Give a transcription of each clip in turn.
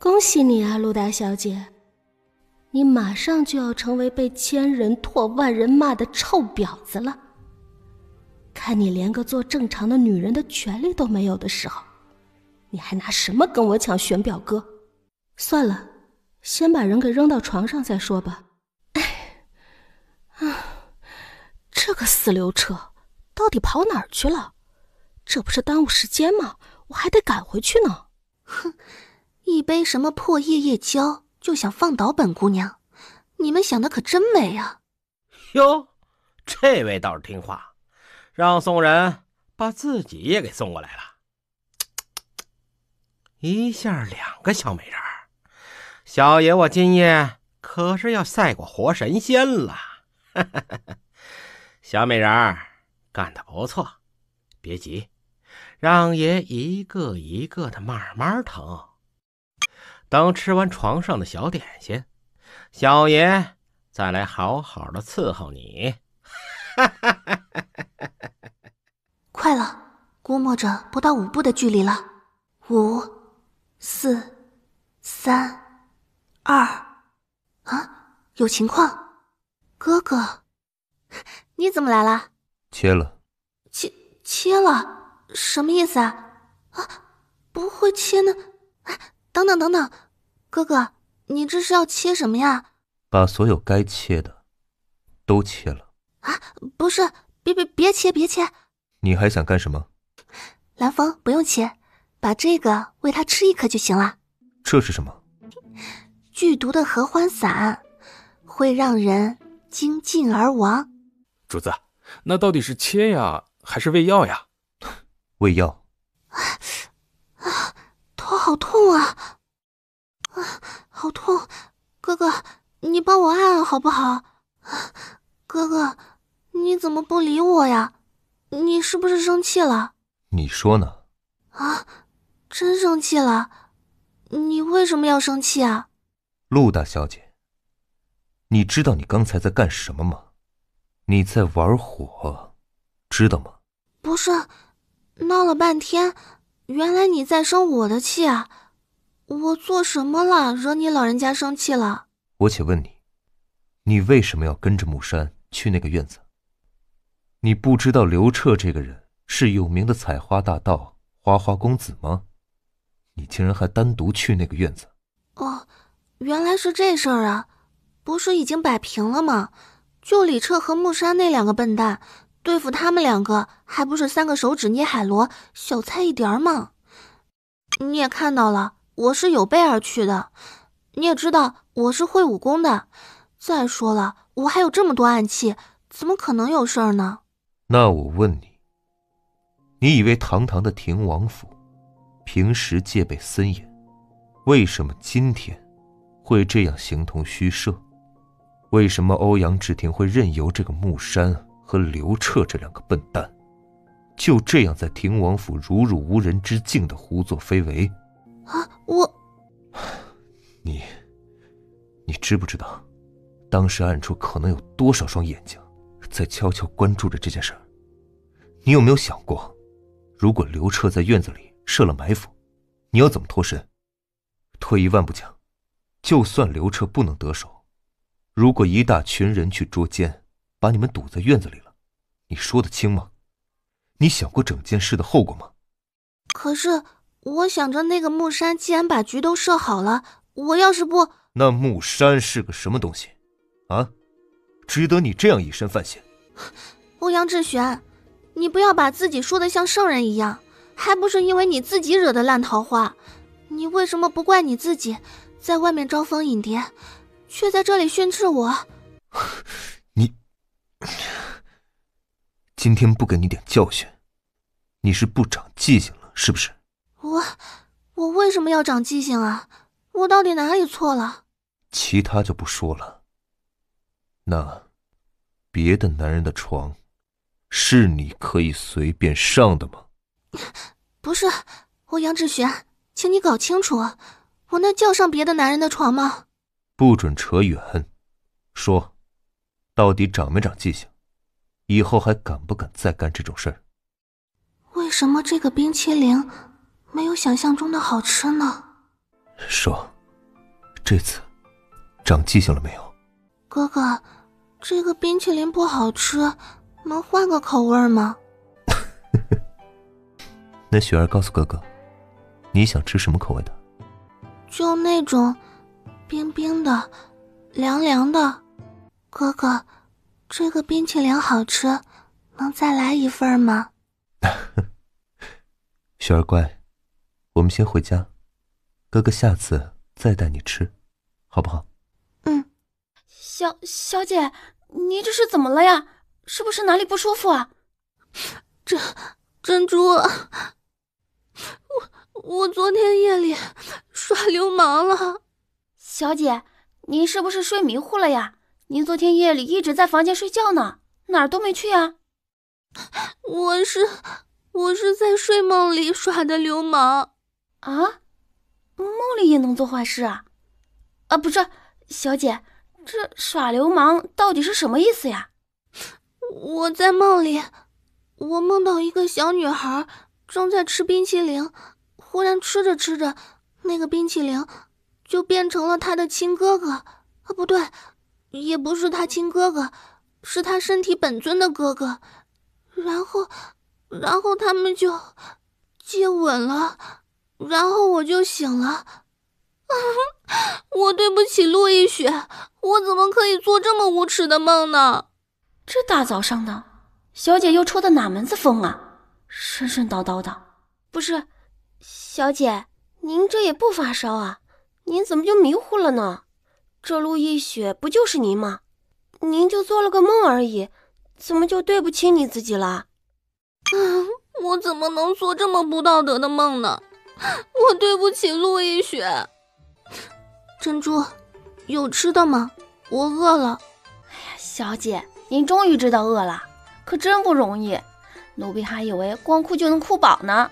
恭喜你啊，陆大小姐，你马上就要成为被千人唾万人骂的臭婊子了。看你连个做正常的女人的权利都没有的时候，你还拿什么跟我抢选表哥？算了，先把人给扔到床上再说吧。这个死刘彻到底跑哪儿去了？这不是耽误时间吗？我还得赶回去呢。哼，一杯什么破夜夜胶就想放倒本姑娘，你们想的可真美啊。哟，这位倒是听话，让送人把自己也给送过来了。一下2个小美人儿，小爷我今夜可是要赛过活神仙了。小美人儿干得不错，别急，让爷一个一个的慢慢疼。等吃完床上的小点心，小爷再来好好的伺候你。快了，估摸着不到5步的距离了。5、4、3、2，啊，有情况。哥哥，你怎么来了？切了。切了？什么意思啊？啊，不会切呢？等等，哥哥，你这是要切什么呀？把所有该切的都切了。啊，不是，别切。你还想干什么？蓝风，不用切，把这个喂他吃1颗就行了。这是什么？剧毒的合欢散，会让人精尽而亡。主子，那到底是切呀，还是喂药呀？喂药。头好痛啊！好痛！哥哥，你帮我按好不好？哥哥，你怎么不理我呀？你是不是生气了？你说呢？啊，真生气了？你为什么要生气啊？陆大小姐，你知道你刚才在干什么吗？你在玩火，知道吗？不是，闹了半天，原来你在生我的气啊！我做什么了，惹你老人家生气了？我且问你，你为什么要跟着木山去那个院子？你不知道刘彻这个人是有名的采花大盗、花花公子吗？你竟然还单独去那个院子。哦，原来是这事儿啊！不是已经摆平了吗？就李彻和木山那2个笨蛋，对付他们2个还不是3个手指捏海螺，小菜一碟吗？你也看到了，我是有备而去的。你也知道我是会武功的。再说了，我还有这么多暗器，怎么可能有事儿呢？那我问你，你以为堂堂的庭王府平时戒备森严，为什么今天会这样形同虚设？为什么欧阳志廷会任由这个木山和刘彻这2个笨蛋就这样在庭王府如入无人之境的胡作非为？啊，你知不知道当时暗处可能有多少双眼睛在悄悄关注着这件事儿？你有没有想过，如果刘彻在院子里设了埋伏，你要怎么脱身？退一万步讲，就算刘彻不能得手，如果一大群人去捉奸，把你们堵在院子里了，你说得清吗？你想过整件事的后果吗？可是我想着那个木山既然把局都设好了，我要是不……那木山是个什么东西啊？值得你这样以身犯险？欧阳志玄，你不要把自己说得像圣人一样，还不是因为你自己惹的烂桃花。你为什么不怪你自己，在外面招蜂引蝶，却在这里训斥我？你今天不给你点教训，你是不长记性了是不是？我为什么要长记性啊？我到底哪里错了？其他就不说了，那别的男人的床是你可以随便上的吗？不是，欧阳志玄，请你搞清楚，我那叫上别的男人的床吗？不准扯远，说，到底长没长记性？以后还敢不敢再干这种事儿？为什么这个冰淇淋没有想象中的好吃呢？说。这次长记性了没有？哥哥，这个冰淇淋不好吃，能换个口味吗？那雪儿告诉哥哥，你想吃什么口味的？就那种冰冰的，凉凉的。哥哥，这个冰淇淋好吃，能再来一份吗？雪儿乖，我们先回家，哥哥下次再带你吃，好不好？小姐，你这是怎么了呀？是不是哪里不舒服啊？珍珠，我昨天夜里耍流氓了。小姐，您是不是睡迷糊了呀？您昨天夜里一直在房间睡觉呢，哪儿都没去呀？我是在睡梦里耍的流氓。啊？梦里也能做坏事啊？不是，小姐，这耍流氓到底是什么意思呀？我在梦里，我梦到一个小女孩正在吃冰淇淋，忽然吃着吃着，那个冰淇淋就变成了她的亲哥哥。不对，也不是她亲哥哥，是她身体本尊的哥哥。然后他们就接吻了，然后我就醒了。我对不起陆亦雪，我怎么可以做这么无耻的梦呢？这大早上的，小姐又抽的哪门子风啊？神神叨叨的。不是，小姐，您这也不发烧啊？您怎么就迷糊了呢？这陆亦雪不就是您吗？您就做了个梦而已，怎么就对不起你自己了？我怎么能做这么不道德的梦呢？我对不起陆亦雪。珍珠，有吃的吗？我饿了。哎呀，小姐，您终于知道饿了，可真不容易。奴婢还以为光哭就能哭饱呢。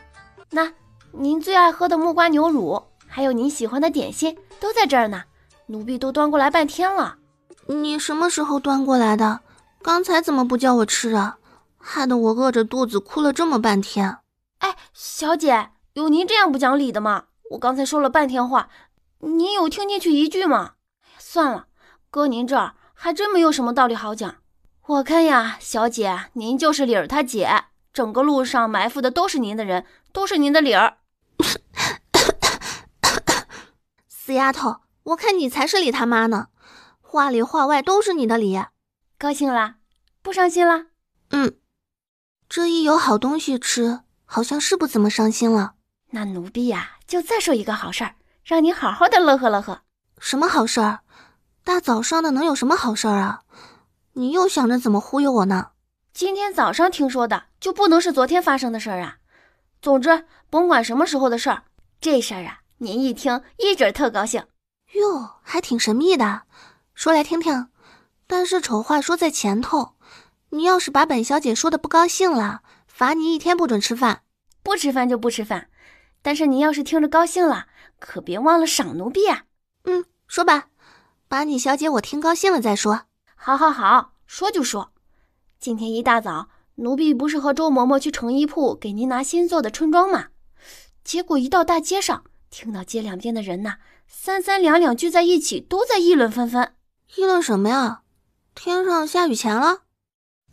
那您最爱喝的木瓜牛乳，还有您喜欢的点心都在这儿呢，奴婢都端过来半天了。你什么时候端过来的？刚才怎么不叫我吃啊？害得我饿着肚子哭了这么半天。哎，小姐，有您这样不讲理的吗？我刚才说了半天话，您有听进去一句吗？算了，搁您这儿还真没有什么道理好讲。我看呀，小姐，您就是理儿他姐，整个路上埋伏的都是您的人，都是您的理儿。死丫头，我看你才是理他妈呢，话里话外都是你的理。高兴啦？不伤心啦？这一有好东西吃，好像是不怎么伤心了。那奴婢呀，就再说一个好事儿，让您好好的乐呵乐呵。什么好事儿？大早上的能有什么好事儿啊？你又想着怎么忽悠我呢？今天早上听说的，就不能是昨天发生的事儿啊。总之，甭管什么时候的事儿，这事儿啊，您一听一准特高兴。哟，还挺神秘的，说来听听。但是丑话说在前头，你要是把本小姐说的不高兴了，罚你1天不准吃饭。不吃饭就不吃饭，但是您要是听着高兴了，可别忘了赏奴婢啊。说吧，把你小姐我听高兴了再说。好好好，说就说。今天一大早，奴婢不是和周嬷嬷去成衣铺给您拿新做的春装吗？结果一到大街上，听到街两边的人呐，三三两两聚在一起，都在议论纷纷。议论什么呀？天上下雨前了？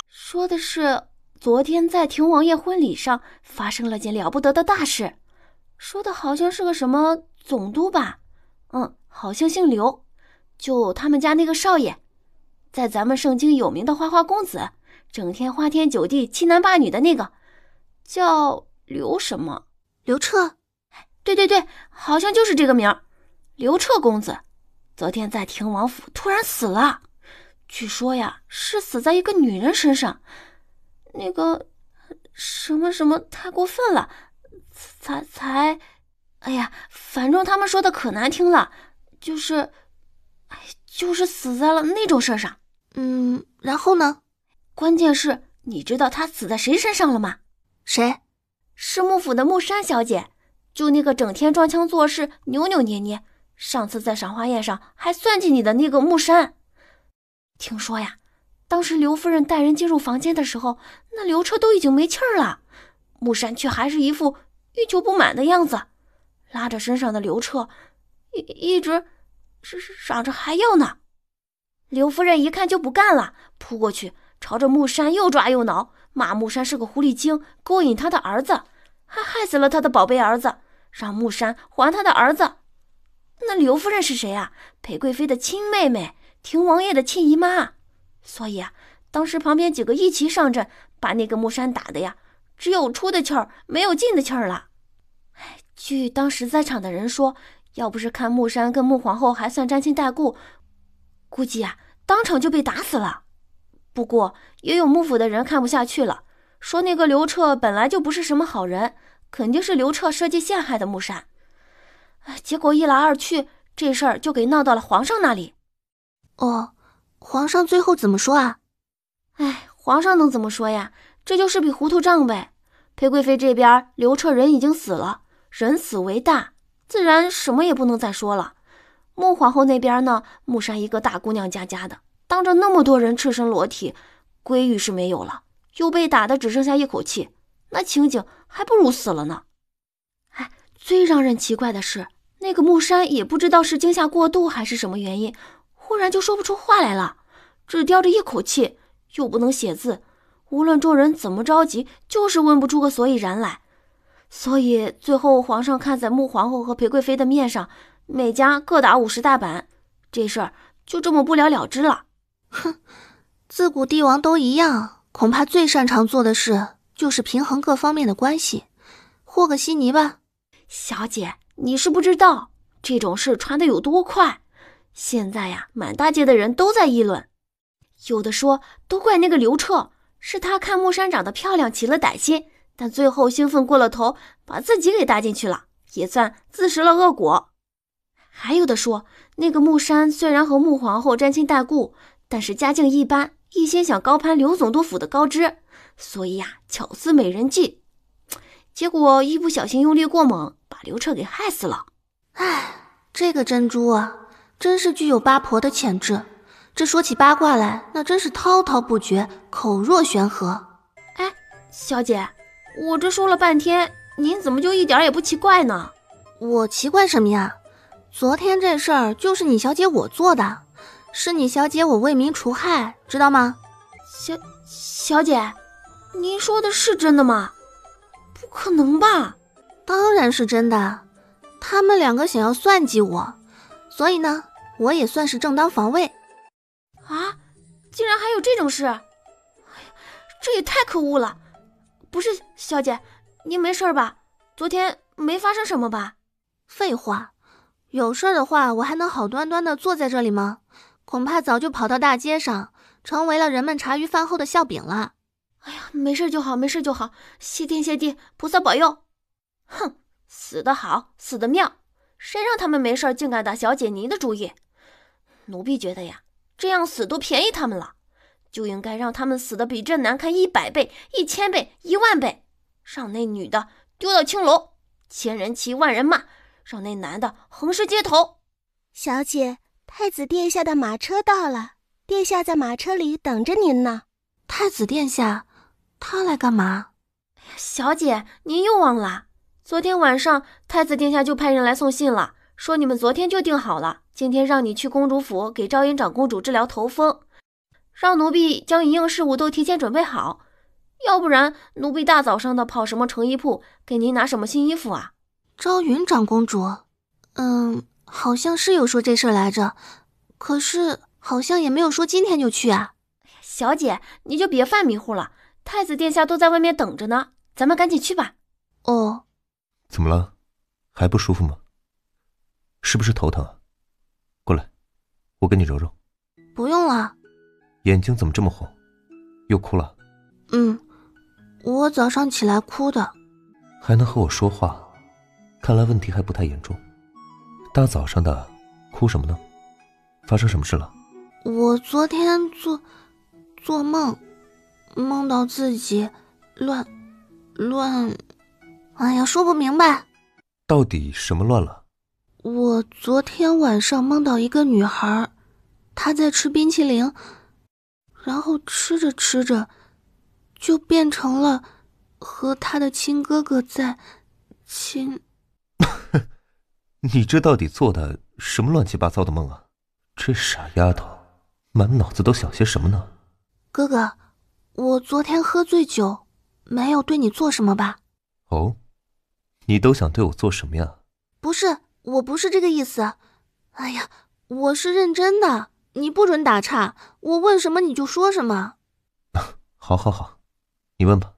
说的是昨天在廷王爷婚礼上发生了件了不得的大事，说的好像是个什么总督吧，好像姓刘，就他们家那个少爷，在咱们圣经有名的花花公子，整天花天酒地七男八女的那个，叫刘什么？刘彻？对，好像就是这个名儿。刘彻公子昨天在廷王府突然死了，据说呀是死在一个女人身上，那个什么太过分了，哎呀，反正他们说的可难听了，就是死在了那种事上。然后呢？关键是你知道他死在谁身上了吗？谁？是幕府的木山小姐，就那个整天装腔作势扭扭捏捏，上次在赏花宴上还算计你的那个木山。听说呀，当时刘夫人带人进入房间的时候，那刘彻都已经没气儿了，木山却还是一副欲求不满的样子，拉着身上的刘彻一直嚷着还要呢。刘夫人一看就不干了，扑过去朝着木山又抓又挠，骂木山是个狐狸精，勾引他的儿子，还害死了他的宝贝儿子，让木山还他的儿子。那刘夫人是谁啊？裴贵妃的亲妹妹，廷王爷的亲姨妈。所以啊，当时旁边几个一齐上阵，把那个木山打的呀，只有出的气儿，没有进的气儿了。据当时在场的人说，要不是看木山跟穆皇后还算沾亲带故，估计啊当场就被打死了。不过也有幕府的人看不下去了，说那个刘彻本来就不是什么好人，肯定是刘彻设计陷害的木山。结果一来二去，这事儿就给闹到了皇上那里。哦，皇上最后怎么说啊？皇上能怎么说呀？这就是笔糊涂账呗。裴贵妃这边刘彻人已经死了，人死为大，自然什么也不能再说了。穆皇后那边呢，木山一个大姑娘家的，当着那么多人赤身裸体，归玉是没有了，又被打得只剩下一口气，那情景还不如死了呢。最让人奇怪的是，那个木山也不知道是惊吓过度还是什么原因，忽然就说不出话来了，只叼着一口气，又不能写字，无论众人怎么着急，就是问不出个所以然来。所以最后皇上看在穆皇后和裴贵妃的面上，每家各打50大板，这事儿就这么不了了之了。哼，自古帝王都一样，恐怕最擅长做的事就是平衡各方面的关系。和个稀泥吧。小姐，你是不知道这种事传得有多快。现在呀，满大街的人都在议论，有的说都怪那个刘彻，是他看木山长得漂亮起了歹心，但最后兴奋过了头，把自己给搭进去了，也算自食了恶果。还有的说，那个木山虽然和穆皇后沾亲带故，但是家境一般，一心想高攀刘总督府的高枝，所以呀，巧思美人计，结果一不小心用力过猛，把刘彻给害死了。这个珍珠啊，真是具有八婆的潜质。这说起八卦来，那真是滔滔不绝，口若悬河。小姐，我这说了半天，您怎么就一点也不奇怪呢？我奇怪什么呀？昨天这事儿就是你小姐我做的，是你小姐我为民除害，知道吗？小姐，您说的是真的吗？不可能吧？当然是真的，他们两个想要算计我，所以呢，我也算是正当防卫。竟然还有这种事！这也太可恶了！不是，小姐，您没事吧？昨天没发生什么吧？废话，有事的话我还能好端端的坐在这里吗？恐怕早就跑到大街上，成为了人们茶余饭后的笑柄了。没事就好，没事就好，谢天谢地，菩萨保佑。哼，死得好，死得妙，谁让他们没事竟敢打小姐您的主意？奴婢觉得呀，这样死都便宜他们了，就应该让他们死得比这难看100倍、1000倍、10000倍，让那女的丢到青楼，千人骑万人骂，让那男的横尸街头。小姐，太子殿下的马车到了，殿下在马车里等着您呢。太子殿下，他来干嘛？小姐，您又忘了，昨天晚上太子殿下就派人来送信了，说你们昨天就定好了，今天让你去公主府给昭云长公主治疗头风，让奴婢将一应事务都提前准备好，要不然奴婢大早上的跑什么成衣铺给您拿什么新衣服啊？昭云长公主，好像是有说这事来着，可是好像也没有说今天就去啊。小姐，你就别犯迷糊了，太子殿下都在外面等着呢，咱们赶紧去吧。哦，怎么了？还不舒服吗？是不是头疼啊？过来，我给你揉揉。不用了。眼睛怎么这么红？又哭了？我早上起来哭的。还能和我说话，看来问题还不太严重。大早上的哭什么呢？发生什么事了？我昨天做梦，梦到自己乱，说不明白。到底什么乱了？我昨天晚上梦到一个女孩，她在吃冰淇淋，然后吃着吃着就变成了和她的亲哥哥在亲。你这到底做的什么乱七八糟的梦啊？这傻丫头，满脑子都想些什么呢？哥哥，我昨天喝醉酒，没有对你做什么吧？哦，你都想对我做什么呀？不是，我不是这个意思。哎呀，我是认真的，你不准打岔，我问什么你就说什么。好好好，你问吧。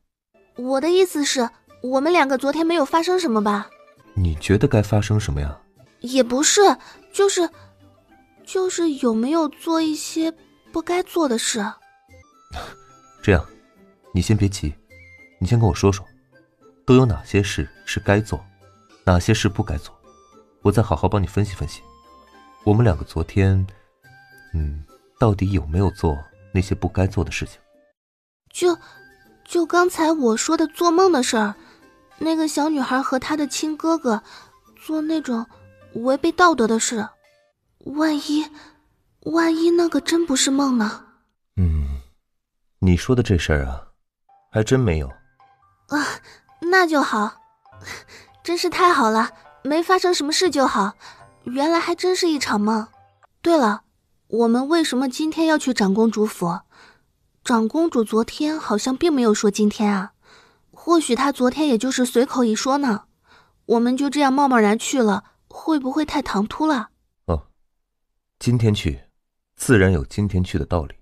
我的意思是，我们两个昨天没有发生什么吧？你觉得该发生什么呀？也不是，就是有没有做一些不该做的事。这样，你先别急，你先跟我说说，都有哪些事是该做，哪些事不该做，我再好好帮你分析分析。我们两个昨天，到底有没有做那些不该做的事情？就刚才我说的做梦的事儿，那个小女孩和她的亲哥哥做那种违背道德的事，万一那个真不是梦呢？你说的这事儿啊，还真没有。啊，那就好，真是太好了，没发生什么事就好，原来还真是一场梦。对了，我们为什么今天要去长公主府？长公主昨天好像并没有说今天啊，或许她昨天也就是随口一说呢。我们就这样贸贸然去了，会不会太唐突了？哦，今天去，自然有今天去的道理。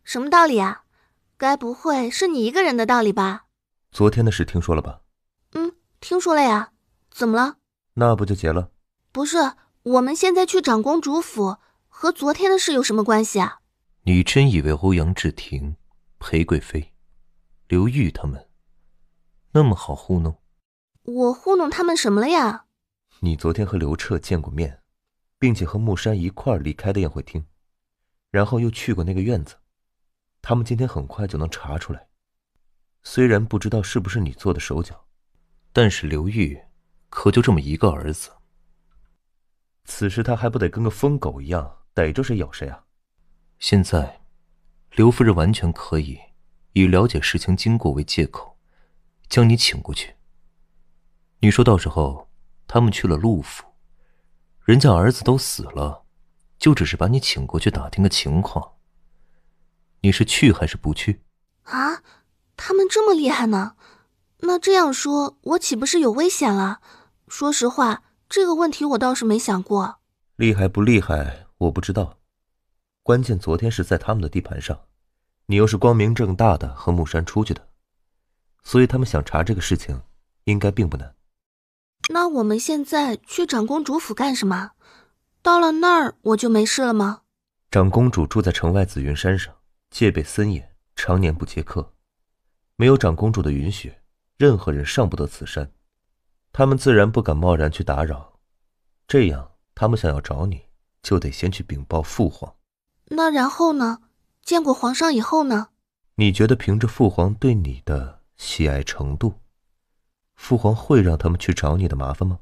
什么道理啊？该不会是你一个人的道理吧？昨天的事听说了吧？听说了呀。怎么了？那不就结了？不是，我们现在去长公主府，和昨天的事有什么关系啊？你真以为欧阳志廷、裴贵妃、刘玉他们那么好糊弄？我糊弄他们什么了呀？你昨天和刘彻见过面，并且和木山一块儿离开的宴会厅，然后又去过那个院子，他们今天很快就能查出来。虽然不知道是不是你做的手脚，但是刘玉可就这么一个儿子，此时他还不得跟个疯狗一样，逮着谁咬谁啊？现在刘夫人完全可以以了解事情经过为借口，将你请过去。你说到时候他们去了陆府，人家儿子都死了，就只是把你请过去打听个情况，你是去还是不去？啊，他们这么厉害呢？那这样说，我岂不是有危险了？说实话，这个问题我倒是没想过。厉害不厉害我不知道，关键昨天是在他们的地盘上，你又是光明正大的和木山出去的，所以他们想查这个事情应该并不难。那我们现在去长公主府干什么？到了那儿我就没事了吗？长公主住在城外紫云山上，戒备森严，常年不接客，没有长公主的允许，任何人上不得此山，他们自然不敢贸然去打扰。这样他们想要找你，就得先去禀报父皇。那然后呢？见过皇上以后呢？你觉得凭着父皇对你的喜爱程度，父皇会让他们去找你的麻烦吗？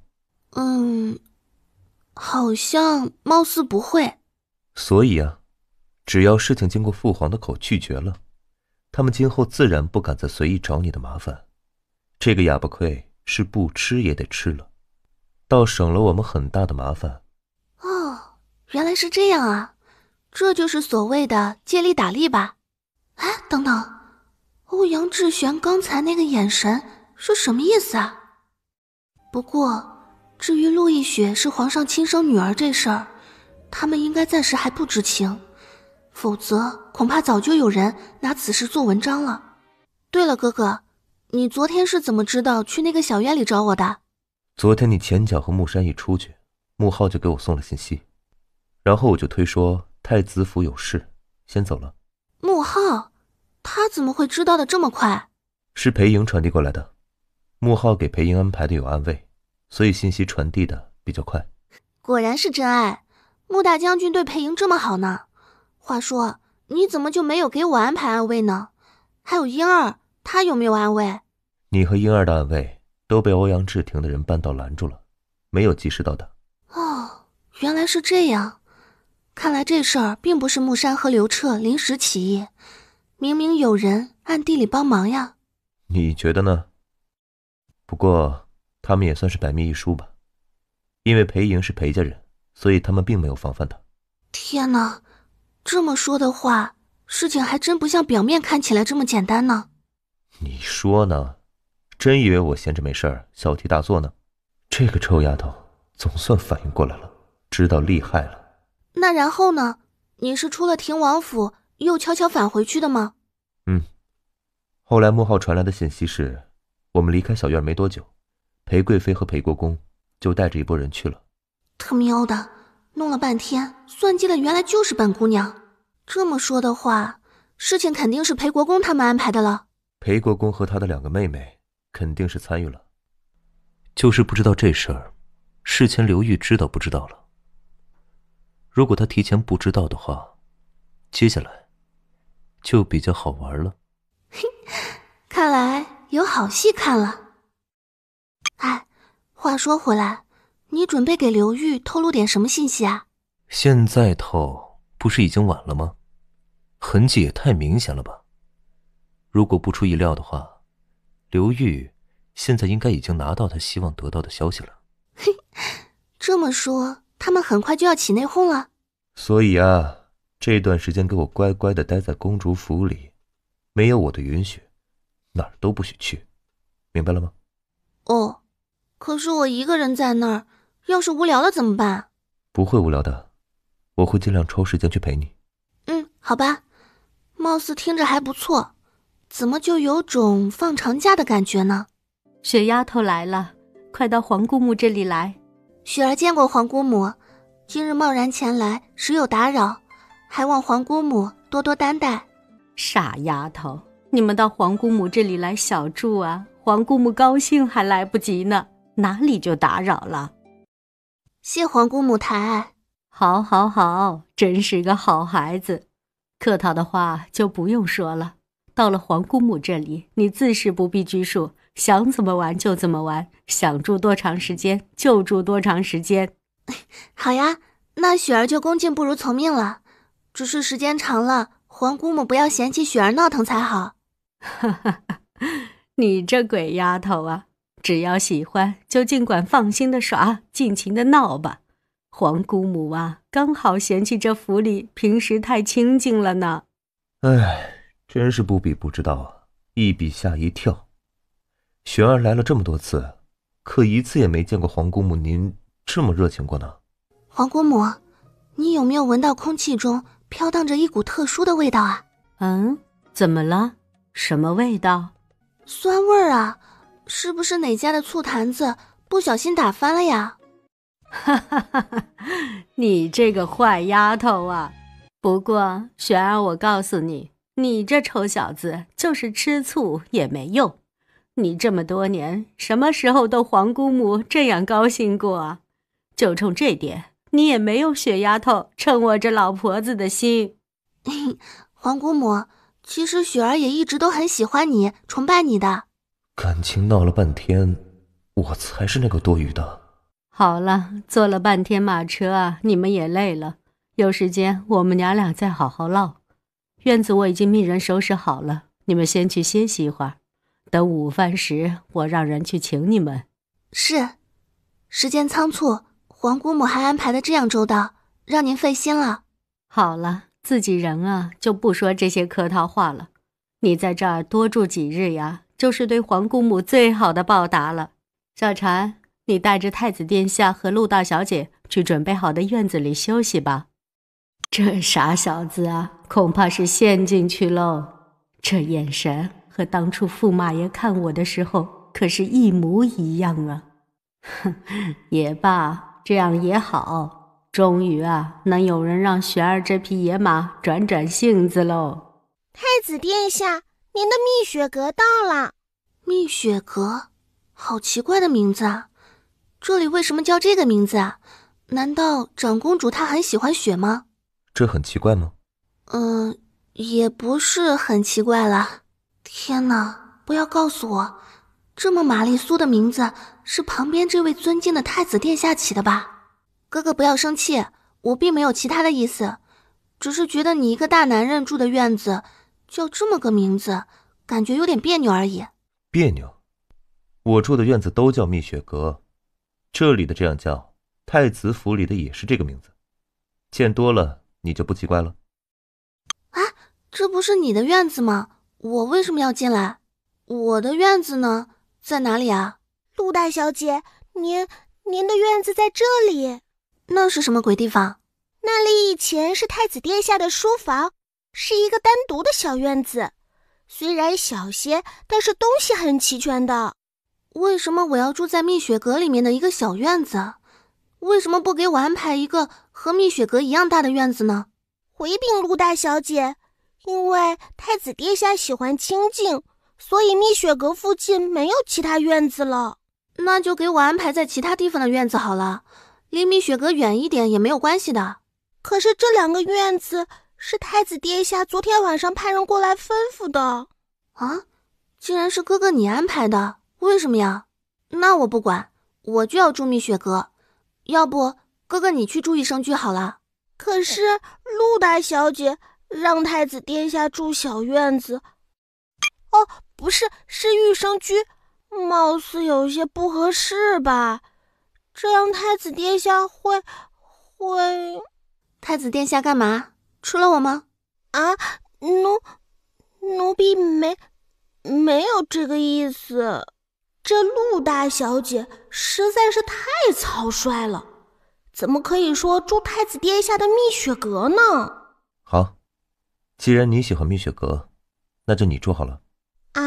好像貌似不会。所以啊，只要事情经过父皇的口拒绝了，他们今后自然不敢再随意找你的麻烦。这个哑巴亏是不吃也得吃了，倒省了我们很大的麻烦。哦，原来是这样啊，这就是所谓的借力打力吧？哎，等等，欧阳志璇刚才那个眼神是什么意思啊？不过，至于陆亦雪是皇上亲生女儿这事儿，他们应该暂时还不知情，否则恐怕早就有人拿此事做文章了。对了，哥哥，你昨天是怎么知道去那个小院里找我的？昨天你前脚和木山一出去，穆浩就给我送了信息，然后我就推说太子府有事，先走了。穆浩，他怎么会知道的这么快？是裴莹传递过来的，穆浩给裴莹安排的有暗卫，所以信息传递的比较快。果然是真爱，穆大将军对裴莹这么好呢。话说，你怎么就没有给我安排暗卫呢？还有婴儿，他有没有暗卫？你和婴儿的暗卫都被欧阳志廷的人扳道拦住了，没有及时到达。哦，原来是这样。看来这事儿并不是木山和刘彻临时起意，明明有人暗地里帮忙呀。你觉得呢？不过他们也算是百密一疏吧，因为裴莹是裴家人，所以他们并没有防范他。天哪，这么说的话，事情还真不像表面看起来这么简单呢。你说呢？真以为我闲着没事儿小题大做呢？这个臭丫头总算反应过来了，知道厉害了。那然后呢？你是出了庭王府又悄悄返回去的吗？后来穆浩传来的信息是，我们离开小院没多久，裴贵妃和裴国公就带着一拨人去了。他喵的，弄了半天，算计的原来就是本姑娘。这么说的话，事情肯定是裴国公他们安排的了。裴国公和他的2个妹妹肯定是参与了，就是不知道这事儿事前刘玉知道不知道了。如果他提前不知道的话，接下来就比较好玩了。看来有好戏看了。哎，话说回来，你准备给刘玉透露点什么信息啊？现在透不是已经晚了吗？痕迹也太明显了吧。如果不出意料的话，刘玉现在应该已经拿到他希望得到的消息了。这么说，他们很快就要起内讧了。所以啊，这段时间给我乖乖的待在公主府里，没有我的允许，哪儿都不许去，明白了吗？哦，可是我一个人在那儿，要是无聊了怎么办？不会无聊的，我会尽量抽时间去陪你。好吧，貌似听着还不错，怎么就有种放长假的感觉呢？雪丫头来了，快到皇姑母这里来。雪儿见过皇姑母，今日贸然前来，实有打扰，还望皇姑母多多担待。傻丫头，你们到皇姑母这里来小住啊，皇姑母高兴还来不及呢，哪里就打扰了。谢皇姑母抬爱。好好好，真是个好孩子。客套的话就不用说了，到了皇姑母这里，你自是不必拘束，想怎么玩就怎么玩，想住多长时间就住多长时间。好呀，那雪儿就恭敬不如从命了。只是时间长了，皇姑母不要嫌弃雪儿闹腾才好。你这鬼丫头啊，只要喜欢就尽管放心的耍，尽情的闹吧。皇姑母啊，刚好嫌弃这府里平时太清静了呢。哎，真是不比不知道啊，一比吓一跳。雪儿来了这么多次，可一次也没见过皇姑母您这么热情过呢。皇姑母，你有没有闻到空气中飘荡着一股特殊的味道啊？怎么了？什么味道？酸味儿啊，是不是哪家的醋坛子不小心打翻了呀？哈哈哈哈，你这个坏丫头啊！不过雪儿，我告诉你，你这臭小子就是吃醋也没用。你这么多年，什么时候逗皇姑母这样高兴过啊？就冲这点，你也没有雪丫头称我这老婆子的心。皇姑母，其实雪儿也一直都很喜欢你，崇拜你的。感情闹了半天，我才是那个多余的。好了，坐了半天马车啊，你们也累了，有时间我们娘俩再好好唠。院子我已经命人收拾好了，你们先去歇息一会儿，等午饭时我让人去请你们。是，时间仓促，皇姑母还安排的这样周到，让您费心了。好了，自己人啊，就不说这些客套话了。你在这儿多住几日呀，就是对皇姑母最好的报答了。小婵，你带着太子殿下和陆大小姐去准备好的院子里休息吧。这傻小子啊，恐怕是陷进去喽。这眼神和当初驸马爷看我的时候可是一模一样啊。哼，也罢，这样也好，终于啊，能有人让雪儿这匹野马转转性子喽。太子殿下，您的蜜雪阁到了。蜜雪阁，好奇怪的名字啊！这里为什么叫这个名字啊？难道长公主她很喜欢雪吗？这很奇怪吗？也不是很奇怪了。天哪，不要告诉我，这么玛丽苏的名字是旁边这位尊敬的太子殿下起的吧？哥哥不要生气，我并没有其他的意思，只是觉得你一个大男人住的院子叫这么个名字，感觉有点别扭而已。别扭？我住的院子都叫蜜雪阁，这里的这样叫太子府里的也是这个名字，见多了你就不奇怪了。啊，这不是你的院子吗？我为什么要进来？我的院子呢？在哪里啊？陆大小姐，您的院子在这里。那是什么鬼地方？那里以前是太子殿下的书房，是一个单独的小院子，虽然小些，但是东西很齐全的。为什么我要住在蜜雪阁里面的一个小院子？为什么不给我安排一个和蜜雪阁一样大的院子呢？回禀陆大小姐，因为太子殿下喜欢清静，所以蜜雪阁附近没有其他院子了。那就给我安排在其他地方的院子好了，离蜜雪阁远一点也没有关系的。可是这2个院子是太子殿下昨天晚上派人过来吩咐的。啊，竟然是哥哥你安排的，为什么呀？那我不管，我就要住蜜雪阁。要不哥哥你去住益生居好了。可是陆大小姐让太子殿下住小院子，不是，是益生居，貌似有些不合适吧？这样太子殿下会……太子殿下干嘛？吃了我吗？啊，奴婢没有这个意思。这陆大小姐实在是太草率了，怎么可以说住太子殿下的蜜雪阁呢？好，既然你喜欢蜜雪阁，那就你住好了。啊，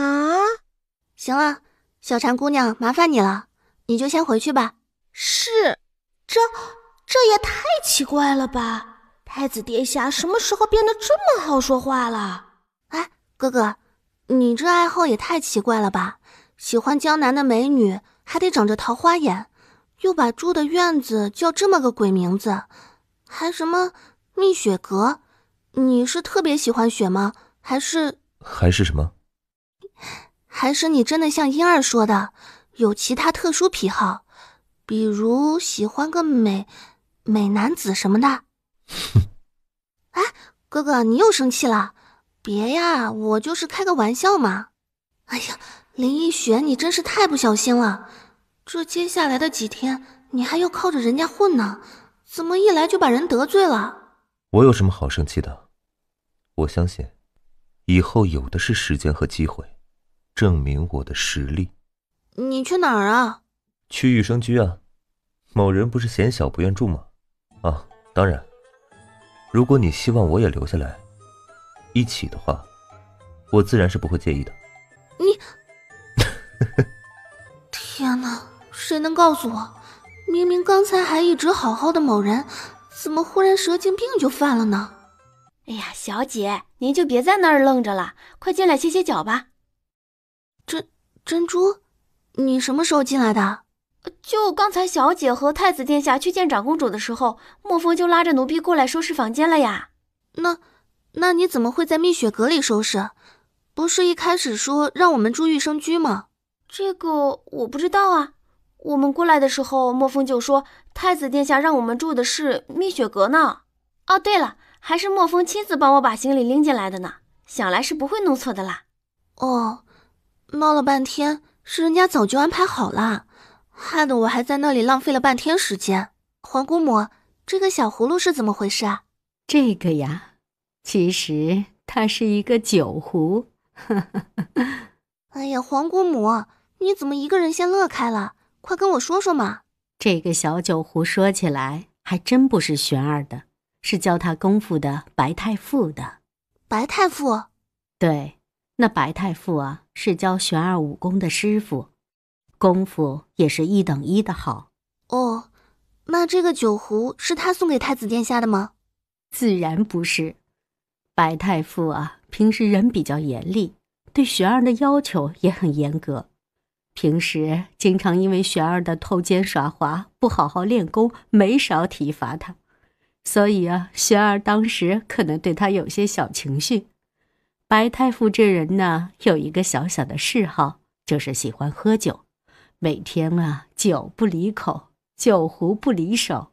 行了，小婵姑娘，麻烦你了，你就先回去吧。是，这也太奇怪了吧？太子殿下什么时候变得这么好说话了？哎，哥哥，你这爱好也太奇怪了吧？喜欢江南的美女，还得长着桃花眼，又把住的院子叫这么个鬼名字，还什么蜜雪阁？你是特别喜欢雪吗？还是什么？还是你真的像婴儿说的，有其他特殊癖好，比如喜欢个美男子什么的？哎，哥哥，你又生气了？别呀，我就是开个玩笑嘛。哎呀，林一雪，你真是太不小心了。这接下来的几天，你还要靠着人家混呢，怎么一来就把人得罪了？我有什么好生气的？我相信，以后有的是时间和机会，证明我的实力。你去哪儿啊？去益生居啊。某人不是嫌小不愿住吗？啊，当然，如果你希望我也留下来一起的话，我自然是不会介意的。你天哪，谁能告诉我，明明刚才还一直好好的某人，怎么忽然蛇精病就犯了呢？哎呀，小姐，您就别在那儿愣着了，快进来歇歇脚吧。珍珠，你什么时候进来的？就刚才小姐和太子殿下去见长公主的时候，莫风就拉着奴婢过来收拾房间了呀。那你怎么会在蜜雪阁里收拾？不是一开始说让我们住益生居吗？这个我不知道啊。我们过来的时候，莫风就说太子殿下让我们住的是蜜雪阁呢。哦，对了，还是莫风亲自帮我把行李拎进来的呢，想来是不会弄错的啦。哦，闹了半天是人家早就安排好了，害得我还在那里浪费了半天时间。皇姑母，这个小葫芦是怎么回事啊？这个呀，其实它是一个酒壶。哎呀，皇姑母，你怎么一个人先乐开了？快跟我说说嘛。这个小酒壶说起来还真不是玄儿的，是教他功夫的白太傅的。白太傅？对，那白太傅啊，是教玄儿武功的师傅，功夫也是1等1的好。哦，那这个酒壶是他送给太子殿下的吗？自然不是。白太傅啊，平时人比较严厉，对玄儿的要求也很严格。平时经常因为玄儿的偷奸耍滑，不好好练功，没少体罚他。所以啊，玄儿当时可能对他有些小情绪。白太傅这人呢，有一个小小的嗜好，就是喜欢喝酒，每天啊，酒不离口，酒壶不离手。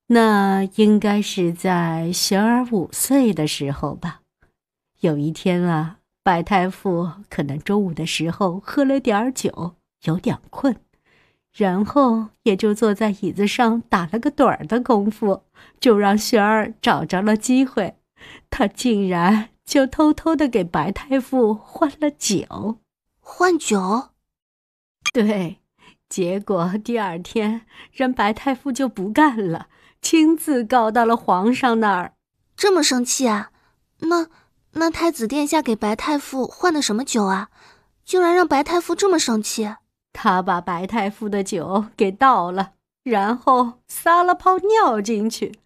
那应该是在玄儿5岁的时候吧。有一天啊，白太傅可能中午的时候喝了点酒，有点困，然后也就坐在椅子上打了个盹儿的功夫，就让玄儿找着了机会，他竟然就偷偷地给白太傅换了酒。换酒？对，结果第二天人白太傅就不干了，亲自告到了皇上那儿。这么生气啊？那太子殿下给白太傅换的什么酒啊？竟然让白太傅这么生气。他把白太傅的酒给倒了，然后撒了泡尿进去。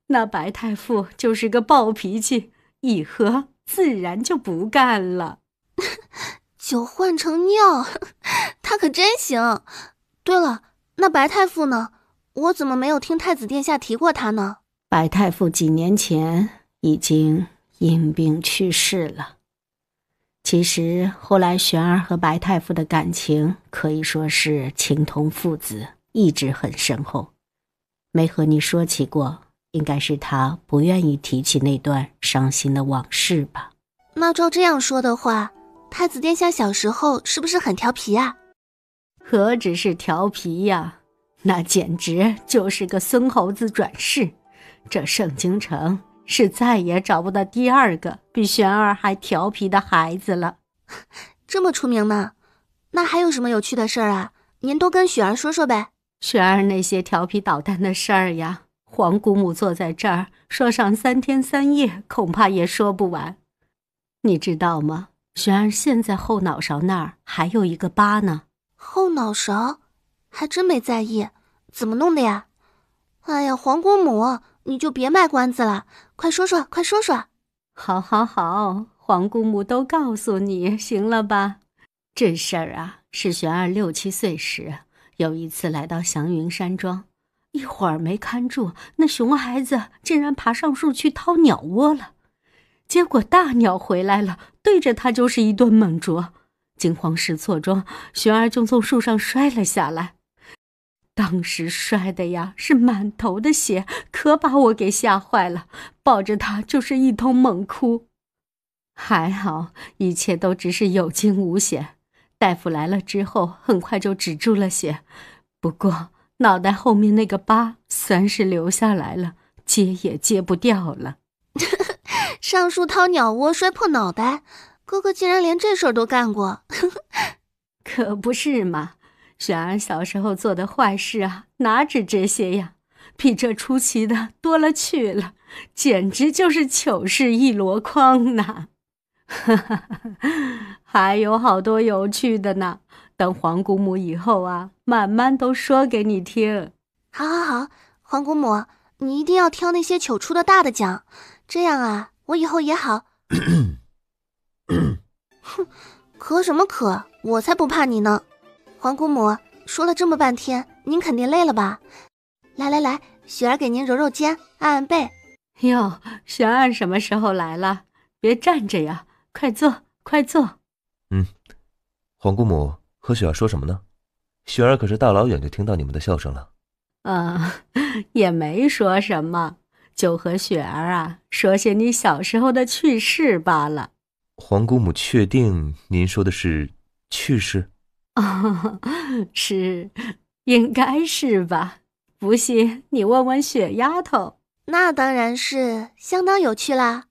那白太傅就是个暴脾气，一喝自然就不干了。酒换成尿，他可真行。对了，那白太傅呢？我怎么没有听太子殿下提过他呢？白太傅几年前已经因病去世了。其实后来玄儿和白太傅的感情可以说是情同父子，一直很深厚。没和你说起过，应该是他不愿意提起那段伤心的往事吧。那照这样说的话，太子殿下小时候是不是很调皮啊？何止是调皮呀，那简直就是个孙猴子转世。这盛京城是再也找不到第二个比玄儿还调皮的孩子了。这么出名呢？那还有什么有趣的事儿啊？您都跟雪儿说说呗。玄儿那些调皮捣蛋的事儿呀，皇姑母坐在这儿说上3天3夜，恐怕也说不完。你知道吗？玄儿现在后脑勺那儿还有一个疤呢。后脑勺？还真没在意，怎么弄的呀？哎呀，皇姑母，你就别卖关子了，快说说，快说说。好好好，皇姑母都告诉你，行了吧？这事儿啊，是玄儿6、7岁时，有一次来到祥云山庄，一会儿没看住，那熊孩子竟然爬上树去掏鸟窝了。结果大鸟回来了，对着他就是一顿猛啄。惊慌失措中，玄儿就从树上摔了下来。当时摔的呀是满头的血，可把我给吓坏了，抱着他就是一通猛哭。还好一切都只是有惊无险，大夫来了之后很快就止住了血，不过脑袋后面那个疤算是留下来了，接也接不掉了。上树掏鸟窝摔破脑袋，哥哥竟然连这事儿都干过。可不是嘛，玄儿小时候做的坏事啊，哪止这些呀，比这出奇的多了去了，简直就是糗事一箩筐呢。还有好多有趣的呢，等皇姑母以后啊，慢慢都说给你听。好好好，皇姑母，你一定要挑那些糗出的大的讲，这样啊，我以后也好。哼，咳什么咳？我才不怕你呢。皇姑母，说了这么半天，您肯定累了吧？来来来，雪儿给您揉揉肩，按按背。哟，玄儿什么时候来了？别站着呀，快坐，快坐。皇姑母和雪儿说什么呢？雪儿可是大老远就听到你们的笑声了。也没说什么，就和雪儿啊说些你小时候的趣事罢了。皇姑母确定您说的是趣事？是，应该是吧？不信你问问雪丫头。那当然是相当有趣啦。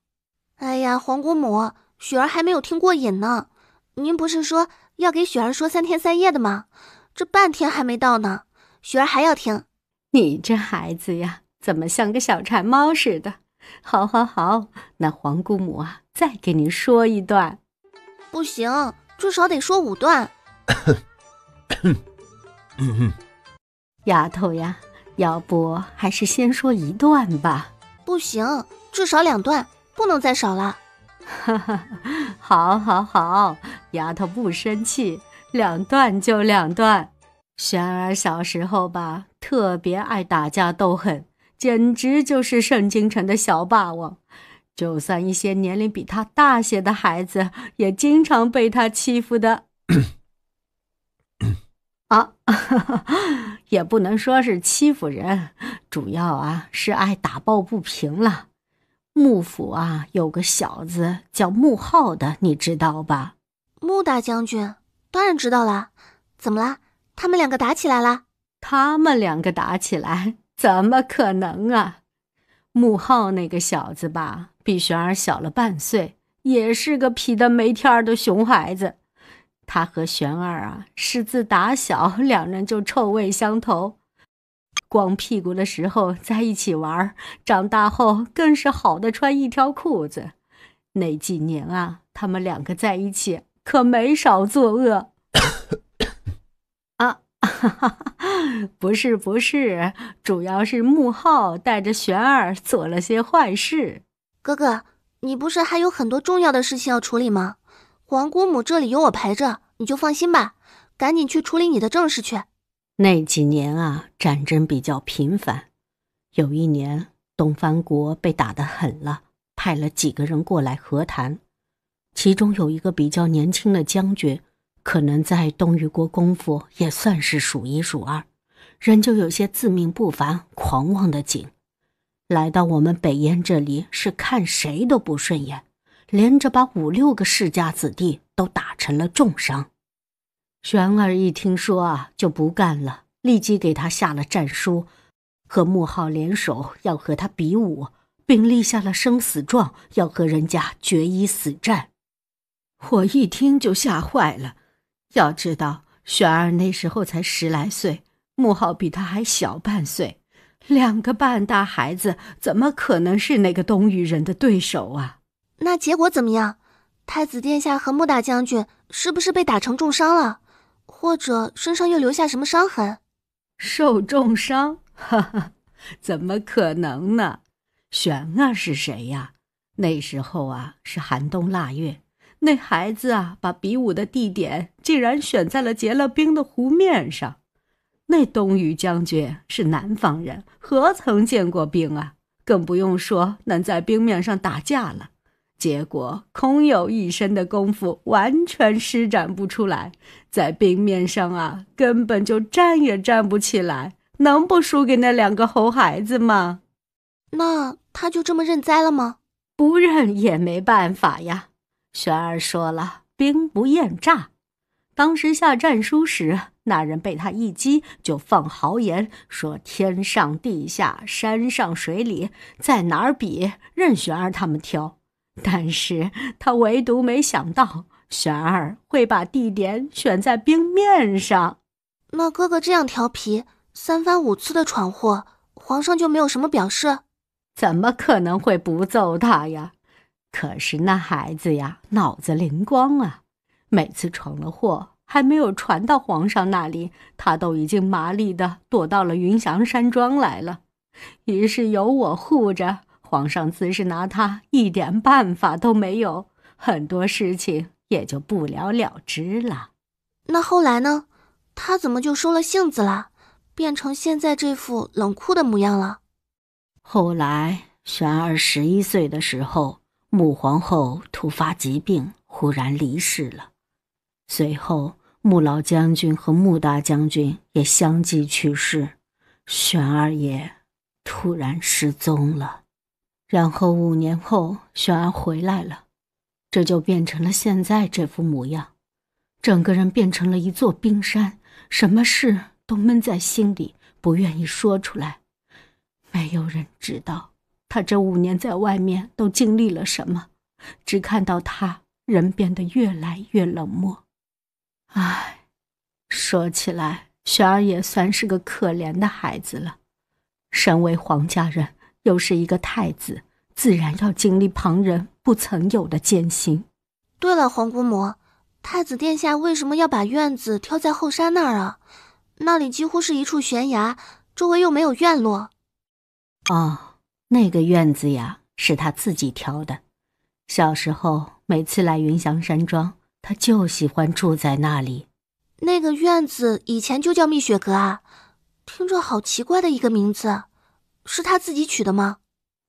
哎呀，皇姑母，雪儿还没有听过瘾呢。您不是说要给雪儿说3天3夜的吗？这半天还没到呢，雪儿还要听。你这孩子呀，怎么像个小馋猫似的？好好好，那皇姑母啊，再给你说一段。不行，至少得说5段。丫头呀，要不还是先说1段吧。不行，至少2段，不能再少了。好好好，丫头不生气，2段就2段。玄儿小时候吧，特别爱打架斗狠，简直就是盛京城的小霸王。就算一些年龄比他大些的孩子，也经常被他欺负的。也不能说是欺负人，主要啊是爱打抱不平了。幕府啊有个小子叫穆浩的，你知道吧？穆大将军，当然知道啦。怎么啦？他们两个打起来了。他们两个打起来？怎么可能啊？穆浩那个小子吧，比璇儿小了半岁，也是个痞得没天儿的熊孩子。他和璇儿啊，是自打小两人就臭味相投，光屁股的时候在一起玩，长大后更是好的穿一条裤子。那几年啊，他们两个在一起可没少作恶。啊，不是，主要是穆浩带着璇儿做了些坏事。哥哥，你不是还有很多重要的事情要处理吗？皇姑母这里有我陪着，你就放心吧，赶紧去处理你的正事去。那几年啊，战争比较频繁。有一年，东藩国被打得狠了，派了几个人过来和谈。其中有一个比较年轻的将军，可能在东夷国功夫也算是数一数二，人就有些自命不凡、狂妄的紧。来到我们北燕这里，是看谁都不顺眼，连着把5、6个世家子弟都打成了重伤。璇儿一听说啊，就不干了，立即给他下了战书，和穆浩联手要和他比武，并立下了生死状，要和人家决一死战。我一听就吓坏了，要知道璇儿那时候才10来岁，穆浩比他还小半岁，2个半大孩子怎么可能是那个东夷人的对手啊？那结果怎么样？太子殿下和穆大将军是不是被打成重伤了？或者身上又留下什么伤痕？受重伤？哈哈，怎么可能呢？璇儿是谁呀？那时候啊，是寒冬腊月，那孩子啊，把比武的地点竟然选在了结了冰的湖面上。那东夷将军是南方人，何曾见过冰啊？更不用说能在冰面上打架了。结果空有一身的功夫，完全施展不出来，在冰面上啊，根本就站也站不起来，能不输给那2个猴孩子吗？那他就这么认栽了吗？不认也没办法呀。璇儿说了，兵不厌诈。当时下战书时，那人被他一击，就放豪言说天上地下山上水里，在哪儿比，任璇儿他们挑。但是他唯独没想到璇儿会把地点选在冰面上。那哥哥这样调皮，3番5次的闯祸，皇上就没有什么表示？怎么可能会不揍他呀？可是那孩子呀，脑子灵光啊，每次闯了祸还没有传到皇上那里，他都已经麻利地躲到了云翔山庄来了。于是有我护着，皇上自是拿他一点办法都没有，很多事情也就不了了之了。那后来呢？他怎么就收了性子了，变成现在这副冷酷的模样了？后来璇儿11岁的时候，穆皇后突发疾病，忽然离世了。随后穆老将军和穆大将军也相继去世，璇儿也突然失踪了。然后5年后，璇儿回来了，这就变成了现在这副模样，整个人变成了一座冰山，什么事都闷在心里，不愿意说出来。没有人知道他这5年在外面都经历了什么，只看到他人变得越来越冷漠。唉，说起来，璇儿也算是个可怜的孩子了。身为皇家人，又是一个太子，自然要经历旁人不曾有的艰辛。对了，皇姑母，太子殿下为什么要把院子挑在后山那儿啊？那里几乎是一处悬崖，周围又没有院落。哦，那个院子呀，是他自己挑的。小时候每次来云翔山庄，他就喜欢住在那里。那个院子以前就叫蜜雪阁啊，听着好奇怪的一个名字，是他自己取的吗？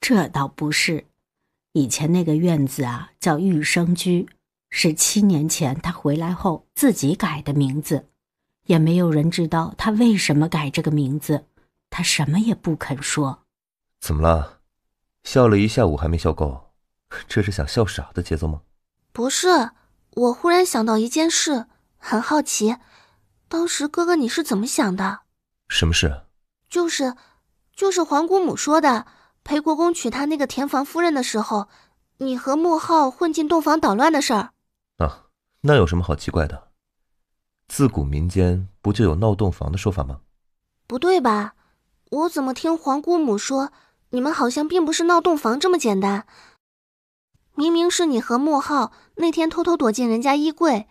这倒不是，以前那个院子啊叫玉生居，是7年前他回来后自己改的名字，也没有人知道他为什么改这个名字，他什么也不肯说。怎么了？笑了一下午还没笑够，这是想笑傻的节奏吗？不是，我忽然想到一件事，很好奇，当时哥哥你是怎么想的？什么事？就是皇姑母说的，裴国公娶她那个田房夫人的时候，你和穆浩混进洞房捣乱的事儿。啊，那有什么好奇怪的？自古民间不就有闹洞房的说法吗？不对吧？我怎么听皇姑母说，你们好像并不是闹洞房这么简单。明明是你和穆浩那天偷偷躲进人家衣柜，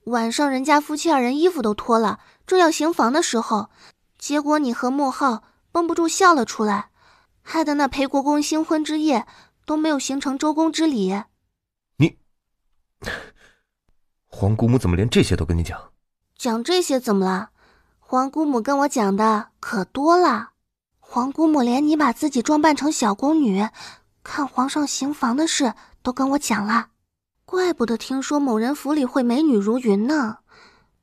晚上人家夫妻二人衣服都脱了，正要行房的时候，结果你和穆浩绷不住笑了出来，害得那裴国公新婚之夜都没有形成周公之礼。你皇姑母怎么连这些都跟你讲？讲这些怎么了？皇姑母跟我讲的可多了。皇姑母连你把自己装扮成小宫女看皇上行房的事都跟我讲了，怪不得听说某人府里会美女如云呢。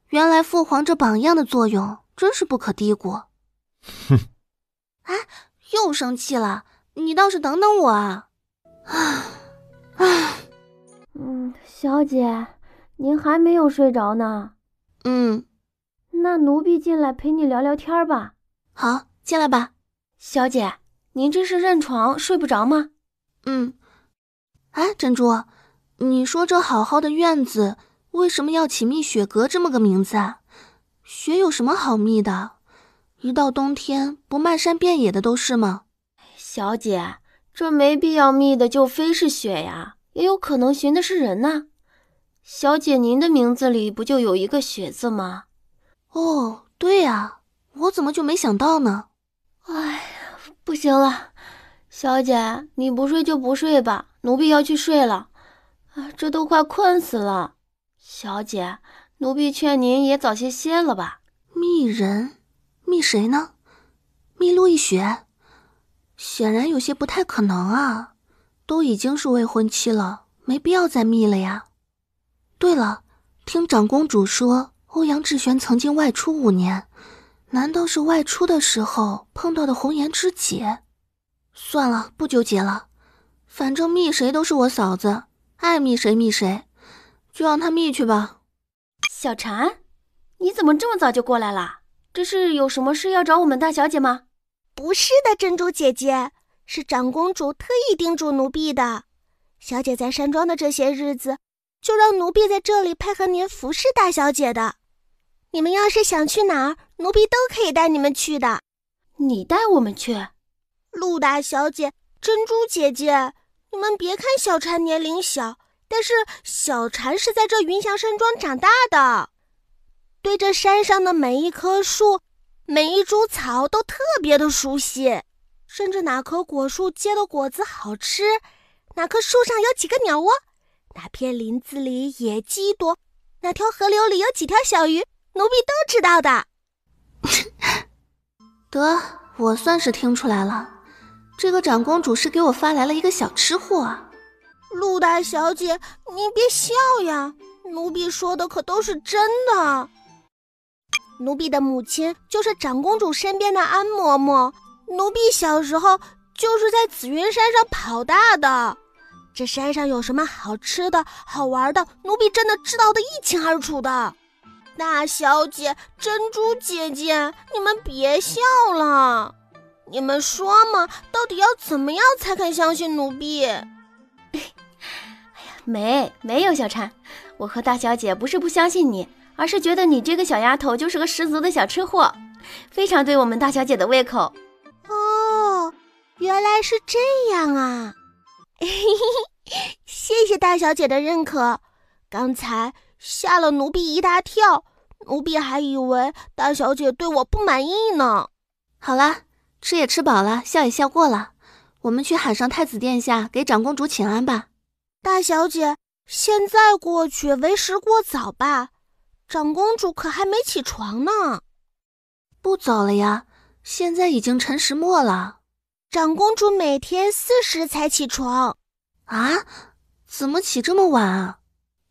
原来父皇这榜样的作用真是不可低估。哼！哎，又生气了，你倒是等等我啊！小姐，您还没有睡着呢。那奴婢进来陪你聊聊天吧。好，进来吧。小姐，您这是认床睡不着吗？哎，珍珠，你说这好好的院子为什么要起蜜雪阁这么个名字啊？雪有什么好蜜的？一到冬天不漫山遍野的都是吗？小姐，这没必要蜜的就非是雪呀，也有可能寻的是人呢。小姐您的名字里不就有一个雪字吗？哦，对呀，我怎么就没想到呢？哎，不行了，小姐，你不睡就不睡吧，奴婢要去睡了。这都快困死了。小姐，奴婢劝您也早些歇了吧。蜜人？蜜谁呢？蜜陆亦雪？显然有些不太可能啊，都已经是未婚妻了，没必要再蜜了呀。对了，听长公主说欧阳志玄曾经外出5年，难道是外出的时候碰到的红颜知己？算了，不纠结了，反正蜜谁都是我嫂子，爱蜜谁蜜谁，就让她蜜去吧。小婵，你怎么这么早就过来了？这是有什么事要找我们大小姐吗？不是的，珍珠姐姐，是长公主特意叮嘱奴婢的。小姐在山庄的这些日子，就让奴婢在这里配合您服侍大小姐的。你们要是想去哪儿，奴婢都可以带你们去的。你带我们去？陆大小姐，珍珠姐姐，你们别看小婵年龄小，但是小婵是在这云翔山庄长大的，对这山上的每一棵树、每一株草都特别的熟悉，甚至哪棵果树结的果子好吃，哪棵树上有几个鸟窝，哪片林子里野鸡多，哪条河流里有几条小鱼，奴婢都知道的。得，我算是听出来了，这个长公主是给我发来了一个小吃货啊。陆大小姐，您别笑呀，奴婢说的可都是真的。奴婢的母亲就是长公主身边的安嬷嬷，奴婢小时候就是在紫云山上跑大的，这山上有什么好吃的好玩的，奴婢真的知道的一清二楚的。大小姐，珍珠姐姐，你们别笑了，你们说嘛，到底要怎么样才肯相信奴婢？没有小婵，我和大小姐不是不相信你，而是觉得你这个小丫头就是个十足的小吃货，非常对我们大小姐的胃口。哦，原来是这样啊！谢谢大小姐的认可，刚才吓了奴婢一大跳，奴婢还以为大小姐对我不满意呢。好了，吃也吃饱了，笑也笑过了，我们去喊上太子殿下给长公主请安吧。大小姐，现在过去为时过早吧？长公主可还没起床呢。不早了呀，现在已经辰时末了。长公主每天4时才起床。啊？怎么起这么晚啊？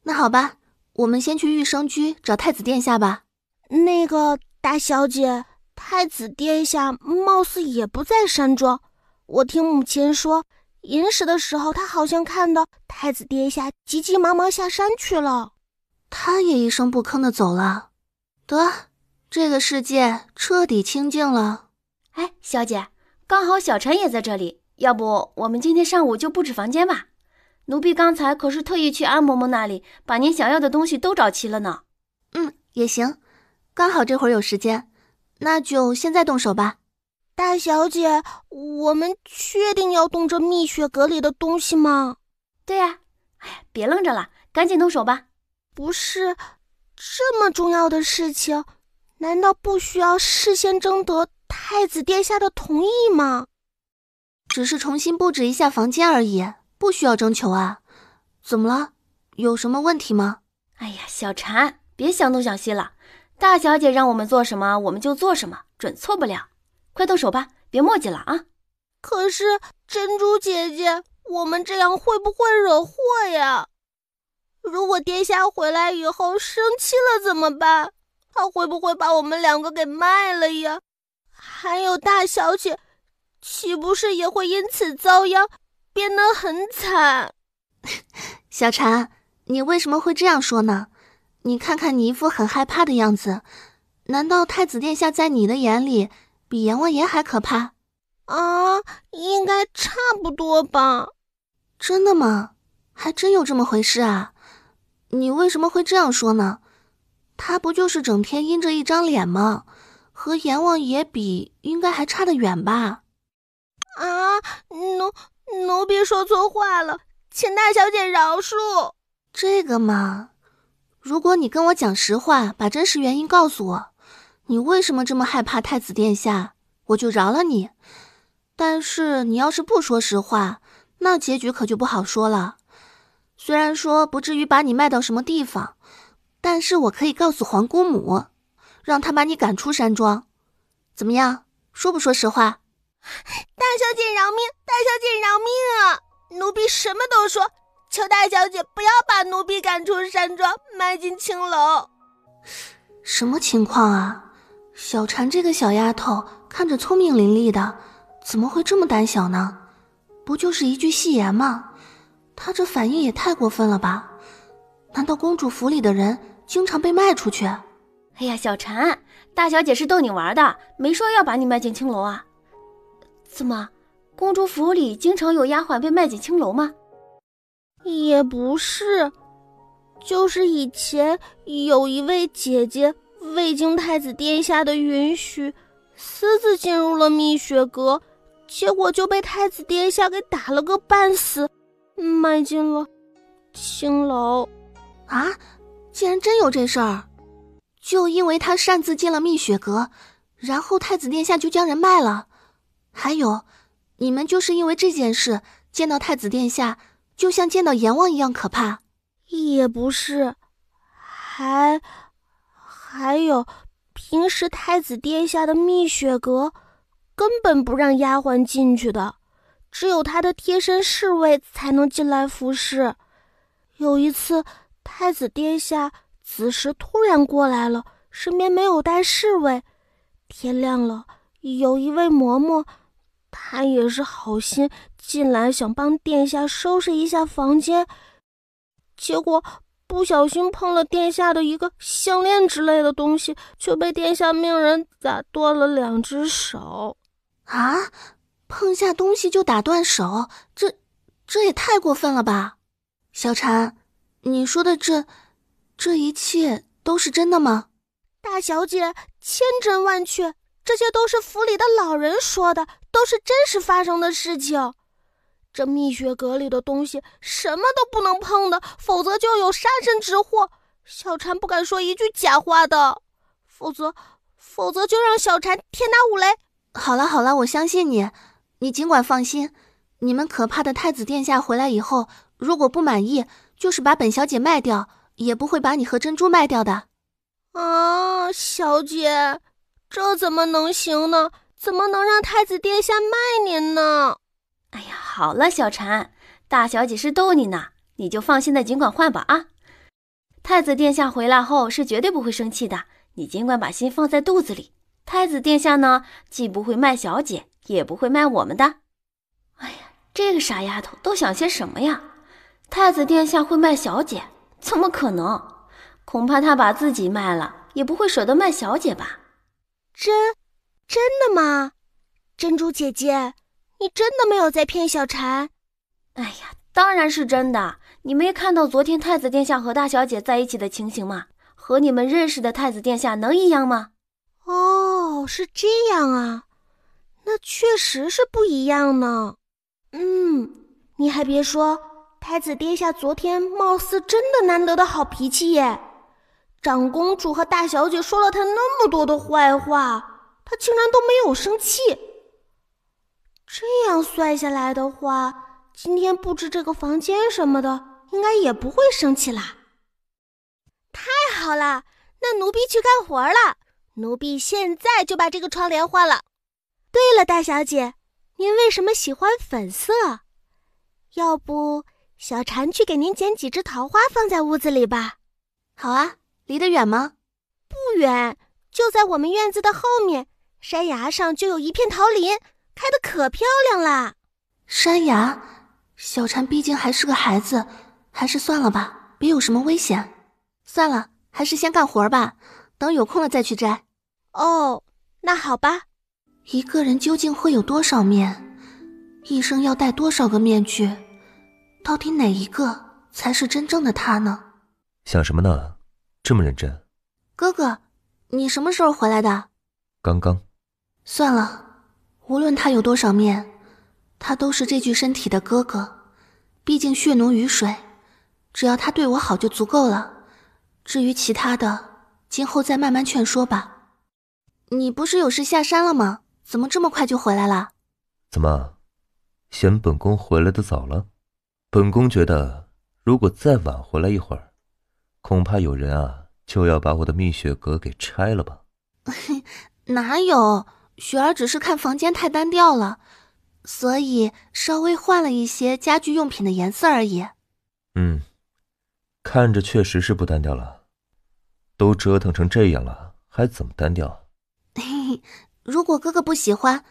那好吧，我们先去御生居找太子殿下吧。那个大小姐，太子殿下貌似也不在山庄，我听母亲说寅时的时候，他好像看到太子殿下急急忙忙下山去了。他也一声不吭地走了。得，这个世界彻底清静了。哎，小姐，刚好小陈也在这里，要不我们今天上午就布置房间吧？奴婢刚才可是特意去安嬷嬷那里，把您想要的东西都找齐了呢。也行，刚好这会儿有时间，那就现在动手吧。大小姐，我们确定要动这蜜雪阁里的东西吗？对呀，别愣着了，赶紧动手吧。不是，这么重要的事情，难道不需要事先征得太子殿下的同意吗？只是重新布置一下房间而已，不需要征求啊。怎么了？有什么问题吗？哎呀，小婵，别想东想西了，大小姐让我们做什么我们就做什么，准错不了。快动手吧，别磨叽了啊！可是珍珠姐姐，我们这样会不会惹祸呀？如果殿下回来以后生气了怎么办？他会不会把我们两个给卖了呀？还有大小姐，岂不是也会因此遭殃，变得很惨？小婵，你为什么会这样说呢？你看看你一副很害怕的样子，难道太子殿下在你的眼里比阎王爷还可怕？啊，应该差不多吧。真的吗？还真有这么回事啊？你为什么会这样说呢？他不就是整天阴着一张脸吗？和阎王爷比，应该还差得远吧？啊，奴婢说错话了，请大小姐饶恕。这个嘛，如果你跟我讲实话，把真实原因告诉我，你为什么这么害怕太子殿下，我就饶了你。但是你要是不说实话，那结局可就不好说了。虽然说不至于把你卖到什么地方，但是我可以告诉皇姑母，让她把你赶出山庄。怎么样，说不说实话？大小姐饶命，大小姐饶命啊！奴婢什么都说，求大小姐不要把奴婢赶出山庄，卖进青楼。什么情况啊？小婵这个小丫头看着聪明伶俐的，怎么会这么胆小呢？不就是一句戏言吗？她这反应也太过分了吧？难道公主府里的人经常被卖出去？哎呀，小婵，大小姐是逗你玩的，没说要把你卖进青楼啊。怎么，公主府里经常有丫鬟被卖进青楼吗？也不是，就是以前有一位姐姐未经太子殿下的允许，私自进入了蜜雪阁，结果就被太子殿下给打了个半死，卖进了青楼。啊，竟然真有这事儿！就因为他擅自进了蜜雪阁，然后太子殿下就将人卖了。还有，你们就是因为这件事见到太子殿下就像见到阎王一样可怕？也不是，还有，平时太子殿下的蜜雪阁根本不让丫鬟进去的，只有他的贴身侍卫才能进来服侍。有一次，太子殿下子时突然过来了，身边没有带侍卫。天亮了，有一位嬷嬷，她也是好心进来想帮殿下收拾一下房间，结果不小心碰了殿下的一个项链之类的东西，就被殿下命人打断了2只手。啊，碰下东西就打断手，这也太过分了吧？小婵，你说的这一切都是真的吗？大小姐，千真万确，这些都是府里的老人说的，都是真实发生的事情。这蜜雪阁里的东西什么都不能碰的，否则就有杀身之祸。小婵不敢说一句假话的，否则就让小婵天打五雷。好了，我相信你，你尽管放心。你们可怕的太子殿下回来以后，如果不满意，就是把本小姐卖掉，也不会把你和珍珠卖掉的。啊，小姐，这怎么能行呢？怎么能让太子殿下卖您呢？哎呀，好了，小婵，大小姐是逗你呢，你就放心的尽管换吧啊！太子殿下回来后是绝对不会生气的，你尽管把心放在肚子里。太子殿下呢，既不会卖小姐，也不会卖我们的。哎呀，这个傻丫头都想些什么呀？太子殿下会卖小姐？怎么可能？恐怕他把自己卖了，也不会舍得卖小姐吧。真的吗？珍珠姐姐，你真的没有在骗小蝉？哎呀，当然是真的。你没看到昨天太子殿下和大小姐在一起的情形吗？和你们认识的太子殿下能一样吗？哦，是这样啊，那确实是不一样呢。你还别说，太子殿下昨天貌似真的难得的好脾气耶。长公主和大小姐说了他那么多的坏话，他竟然都没有生气。这样算下来的话，今天布置这个房间什么的，应该也不会生气啦。太好了，那奴婢去干活了。奴婢现在就把这个窗帘换了。对了，大小姐，您为什么喜欢粉色？要不小蝉去给您捡几枝桃花放在屋子里吧。好啊，离得远吗？不远，就在我们院子的后面，山崖上就有一片桃林，开得可漂亮啦。山崖，小蝉毕竟还是个孩子，还是算了吧，别有什么危险。算了，还是先干活吧，等有空了再去摘。哦，那好吧。一个人究竟会有多少面？一生要戴多少个面具？到底哪一个才是真正的他呢？想什么呢？这么认真？哥哥，你什么时候回来的？刚刚。算了，无论他有多少面，他都是这具身体的哥哥，毕竟血浓于水，只要他对我好就足够了。至于其他的，今后再慢慢劝说吧。你不是有事下山了吗？怎么这么快就回来了？怎么，嫌本宫回来的早了？本宫觉得，如果再晚回来一会儿，恐怕有人就要把我的蜜雪阁给拆了吧。哪有，雪儿只是看房间太单调了，所以稍微换了一些家居用品的颜色而已。看着确实是不单调了，都折腾成这样了，还怎么单调？如果哥哥不喜欢，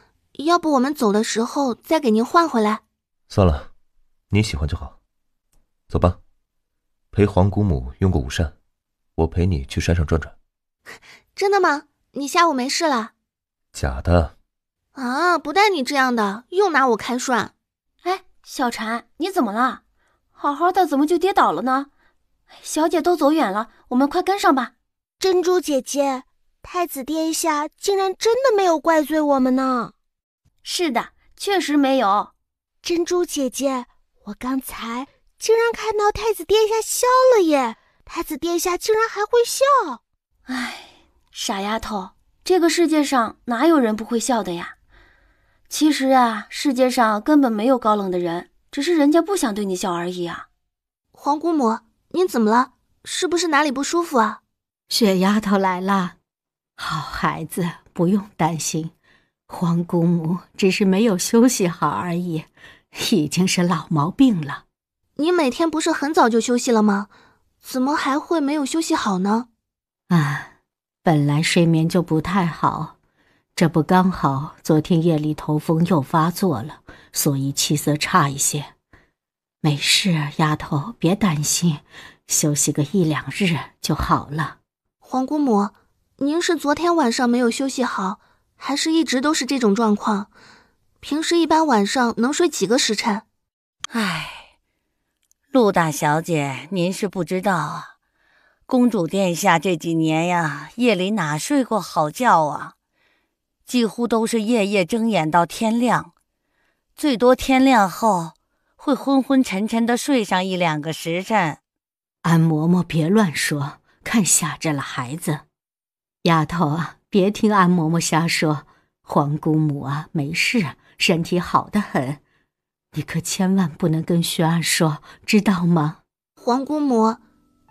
要不我们走的时候再给您换回来。算了，你喜欢就好。走吧，陪皇姑母用过午膳，我陪你去山上转转。真的吗？你下午没事了？假的。啊，不带你这样的，又拿我开涮。哎，小蝉，你怎么了？好好的怎么就跌倒了呢？小姐都走远了，我们快跟上吧。珍珠姐姐，太子殿下竟然真的没有怪罪我们呢。是的，确实没有。珍珠姐姐，我刚才竟然看到太子殿下笑了耶！太子殿下竟然还会笑。哎，傻丫头，这个世界上哪有人不会笑的呀？其实世界上根本没有高冷的人，只是人家不想对你笑而已啊。皇姑母，您怎么了？是不是哪里不舒服啊？雪丫头来了。好孩子，不用担心，皇姑母只是没有休息好而已，已经是老毛病了。你每天不是很早就休息了吗？怎么还会没有休息好呢？本来睡眠就不太好，这不刚好昨天夜里头风又发作了，所以气色差一些。没事，丫头别担心，休息个1-2日就好了。皇姑母，您是昨天晚上没有休息好，还是一直都是这种状况？平时一般晚上能睡几个时辰？陆大小姐，您是不知道啊，公主殿下这几年夜里哪睡过好觉啊？几乎都是夜夜睁眼到天亮，最多天亮后会昏昏沉沉的睡上1-2个时辰。安嬷嬷别乱说，看吓着了孩子。丫头别听安嬷嬷瞎说，皇姑母没事，身体好得很。你可千万不能跟薛安说，知道吗？皇姑母，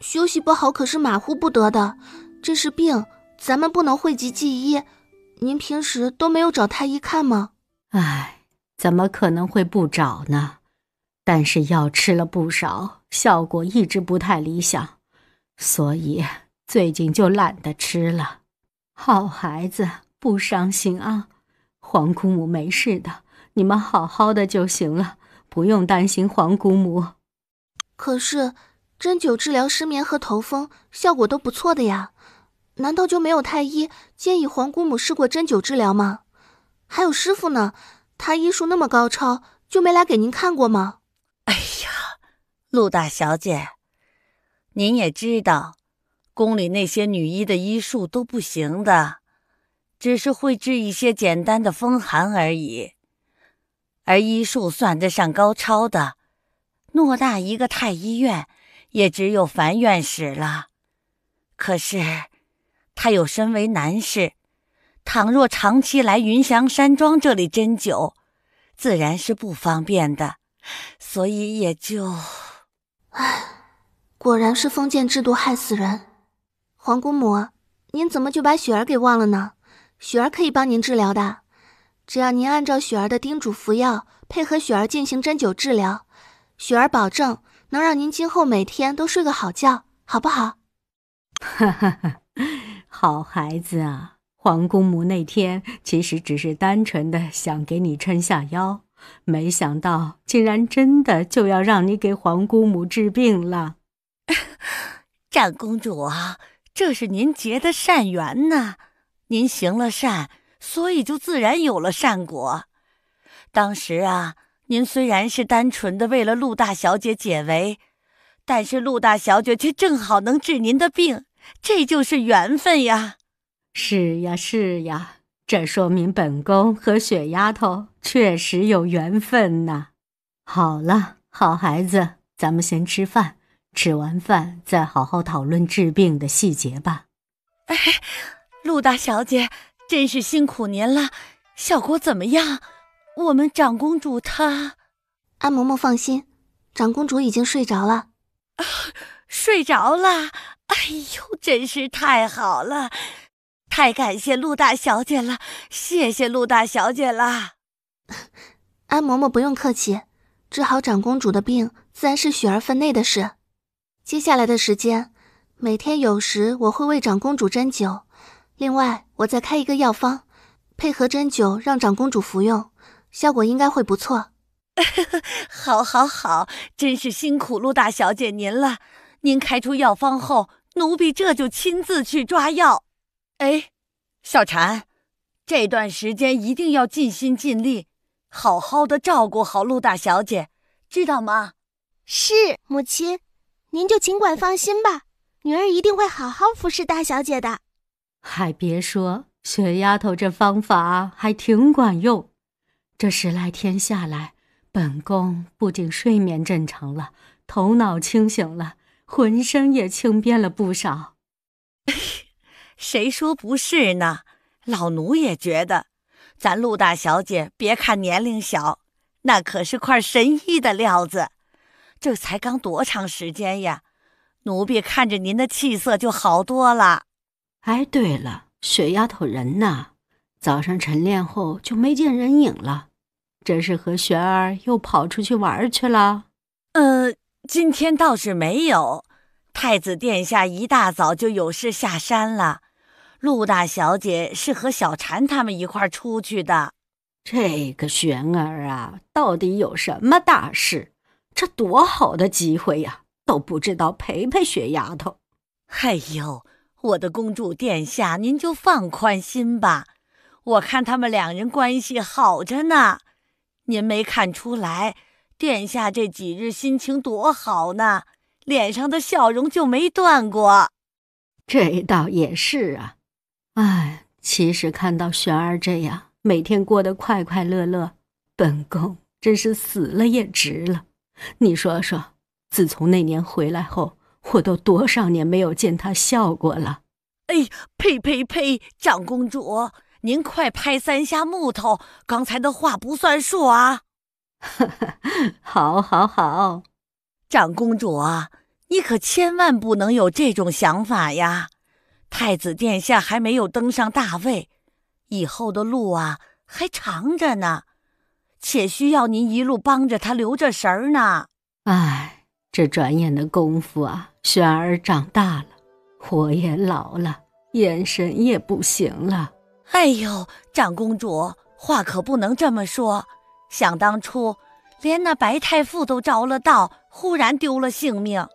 休息不好可是马虎不得的，这是病，咱们不能讳疾忌医。您平时都没有找太医看吗？怎么可能会不找呢？但是药吃了不少，效果一直不太理想，所以最近就懒得吃了。好孩子，不伤心啊，皇姑母没事的，你们好好的就行了，不用担心皇姑母。可是针灸治疗失眠和头风效果都不错的呀，难道就没有太医建议皇姑母试过针灸治疗吗？还有师傅呢，他医术那么高超，就没来给您看过吗？哎呀，陆大小姐，您也知道，宫里那些女医的医术都不行的，只是会治一些简单的风寒而已。而医术算得上高超的，偌大一个太医院，也只有樊院使了。可是他又身为男士，倘若长期来云翔山庄这里针灸，自然是不方便的，所以也就……唉，果然是封建制度害死人。皇姑母，您怎么就把雪儿给忘了呢？雪儿可以帮您治疗的，只要您按照雪儿的叮嘱服药，配合雪儿进行针灸治疗，雪儿保证能让您今后每天都睡个好觉，好不好？哈哈哈，好孩子啊！皇姑母那天其实只是单纯的想给你撑下腰，没想到竟然真的就要让你给皇姑母治病了。长公主啊，这是您结的善缘呐，您行了善，所以就自然有了善果。当时啊，您虽然是单纯的为了陆大小姐解围，但是陆大小姐却正好能治您的病，这就是缘分呀。是呀是呀，这说明本宫和雪丫头确实有缘分呐。好了，好孩子，咱们先吃饭，吃完饭再好好讨论治病的细节吧。哎，陆大小姐，真是辛苦您了，效果怎么样？我们长公主她……安嬷嬷放心，长公主已经睡着了。睡着了？哎呦，真是太好了，太感谢陆大小姐了，谢谢陆大小姐了。安嬷嬷不用客气，治好长公主的病自然是雪儿分内的事。接下来的时间，每天有时我会为长公主针灸，另外我再开一个药方，配合针灸让长公主服用，效果应该会不错。好好好，真是辛苦陆大小姐您了，您开出药方后，奴婢这就亲自去抓药。哎，小婵，这段时间一定要尽心尽力，好好的照顾好陆大小姐，知道吗？是，母亲，您就尽管放心吧，女儿一定会好好服侍大小姐的。还别说，雪丫头这方法还挺管用。这10来天下来，本宫不仅睡眠正常了，头脑清醒了，浑身也轻便了不少。谁说不是呢？老奴也觉得，咱陆大小姐别看年龄小，那可是块神医的料子。这才刚多长时间呀？奴婢看着您的气色就好多了。哎，对了，雪丫头人呢？早上晨练后就没见人影了，这是和雪儿又跑出去玩去了？今天倒是没有，太子殿下一大早就有事下山了。陆大小姐是和小婵他们一块出去的。这个玄儿啊，到底有什么大事？这多好的机会呀，都不知道陪陪雪丫头。哎呦，我的公主殿下，您就放宽心吧，我看他们两人关系好着呢。您没看出来，殿下这几日心情多好呢，脸上的笑容就没断过。这倒也是啊。哎，其实看到玄儿这样每天过得快快乐乐，本宫真是死了也值了。你说说，自从那年回来后，我都多少年没有见她笑过了。哎，呸呸呸，长公主，您快拍3下木头，刚才的话不算数啊。好好好，长公主啊，你可千万不能有这种想法呀。太子殿下还没有登上大位，以后的路啊还长着呢，且需要您一路帮着他留着神儿呢。哎，这转眼的功夫啊，玄儿长大了，我也老了，眼神也不行了。哎呦，长公主，话可不能这么说。想当初，连那白太傅都着了道，忽然丢了性命。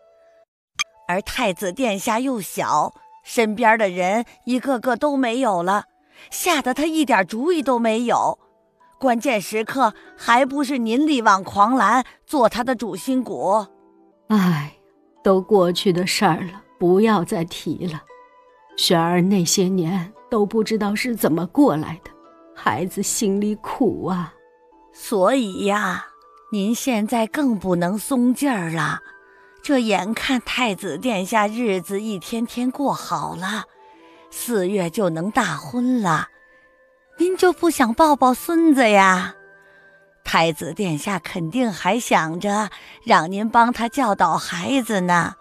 而太子殿下又小，身边的人一个个都没有了，吓得他一点主意都没有。关键时刻还不是您力挽狂澜，做他的主心骨。唉，都过去的事儿了，不要再提了。雪儿那些年都不知道是怎么过来的，孩子心里苦啊。所以呀，您现在更不能松劲儿了。这眼看太子殿下日子一天天过好了，4月就能大婚了，您就不想抱抱孙子呀？太子殿下肯定还想着让您帮他教导孩子呢。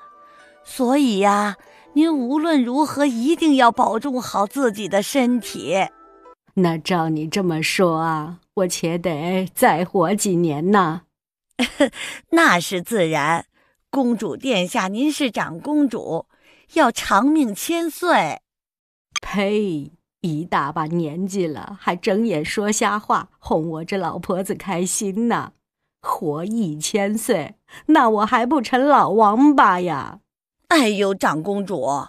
所以呀，您无论如何一定要保重好自己的身体。那照你这么说啊，我且得再活几年呢。那是自然，公主殿下您是长公主，要长命千岁。呸，一大把年纪了，还睁眼说瞎话，哄我这老婆子开心呢。活1000岁，那我还不成老王八呀？哎呦，长公主，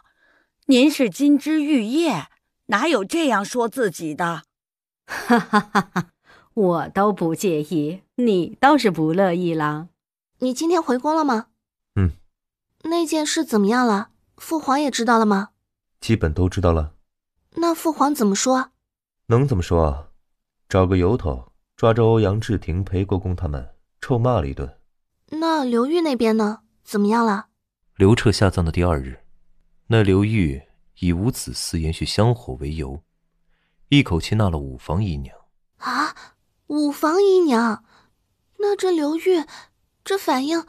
您是金枝玉叶，哪有这样说自己的？哈哈哈哈，我都不介意，你倒是不乐意啦。你今天回宫了吗？那件事怎么样了？父皇也知道了吗？基本都知道了。那父皇怎么说？能怎么说啊？找个由头，抓着欧阳志廷、裴国公他们，臭骂了一顿。那刘裕那边呢？怎么样了？刘彻下葬的第2日，那刘裕以无子嗣延续香火为由，一口气纳了5房姨娘。啊，5房姨娘？那这刘裕，这反应，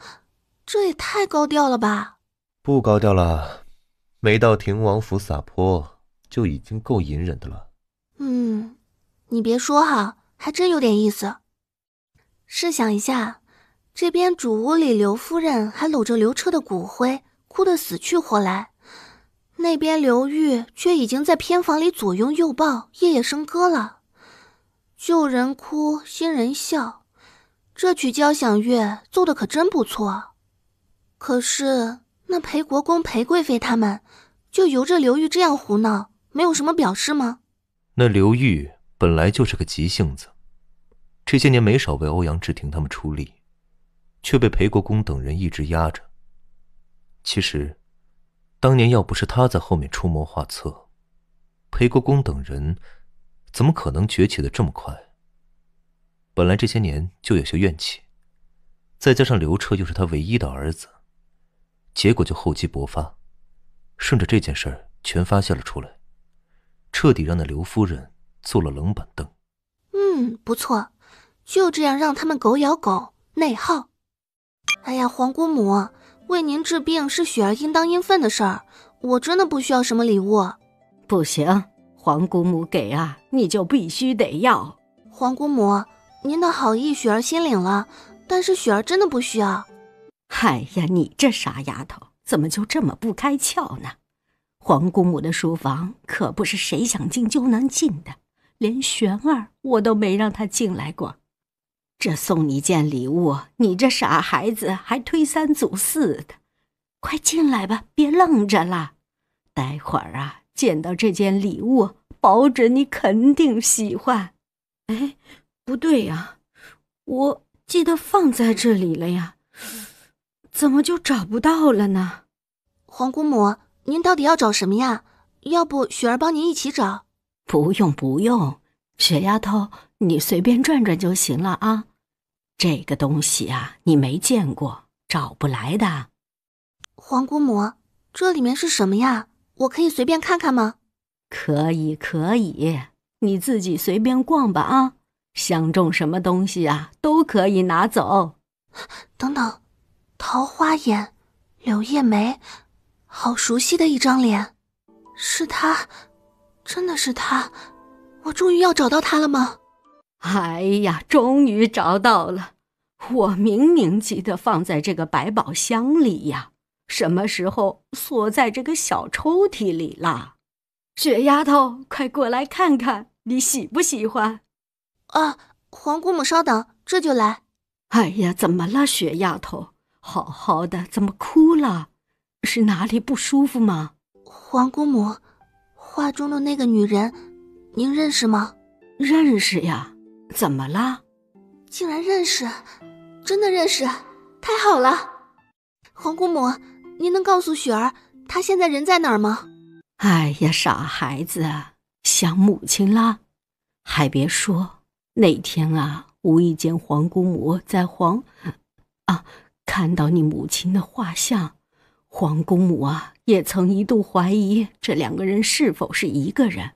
这也太高调了吧？不高调了，没到廷王府撒泼，就已经够隐忍的了。你别说哈，还真有点意思。试想一下，这边主屋里刘夫人还搂着刘彻的骨灰，哭得死去活来，那边刘裕却已经在偏房里左拥右抱，夜夜笙歌了。旧人哭，新人笑，这曲交响乐奏得可真不错。可是那裴国公、裴贵妃他们就由着刘裕这样胡闹，没有什么表示吗？那刘裕本来就是个急性子，这些年没少为欧阳志廷他们出力，却被裴国公等人一直压着。其实当年要不是他在后面出谋划策，裴国公等人怎么可能崛起得这么快？本来这些年就有些怨气，再加上刘彻又是他唯一的儿子，结果就厚积薄发，顺着这件事儿全发泄了出来，彻底让那刘夫人坐了冷板凳。不错，就这样让他们狗咬狗，内耗。哎呀，皇姑母，为您治病是雪儿应当应分的事儿，我真的不需要什么礼物。不行，皇姑母给啊，你就必须得要。皇姑母，您的好意雪儿心领了，但是雪儿真的不需要。哎呀，你这傻丫头，怎么就这么不开窍呢？皇姑母的书房可不是谁想进就能进的，连玄儿我都没让她进来过。这送你件礼物，你这傻孩子还推三阻四的，快进来吧，别愣着了。待会儿啊，见到这件礼物，保准你肯定喜欢。哎，不对呀，我记得放在这里了呀，怎么就找不到了呢？皇姑母，您到底要找什么呀？要不雪儿帮您一起找？不用，雪丫头，你随便转转就行了啊。这个东西啊，你没见过，找不来的。皇姑母，这里面是什么呀？我可以随便看看吗？可以，你自己随便逛吧啊。相中什么东西啊，都可以拿走。等等，桃花眼，柳叶眉，好熟悉的一张脸。是他，真的是他，我终于要找到他了吗？哎呀，终于找到了！我明明记得放在这个百宝箱里呀，什么时候锁在这个小抽屉里了？雪丫头，快过来看看，你喜不喜欢？啊，皇姑母稍等，这就来。哎呀，怎么了，雪丫头？好好的，怎么哭了？是哪里不舒服吗？皇姑母，画中的那个女人，您认识吗？认识呀，怎么了？竟然认识，真的认识，太好了！皇姑母，您能告诉雪儿，她现在人在哪儿吗？哎呀，傻孩子，想母亲啦？还别说，那天啊，无意间皇姑母在看到你母亲的画像，皇姑母啊，也曾一度怀疑这两个人是否是一个人。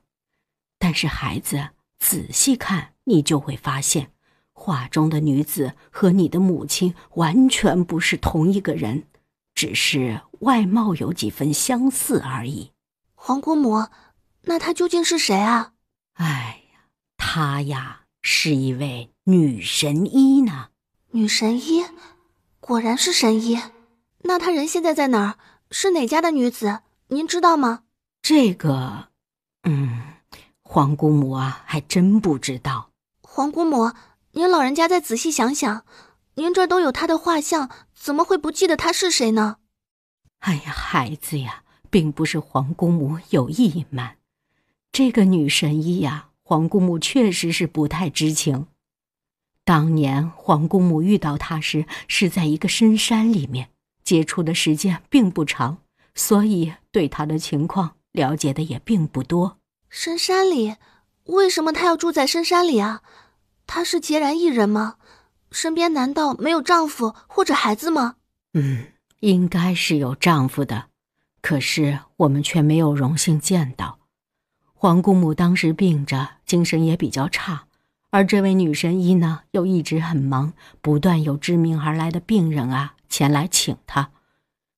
但是孩子，仔细看，你就会发现，画中的女子和你的母亲完全不是同一个人，只是外貌有几分相似而已。皇姑母，那她究竟是谁啊？哎呀，她呀，是一位女神医呢。女神医？果然是神医。那她人现在在哪儿？是哪家的女子？您知道吗？这个，皇姑母啊，还真不知道。皇姑母，您老人家再仔细想想，您这都有她的画像，怎么会不记得她是谁呢？哎呀，孩子呀，并不是皇姑母有意隐瞒，这个女神医呀，皇姑母确实是不太知情。当年皇姑母遇到她时，是在一个深山里面，接触的时间并不长，所以对她的情况了解的也并不多。深山里？为什么她要住在深山里啊？她是孑然一人吗？身边难道没有丈夫或者孩子吗？应该是有丈夫的，可是我们却没有荣幸见到。皇姑母当时病着，精神也比较差，而这位女神医呢，又一直很忙，不断有知名而来的病人啊前来请她，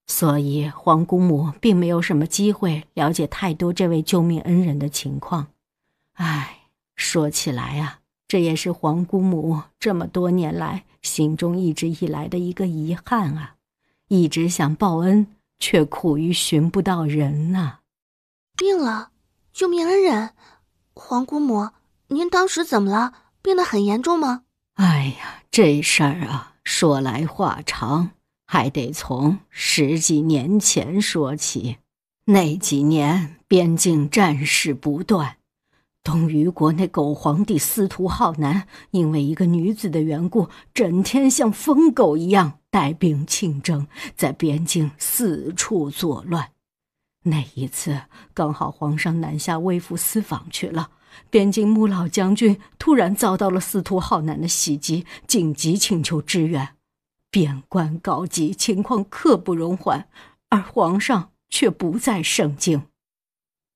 所以皇姑母并没有什么机会了解太多这位救命恩人的情况。说起来啊，这也是皇姑母这么多年来心中一直以来的一个遗憾啊，一直想报恩，却苦于寻不到人啊。病了？救命恩人？皇姑母，您当时怎么了？病得很严重吗？哎呀，这事儿啊，说来话长，还得从10几年前说起。那几年边境战事不断，东虞国那狗皇帝司徒浩南因为一个女子的缘故，整天像疯狗一样带兵亲征，在边境四处作乱。那一次刚好皇上南下微服私访去了，边境穆老将军突然遭到了司徒浩南的袭击，紧急请求支援。边关告急，情况刻不容缓，而皇上却不在盛京。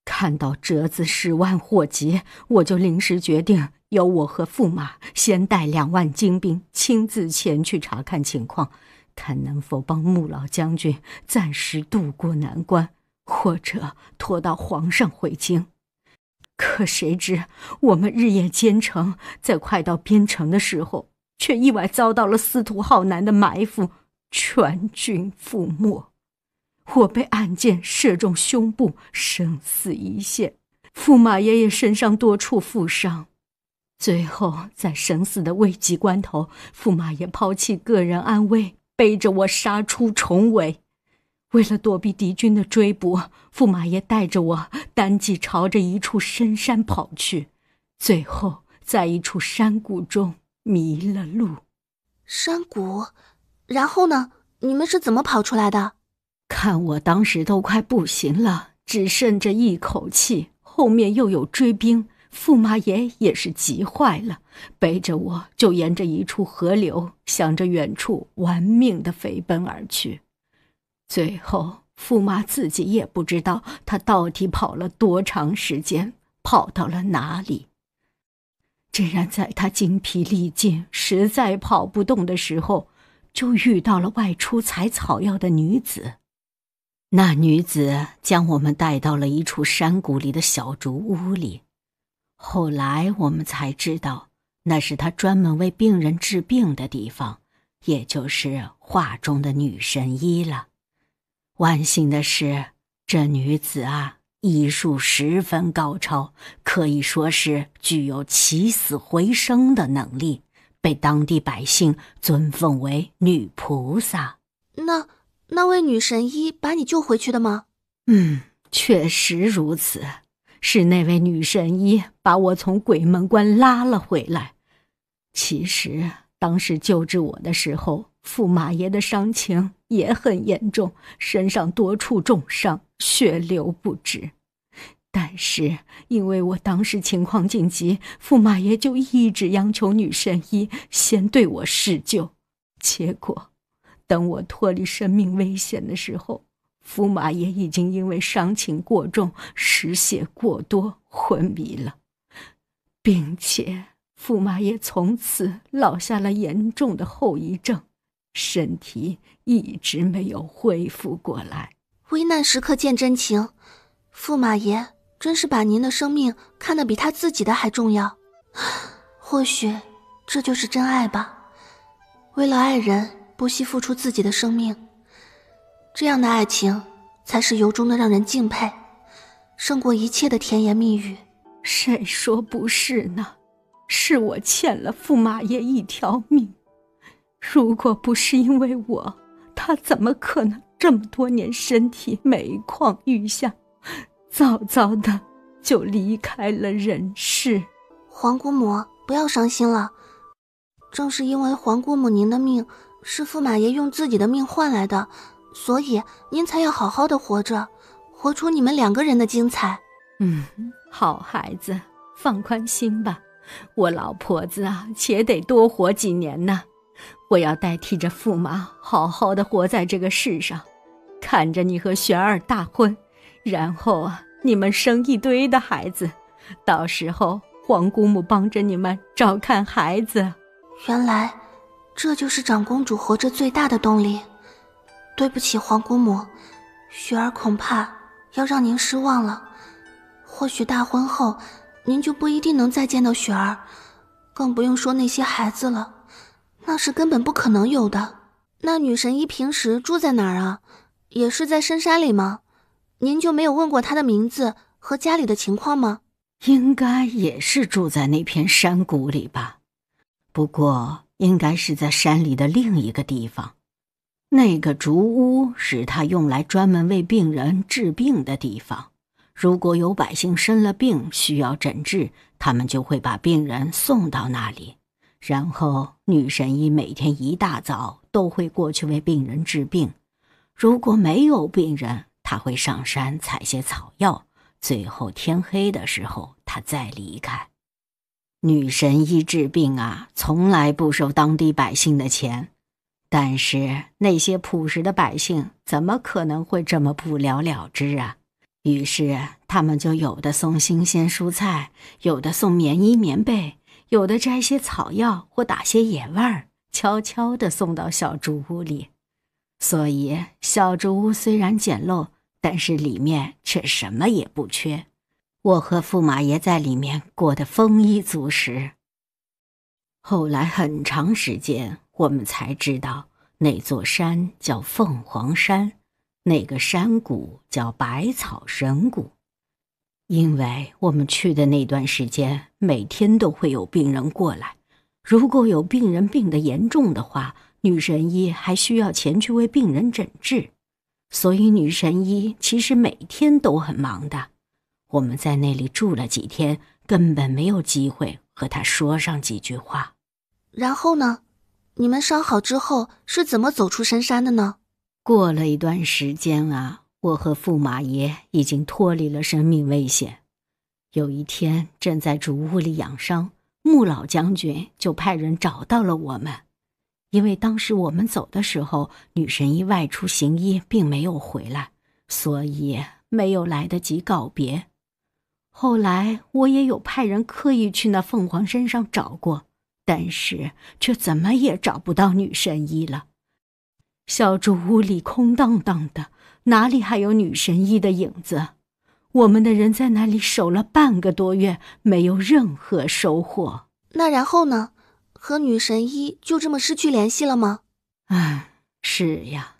看到折子10万祸急，我就临时决定由我和驸马先带2万精兵亲自前去查看情况，看能否帮穆老将军暂时渡过难关，或者拖到皇上回京。可谁知我们日夜兼程，在快到边城的时候，却意外遭到了司徒浩南的埋伏，全军覆没。我被暗箭射中胸部，生死一线，驸马爷爷身上多处负伤。最后在生死的危急关头，驸马爷抛弃个人安危，背着我杀出重围。为了躲避敌军的追捕，驸马爷带着我单骑朝着一处深山跑去，最后在一处山谷中迷了路。山谷？然后呢？你们是怎么跑出来的？看我当时都快不行了，只剩着一口气，后面又有追兵，驸马爷也是急坏了，背着我就沿着一处河流，向着远处玩命地飞奔而去。最后驸马自己也不知道他到底跑了多长时间，跑到了哪里。竟然在他精疲力尽，实在跑不动的时候，就遇到了外出采草药的女子。那女子将我们带到了一处山谷里的小竹屋里，后来我们才知道，那是她专门为病人治病的地方，也就是画中的女神医了。万幸的是，这女子啊，医术十分高超，可以说是具有起死回生的能力，被当地百姓尊奉为女菩萨。那位女神医把你救回去的吗？确实如此，是那位女神医把我从鬼门关拉了回来。其实当时救治我的时候，驸马爷的伤情也很严重，身上多处重伤，血流不止。但是因为我当时情况紧急，驸马爷就一直央求女神医先对我施救。结果等我脱离生命危险的时候，驸马爷已经因为伤情过重，失血过多，昏迷了，并且驸马爷从此落下了严重的后遗症，身体一直没有恢复过来。危难时刻见真情，驸马爷真是把您的生命看得比他自己的还重要。或许这就是真爱吧，为了爱人不惜付出自己的生命，这样的爱情才是由衷的让人敬佩，胜过一切的甜言蜜语。谁说不是呢？是我欠了驸马爷一条命，如果不是因为我，他怎么可能这么多年身体每况愈下，早早的就离开了人世。皇姑母，不要伤心了，正是因为皇姑母您的命是驸马爷用自己的命换来的，所以您才要好好的活着，活出你们两个人的精彩。好孩子，放宽心吧，我老婆子啊，且得多活几年呢。我要代替着驸马好好的活在这个世上，看着你和玄儿大婚，然后你们生一堆的孩子，到时候皇姑母帮着你们照看孩子。原来这就是长公主活着最大的动力。对不起皇姑母，雪儿恐怕要让您失望了。或许大婚后您就不一定能再见到雪儿，更不用说那些孩子了，那是根本不可能有的。那女神医平时住在哪儿啊？也是在深山里吗？您就没有问过她的名字和家里的情况吗？应该也是住在那片山谷里吧，不过应该是在山里的另一个地方。那个竹屋是他用来专门为病人治病的地方，如果有百姓生了病需要诊治，他们就会把病人送到那里，然后女神医每天一大早都会过去为病人治病。如果没有病人，他会上山采些草药，最后天黑的时候他再离开。女神医治病啊，从来不收当地百姓的钱，但是那些朴实的百姓怎么可能会这么不了了之啊？于是他们就有的送新鲜蔬菜，有的送棉衣棉被，有的摘些草药或打些野味儿，悄悄地送到小竹屋里。所以小竹屋虽然简陋，但是里面却什么也不缺。我和驸马爷在里面过得丰衣足食。后来很长时间，我们才知道那座山叫凤凰山，那个山谷叫百草神谷。因为我们去的那段时间，每天都会有病人过来，如果有病人病得严重的话，女神医还需要前去为病人诊治，所以女神医其实每天都很忙的。我们在那里住了几天，根本没有机会和她说上几句话。然后呢？你们伤好之后是怎么走出深山的呢？过了一段时间啊，我和驸马爷已经脱离了生命危险。有一天正在竹屋里养伤，穆老将军就派人找到了我们。因为当时我们走的时候，女神医外出行医并没有回来，所以没有来得及告别。后来我也有派人刻意去那凤凰山上找过，但是却怎么也找不到女神医了。小竹屋里空荡荡的，哪里还有女神医的影子？我们的人在那里守了半个多月，没有任何收获。那然后呢？和女神医就这么失去联系了吗？是呀。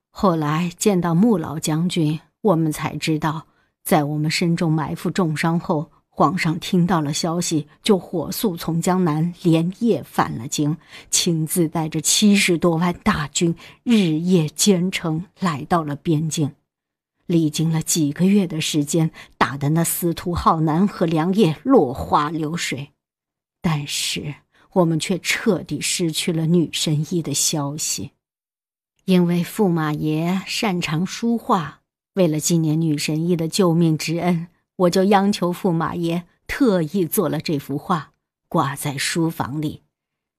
后来见到穆老将军，我们才知道，在我们身中埋伏重伤后，皇上听到了消息，就火速从江南连夜返了京，亲自带着70多万大军，日夜兼程来到了边境。历经了几个月的时间，打得那司徒浩南和梁烨落花流水，但是我们却彻底失去了女神医的消息。因为驸马爷擅长书画，为了纪念女神医的救命之恩，我就央求驸马爷特意做了这幅画，挂在书房里，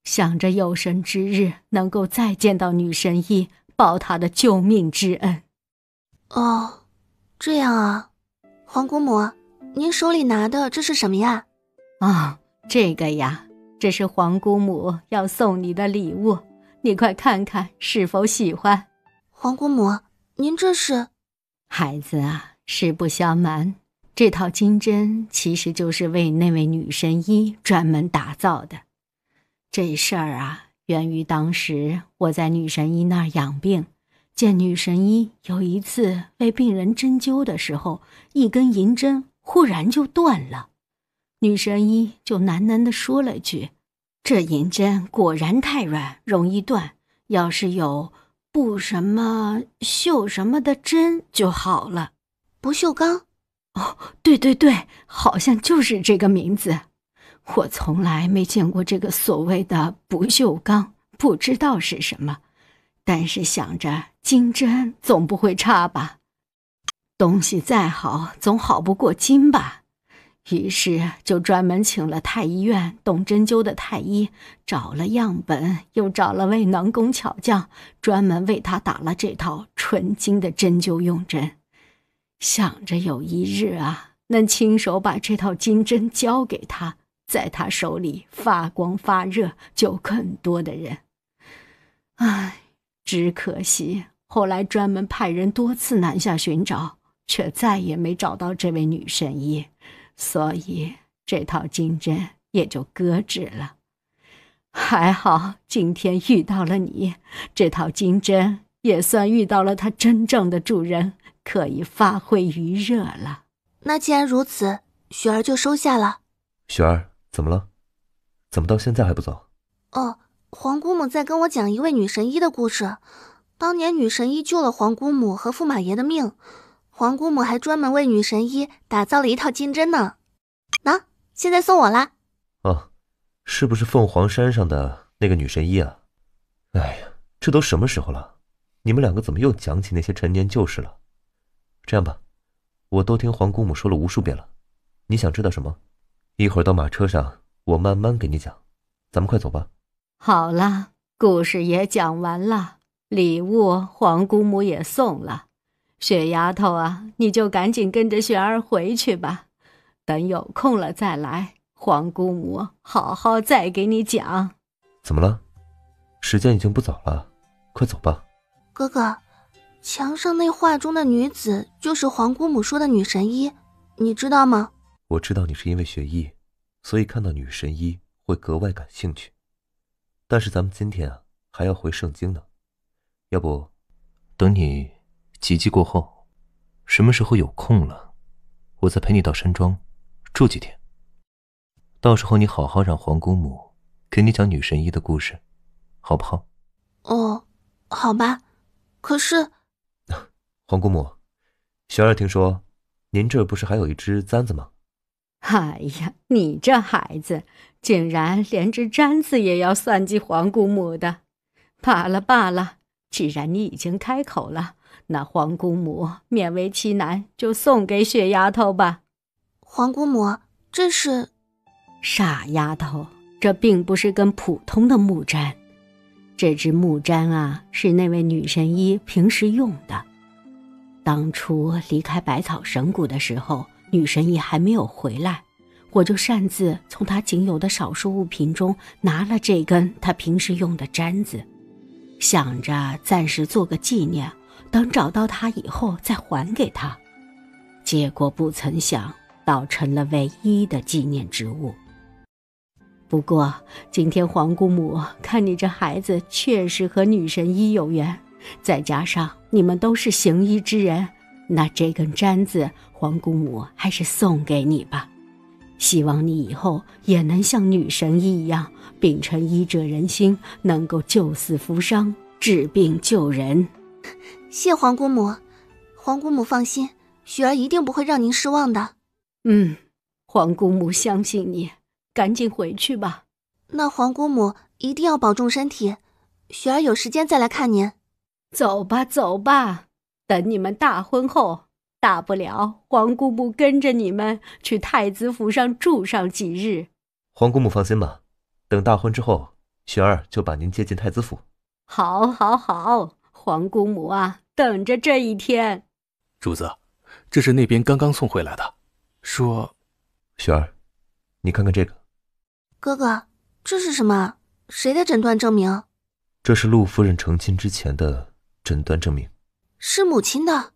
想着有生之日能够再见到女神医，报她的救命之恩。哦，这样啊。皇姑母，您手里拿的这是什么呀？这个呀，这是皇姑母要送你的礼物，你快看看是否喜欢。皇姑母，您这是……孩子啊，实不相瞒，这套金针其实就是为那位女神医专门打造的。这事儿啊，源于当时我在女神医那儿养病，见女神医有一次为病人针灸的时候，一根银针忽然就断了。女神医就喃喃地说了句：“这银针果然太软，容易断，要是有不什么绣什么的针就好了。”不锈钢？对对对，好像就是这个名字。我从来没见过这个所谓的不锈钢，不知道是什么，但是想着金针总不会差吧，东西再好总好不过金吧。于是就专门请了太医院懂针灸的太医，找了样本，又找了位能工巧匠，专门为他打了这套纯金的针灸用针。想着有一日啊，能亲手把这套金针交给他，在他手里发光发热，救更多的人。只可惜后来专门派人多次南下寻找，却再也没找到这位女神医，所以这套金针也就搁置了。还好今天遇到了你，这套金针也算遇到了它真正的主人，可以发挥余热了。那既然如此，雪儿就收下了。雪儿，怎么了？怎么到现在还不走？皇姑母在跟我讲一位女神医的故事。当年女神医救了皇姑母和驸马爷的命，皇姑母还专门为女神医打造了一套金针呢。现在送我啦。是不是凤凰山上的那个女神医啊？哎呀，这都什么时候了，你们两个怎么又讲起那些陈年旧事了？这样吧，我都听皇姑母说了无数遍了，你想知道什么？一会儿到马车上，我慢慢给你讲。咱们快走吧。好了，故事也讲完了，礼物皇姑母也送了。雪丫头啊，你就赶紧跟着雪儿回去吧，等有空了再来，皇姑母好好再给你讲。怎么了？时间已经不早了，快走吧。哥哥，墙上那画中的女子就是皇姑母说的女神医，你知道吗？我知道你是因为学医，所以看到女神医会格外感兴趣。但是咱们今天还要回圣经呢，要不等你集济过后，什么时候有空了，我再陪你到山庄住几天。到时候你好好让皇姑母给你讲女神医的故事，好不好？好吧。可是皇姑母，雪儿听说您这不是还有一只簪子吗？哎呀，你这孩子竟然连只簪子也要算计皇姑母的。罢了，既然你已经开口了，那皇姑母勉为其难就送给雪丫头吧。皇姑母，这是……傻丫头，这并不是根普通的木簪，这只木簪啊，是那位女神医平时用的。当初离开百草神谷的时候，女神医还没有回来，我就擅自从她仅有的少数物品中拿了这根她平时用的簪子，想着暂时做个纪念，等找到她以后再还给她。结果不曾想倒成了唯一的纪念之物。不过今天皇姑母看你这孩子确实和女神医有缘，再加上你们都是行医之人，那这根簪子皇姑母还是送给你吧。希望你以后也能像女神医一样，秉承医者仁心，能够救死扶伤，治病救人。谢皇姑母。皇姑母放心，雪儿一定不会让您失望的。皇姑母相信你，赶紧回去吧。那皇姑母一定要保重身体，雪儿有时间再来看您。走吧，走吧，等你们大婚后，大不了皇姑母跟着你们去太子府上住上几日。皇姑母放心吧，等大婚之后，雪儿就把您接进太子府。好，好，好，皇姑母啊，等着这一天。主子，这是那边刚刚送回来的，说……雪儿，你看看这个。哥哥，这是什么？谁的诊断证明？这是陆夫人成亲之前的诊断证明。是母亲的。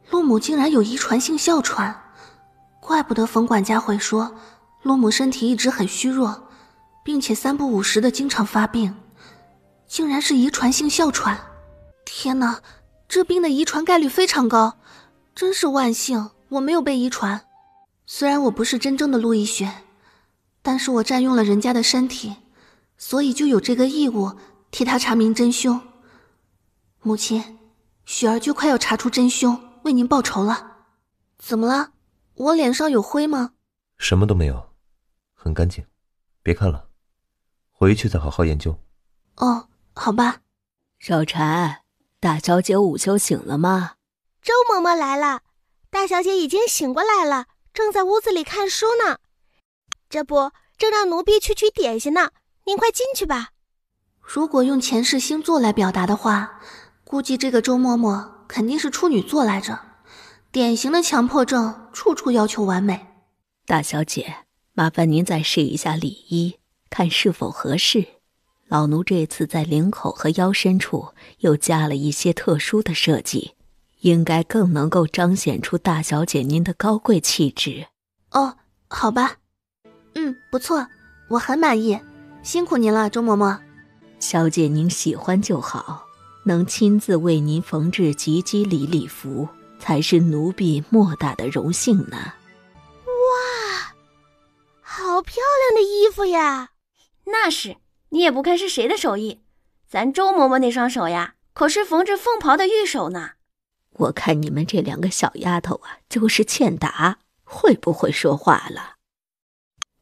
陆母竟然有遗传性哮喘，怪不得冯管家会说陆母身体一直很虚弱，并且3不5时的经常发病，竟然是遗传性哮喘。天哪，这病的遗传概率非常高，真是万幸我没有被遗传。虽然我不是真正的陆亦雪，但是我占用了人家的身体，所以就有这个义务替他查明真凶。母亲，雪儿就快要查出真凶，为您报仇了。怎么了？我脸上有灰吗？什么都没有，很干净。别看了，回去再好好研究。哦，好吧。少禅，大小姐午休醒了吗？周嬷嬷来了，大小姐已经醒过来了，正在屋子里看书呢。这不，正让奴婢去取点心呢，您快进去吧。如果用前世星座来表达的话，估计这个周嬷嬷肯定是处女座来着，典型的强迫症，处处要求完美。大小姐，麻烦您再试一下里衣，看是否合适。老奴这次在领口和腰身处又加了一些特殊的设计，应该更能够彰显出大小姐您的高贵气质。哦，好吧。不错，我很满意，辛苦您了，周嬷嬷。小姐您喜欢就好，能亲自为您缝制及笄礼服，才是奴婢莫大的荣幸呢。哇，好漂亮的衣服呀！那是，你也不看是谁的手艺，咱周嬷嬷那双手呀，可是缝制凤袍的玉手呢。我看你们这2个小丫头啊，就是欠打，会不会说话了？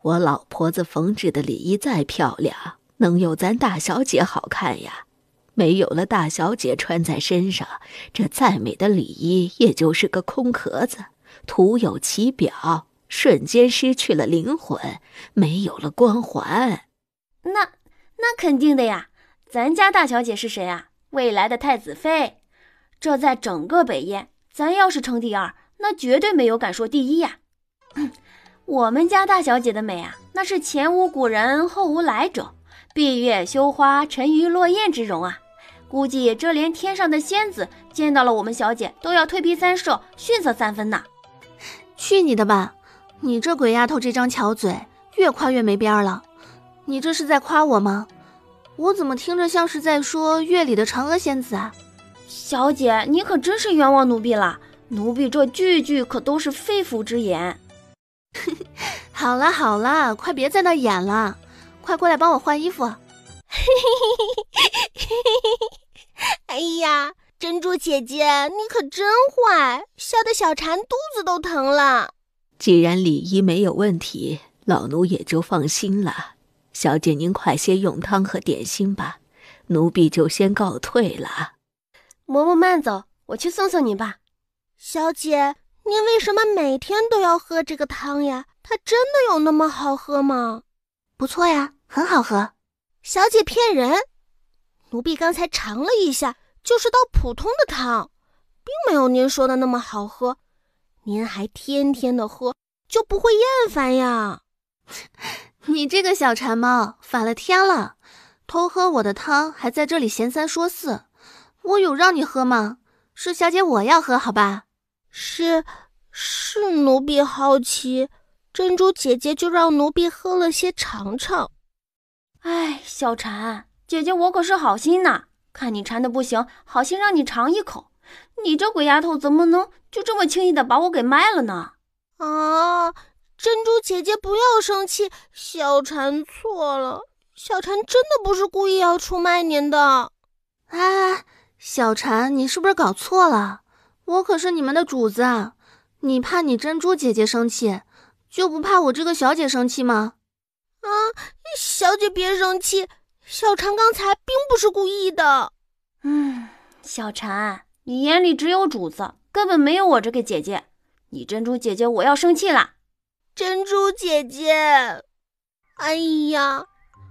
我老婆子缝制的礼衣再漂亮，能有咱大小姐好看呀？没有了大小姐穿在身上，这再美的礼衣也就是个空壳子，徒有其表，瞬间失去了灵魂，没有了光环。那肯定的呀，咱家大小姐是谁啊？未来的太子妃。这在整个北燕，咱要是称第2，那绝对没有敢说第1呀。我们家大小姐的美啊，那是前无古人后无来者，闭月羞花沉鱼落雁之容啊。估计这连天上的仙子见到了我们小姐都要退避3舍，逊色3分呢。去你的吧，你这鬼丫头这张巧嘴越夸越没边了。你这是在夸我吗？我怎么听着像是在说月里的嫦娥仙子啊？小姐，你可真是冤枉奴婢了，奴婢这句句可都是肺腑之言。好了好了，快别在那演了，快过来帮我换衣服。哎呀，珍珠姐姐，你可真坏，笑得小禅肚子都疼了。既然礼仪没有问题，老奴也就放心了。小姐您快些用汤和点心吧，奴婢就先告退了。嬷嬷慢走，我去送送你吧。小姐，您为什么每天都要喝这个汤呀？它真的有那么好喝吗？不错呀，很好喝。小姐骗人，奴婢刚才尝了一下，就是道普通的汤，并没有您说的那么好喝。您还天天的喝，就不会厌烦呀？你这个小馋猫，反了天了！偷喝我的汤，还在这里嫌3说4，我有让你喝吗？是小姐我要喝，好吧？是奴婢好奇，珍珠姐姐就让奴婢喝了些尝尝。哎，小馋，姐姐我可是好心呐，看你馋的不行，好心让你尝一口。你这鬼丫头怎么能就这么轻易的把我给卖了呢？啊，珍珠姐姐不要生气，小馋错了，小馋真的不是故意要出卖您的。哎，小馋，你是不是搞错了？我可是你们的主子啊，你怕你珍珠姐姐生气，就不怕我这个小姐生气吗？啊，小姐别生气，小婵刚才并不是故意的。小婵，你眼里只有主子，根本没有我这个姐姐。你珍珠姐姐，我要生气啦！珍珠姐姐，哎呀，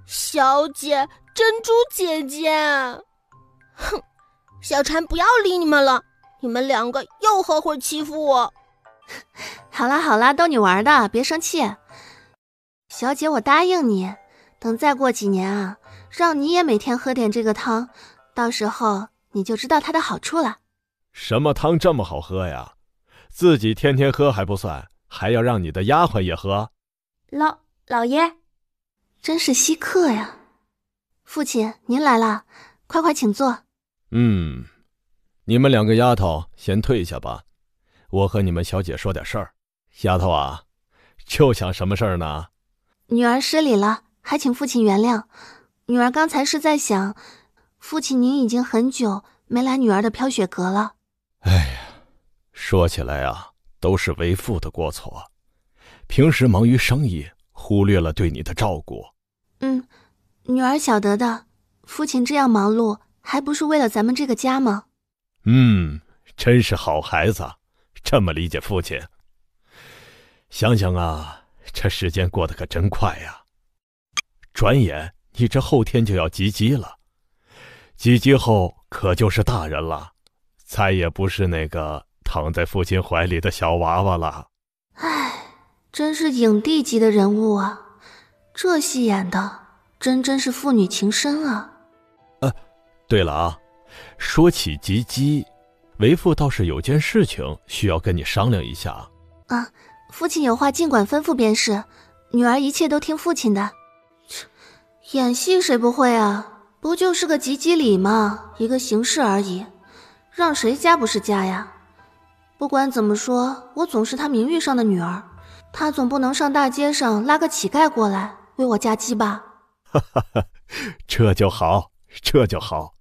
小姐，珍珠姐姐，哼，小婵不要理你们了，你们两个又合伙欺负我。好啦好啦，逗你玩的，别生气。小姐，我答应你，等再过几年啊，让你也每天喝点这个汤，到时候你就知道它的好处了。什么汤这么好喝呀？自己天天喝还不算，还要让你的丫鬟也喝？老爷，真是稀客呀。父亲，您来了，快快请坐。你们两个丫头先退下吧，我和你们小姐说点事儿。丫头啊，就想什么事儿呢？女儿失礼了，还请父亲原谅。女儿刚才是在想，父亲您已经很久没来女儿的飘雪阁了。哎呀，说起来啊，都是为父的过错，平时忙于生意，忽略了对你的照顾。女儿晓得的，父亲这样忙碌，还不是为了咱们这个家吗？真是好孩子，这么理解父亲。想想啊，这时间过得可真快呀！转眼你这后天就要及笄了，及笄后可就是大人了，再也不是那个躺在父亲怀里的小娃娃了。真是影帝级的人物啊，这戏演的真是父女情深啊。对了啊，说起及笄，为父倒是有件事情需要跟你商量一下。父亲有话尽管吩咐便是，女儿一切都听父亲的。演戏谁不会啊？不就是个及笄礼吗？一个形式而已，让谁家不是家呀？不管怎么说，我总是他名誉上的女儿，他总不能上大街上拉个乞丐过来为我加鸡吧？这就好，这就好。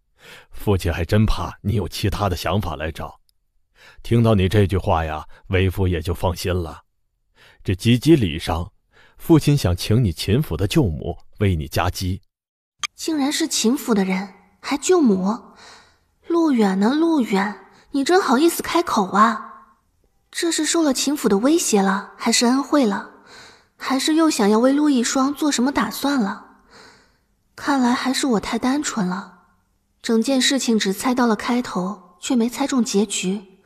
父亲还真怕你有其他的想法来着。听到你这句话呀，为父也就放心了。这及笄礼上，父亲想请你秦府的舅母为你加鸡。竟然是秦府的人，还舅母？陆远呢？陆远，你真好意思开口啊？这是受了秦府的威胁了，还是恩惠了？还是又想要为陆一双做什么打算了？看来还是我太单纯了，整件事情只猜到了开头，却没猜中结局。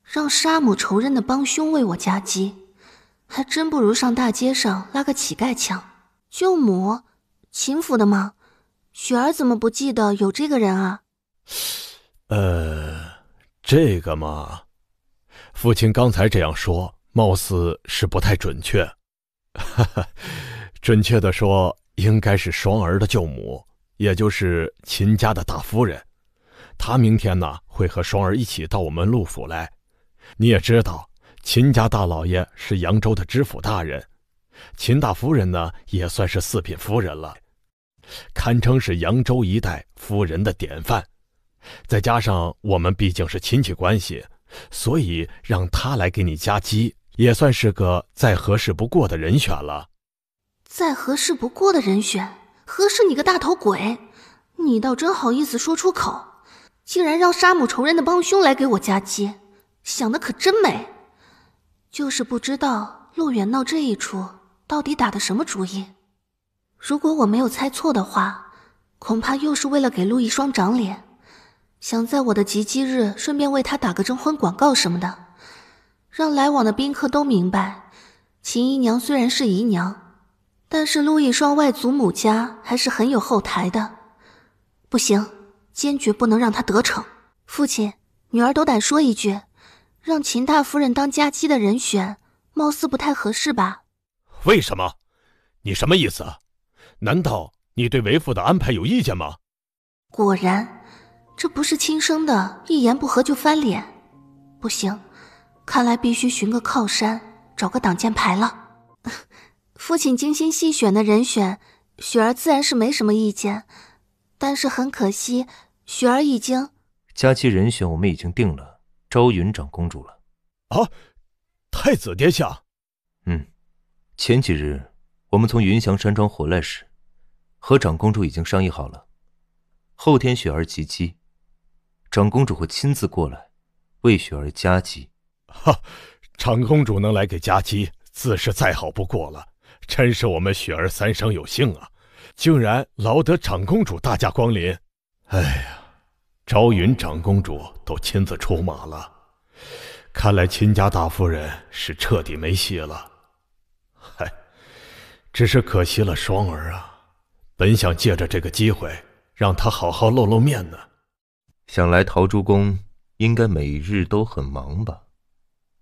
让杀母仇人的帮凶为我加鸡，还真不如上大街上拉个乞丐强。舅母，秦府的吗？雪儿怎么不记得有这个人啊？这个嘛，父亲刚才这样说，貌似是不太准确。准确的说，应该是双儿的舅母，也就是秦家的大夫人。她明天呢，会和双儿一起到我们陆府来。你也知道，秦家大老爷是扬州的知府大人，秦大夫人呢，也算是四品夫人了，堪称是扬州一带夫人的典范。再加上我们毕竟是亲戚关系，所以让她来给你加鸡，也算是个再合适不过的人选了。再合适不过的人选？合适你个大头鬼！你倒真好意思说出口，竟然让杀母仇人的帮凶来给我加鸡，想的可真美。就是不知道陆远闹这一出到底打的什么主意。如果我没有猜错的话，恐怕又是为了给陆一双长脸，想在我的及笄日顺便为他打个征婚广告什么的，让来往的宾客都明白，秦姨娘虽然是姨娘，但是陆一双外祖母家还是很有后台的。不行，坚决不能让他得逞。父亲，女儿斗胆说一句，让秦大夫人当家鸡的人选，貌似不太合适吧？为什么？你什么意思？难道你对为父的安排有意见吗？果然，这不是亲生的，一言不合就翻脸。不行，看来必须寻个靠山，找个挡箭牌了。父亲精心细选的人选，雪儿自然是没什么意见，但是很可惜，雪儿已经……加鸡人选我们已经定了，昭云长公主了。啊，太子殿下。前几日我们从云翔山庄回来时，和长公主已经商议好了，后天雪儿及笄，长公主会亲自过来为雪儿加笄。长公主能来给加笄，自是再好不过了，真是我们雪儿三生有幸啊，竟然劳得长公主大驾光临。哎呀，昭云长公主都亲自出马了，看来秦家大夫人是彻底没戏了。只是可惜了双儿啊，本想借着这个机会让她好好露露面呢。想来陶朱公应该每日都很忙吧？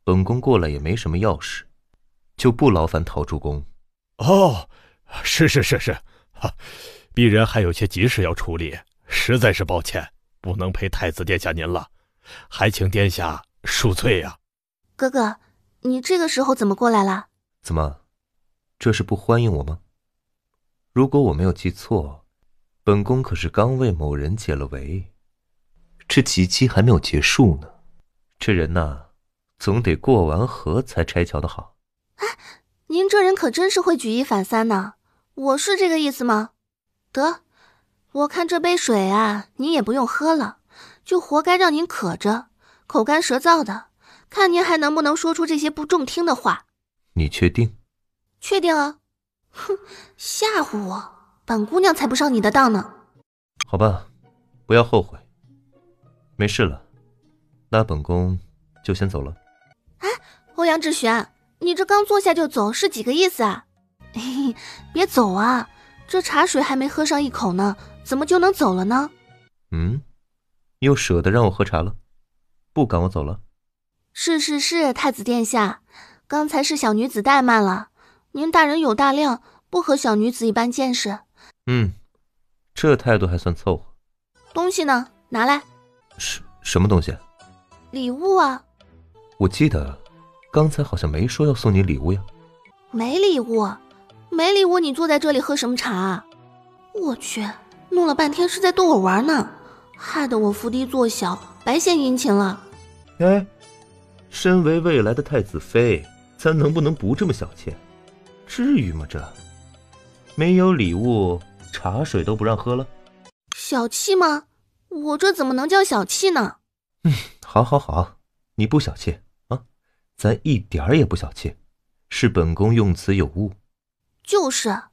本宫过来也没什么要事，就不劳烦陶朱公。是，鄙人还有些急事要处理，实在是抱歉，不能陪太子殿下您了，还请殿下恕罪呀。哥哥，你这个时候怎么过来了？怎么，这是不欢迎我吗？如果我没有记错，本宫可是刚为某人解了围，这及笄还没有结束呢。这人呐，总得过完河才拆桥的好。您这人可真是会举一反三呢。我是这个意思吗？得，我看这杯水啊，您也不用喝了，就活该让您渴着，口干舌燥的，看您还能不能说出这些不中听的话。你确定？确定啊。哼，吓唬我，本姑娘才不上你的当呢。好吧，不要后悔。没事了，那本宫就先走了。欧阳志玄，你这刚坐下就走是几个意思啊？嘿，别走啊，这茶水还没喝上一口呢，怎么就能走了呢？又舍得让我喝茶了？不赶我走了？是，太子殿下，刚才是小女子怠慢了，您大人有大量，不和小女子一般见识。这态度还算凑合。东西呢？拿来。什么东西？礼物啊。我记得刚才好像没说要送你礼物呀。没礼物，你坐在这里喝什么茶啊？我去，弄了半天是在逗我玩呢，害得我伏低做小，白献殷勤了。身为未来的太子妃，咱能不能不这么小气？至于吗？这没有礼物，茶水都不让喝了？小气吗？我这怎么能叫小气呢？好，你不小气啊，咱一点儿也不小气，是本宫用词有误。就是，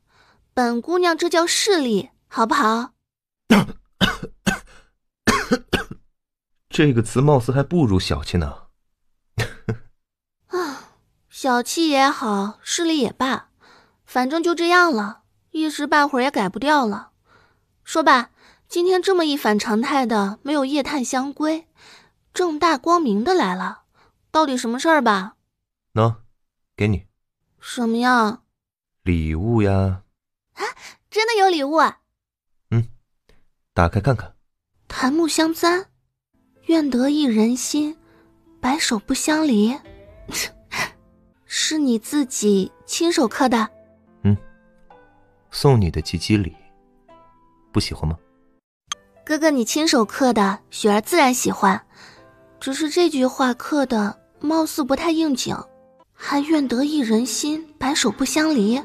本姑娘这叫势利，好不好？这个词貌似还不如小气呢。小气也好，势利也罢，反正就这样了，一时半会儿也改不掉了。说吧，今天这么一反常态的，没有夜探香闺，正大光明的来了，到底什么事儿吧？喏，给你。什么呀？礼物呀。真的有礼物啊？打开看看。檀木香簪，愿得一人心，白首不相离。是你自己亲手刻的？送你的及笄礼，不喜欢吗？哥哥你亲手刻的，雪儿自然喜欢，只是这句话刻的貌似不太应景，还愿得一人心，白首不相离。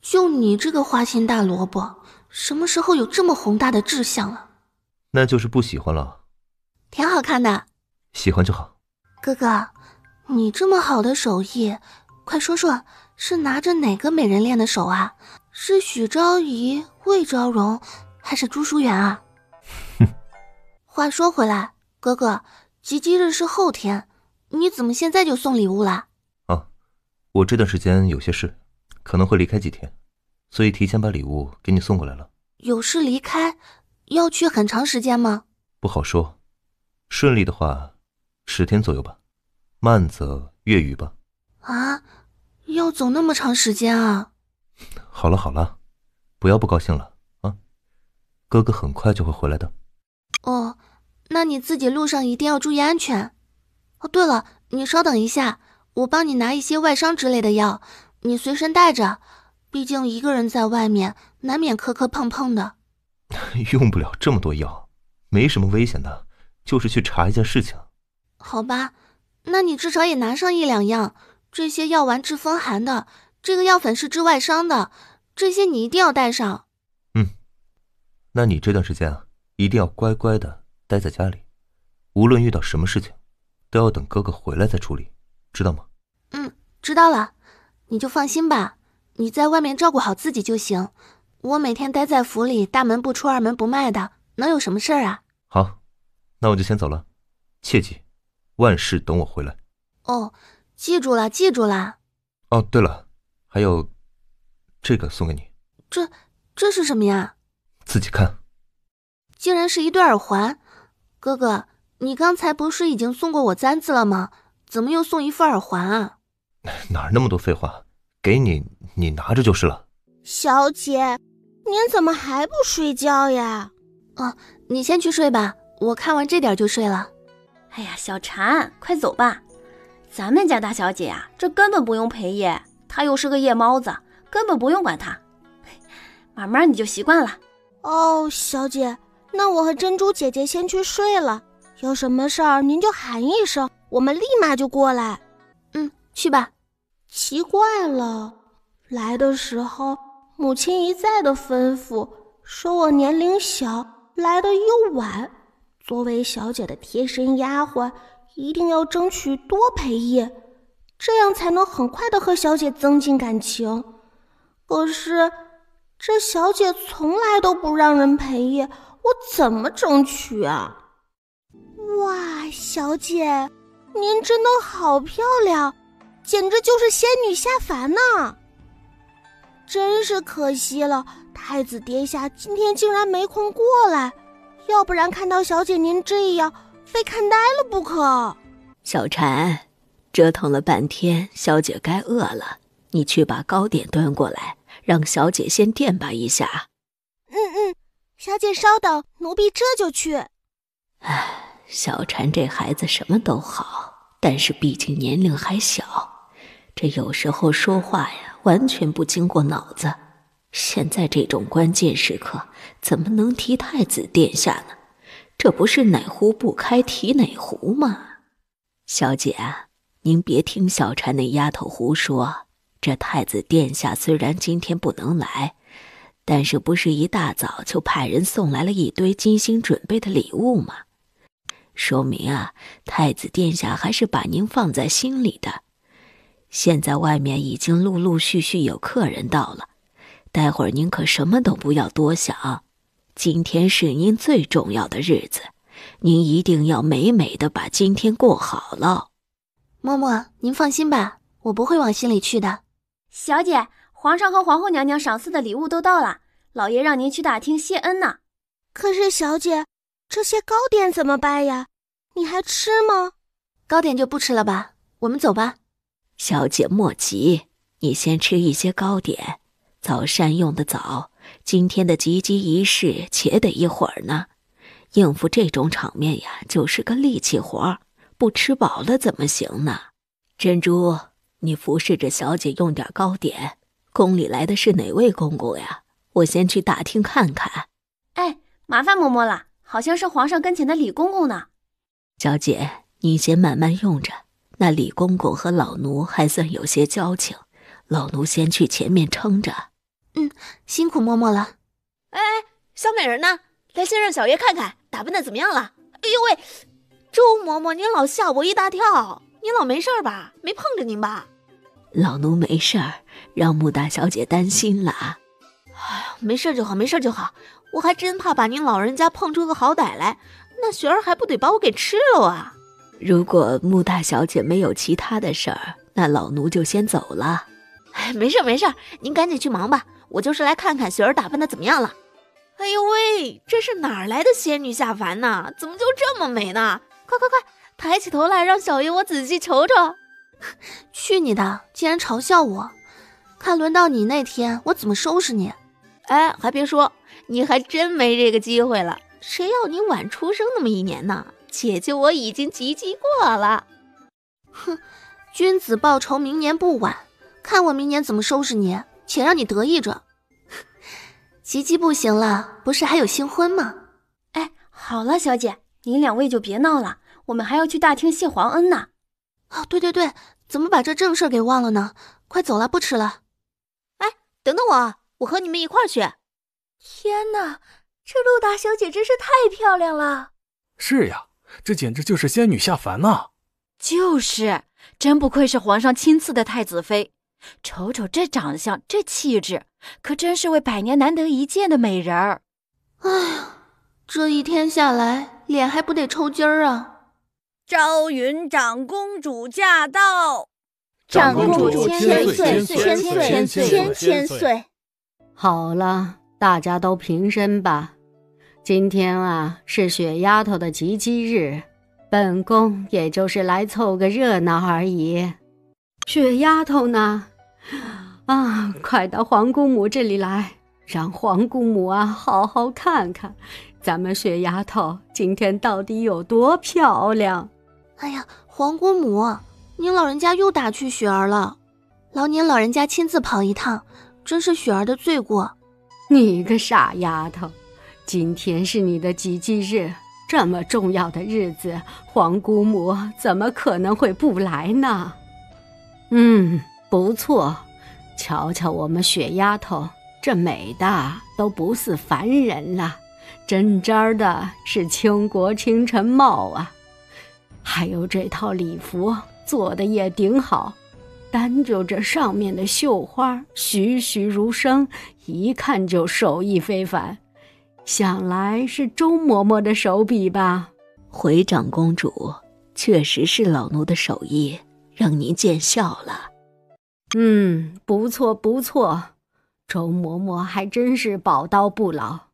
就你这个花心大萝卜，什么时候有这么宏大的志向了？那就是不喜欢了。挺好看的。喜欢就好。哥哥，你这么好的手艺，快说说是拿着哪个美人练的手啊？是许昭仪、魏昭容，还是朱淑媛啊？话说回来，哥哥，及笄日是后天，你怎么现在就送礼物啦？我这段时间有些事，可能会离开几天，所以提前把礼物给你送过来了。有事离开，要去很长时间吗？不好说，顺利的话10天左右吧，慢则月余吧。要走那么长时间啊？好了，不要不高兴了啊，哥哥很快就会回来的。那你自己路上一定要注意安全。对了，你稍等一下，我帮你拿一些外伤之类的药，你随身带着，毕竟一个人在外面难免磕磕碰碰的。用不了这么多药，没什么危险的，就是去查一件事情。好吧，那你至少也拿上1、2样。这些药丸治风寒的，这个药粉是治外伤的，这些你一定要带上。那你这段时间啊，一定要乖乖的待在家里，无论遇到什么事情，都要等哥哥回来再处理，知道吗？知道了，你就放心吧，你在外面照顾好自己就行。我每天待在府里，大门不出二门不迈的，能有什么事儿啊？好，那我就先走了，切记，万事等我回来。哦，记住了，记住了。哦，对了，还有这个送给你。这是什么呀？自己看。竟然是一对耳环。哥哥，你刚才不是已经送过我簪子了吗？怎么又送一副耳环啊？哪那么多废话，给你，你拿着就是了。小姐，您怎么还不睡觉呀？你先去睡吧，我看完这点就睡了。哎呀，小婵，快走吧。咱们家大小姐啊，这根本不用陪夜，她又是个夜猫子，根本不用管她。慢慢你就习惯了。哦，小姐，那我和珍珠姐姐先去睡了，有什么事儿您就喊一声，我们立马就过来。去吧。奇怪了，来的时候母亲一再的吩咐，说我年龄小，来的又晚，作为小姐的贴身丫鬟，一定要争取多陪夜，这样才能很快的和小姐增进感情。可是这小姐从来都不让人陪夜，我怎么争取啊？哇，小姐，您真的好漂亮，简直就是仙女下凡呢！真是可惜了，太子殿下今天竟然没空过来，要不然看到小姐您这样，非看呆了不可。小婵，折腾了半天，小姐该饿了，你去把糕点端过来，让小姐先垫吧一下。小姐稍等，奴婢这就去。小婵这孩子什么都好，但是毕竟年龄还小，这有时候说话呀，完全不经过脑子。现在这种关键时刻，怎么能提太子殿下呢？这不是哪壶不开提哪壶吗？小姐啊，您别听小婵那丫头胡说，这太子殿下虽然今天不能来，但是不是一大早就派人送来了一堆精心准备的礼物吗？说明啊，太子殿下还是把您放在心里的。现在外面已经陆陆续续有客人到了，待会儿您可什么都不要多想，今天是您最重要的日子，您一定要美美的把今天过好了。嬷嬷，您放心吧，我不会往心里去的。小姐，皇上和皇后娘娘赏赐的礼物都到了，老爷让您去大厅谢恩呢。可是小姐，这些糕点怎么办呀？你还吃吗？糕点就不吃了吧，我们走吧。小姐莫急，你先吃一些糕点，早膳用得早，今天的及笄仪式且得一会儿呢。应付这种场面呀，就是个力气活，不吃饱了怎么行呢？珍珠，你服侍着小姐用点糕点。宫里来的是哪位公公呀？我先去大厅看看。麻烦嬷嬷了，好像是皇上跟前的李公公呢。小姐，你先慢慢用着，那李公公和老奴还算有些交情，老奴先去前面撑着。辛苦嬷嬷了。小美人呢？来，先让小爷看看打扮的怎么样了。哎呦喂，周嬷嬷，您老吓我一大跳，您老没事吧？没碰着您吧？老奴没事儿，让穆大小姐担心了。没事就好，没事就好。我还真怕把您老人家碰出个好歹来，那雪儿还不得把我给吃了啊！如果穆大小姐没有其他的事儿，那老奴就先走了。没事没事，您赶紧去忙吧，我就是来看看雪儿打扮的怎么样了。哎呦喂，这是哪儿来的仙女下凡呢？怎么就这么美呢？快快快，抬起头来，让小爷我仔细瞅瞅。去你的，竟然嘲笑我！看轮到你那天，我怎么收拾你？还别说，你还真没这个机会了。谁要你晚出生那么1年呢？姐姐我已经及笄过了。君子报仇，明年不晚。看我明年怎么收拾你，且让你得意着。及笄不行了，不是还有新婚吗？好了，小姐，您2位就别闹了，我们还要去大厅谢皇恩呢。哦，对，怎么把这正事给忘了呢？快走了，不迟了。哎，等等我和你们一块儿去。天哪，这陆大小姐真是太漂亮了。是呀，这简直就是仙女下凡呐。就是，真不愧是皇上亲赐的太子妃。瞅瞅这长相，这气质，可真是位100年难得一见的美人儿。哎呀，这一天下来，脸还不得抽筋儿啊！昭云长公主驾到！长公主千岁！好了，大家都平身吧。今天啊，是雪丫头的吉忌日，本宫也就是来凑个热闹而已。雪丫头呢？啊，快到皇姑母这里来，让皇姑母啊好好看看咱们雪丫头今天到底有多漂亮。哎呀，皇姑母，您老人家又打趣雪儿了，劳您老人家亲自跑一趟，真是雪儿的罪过。你个傻丫头，今天是你的吉忌日，这么重要的日子，皇姑母怎么可能会不来呢？不错，瞧瞧我们雪丫头，这美的都不似凡人了，真真的是倾国倾城貌啊！还有这套礼服做的也顶好，单就这上面的绣花栩栩如生，一看就手艺非凡，想来是周嬷嬷的手笔吧？回长公主，确实是老奴的手艺，让您见笑了。不错不错，周嬷嬷还真是宝刀不老。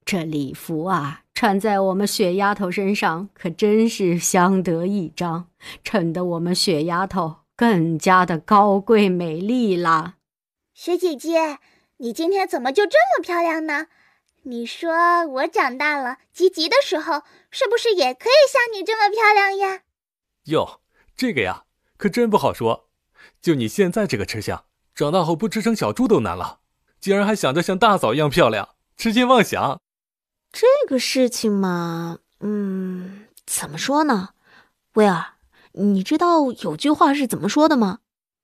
这礼服啊，穿在我们雪丫头身上可真是相得益彰，衬得我们雪丫头更加的高贵美丽啦。雪姐姐，你今天怎么就这么漂亮呢？你说我长大了及笄的时候，是不是也可以像你这么漂亮呀？哟，这个呀，可真不好说。就你现在这个吃相，长大后不吃成小猪都难了，竟然还想着像大嫂一样漂亮，痴心妄想。这个事情嘛，怎么说呢？威尔，你知道有句话是怎么说的吗？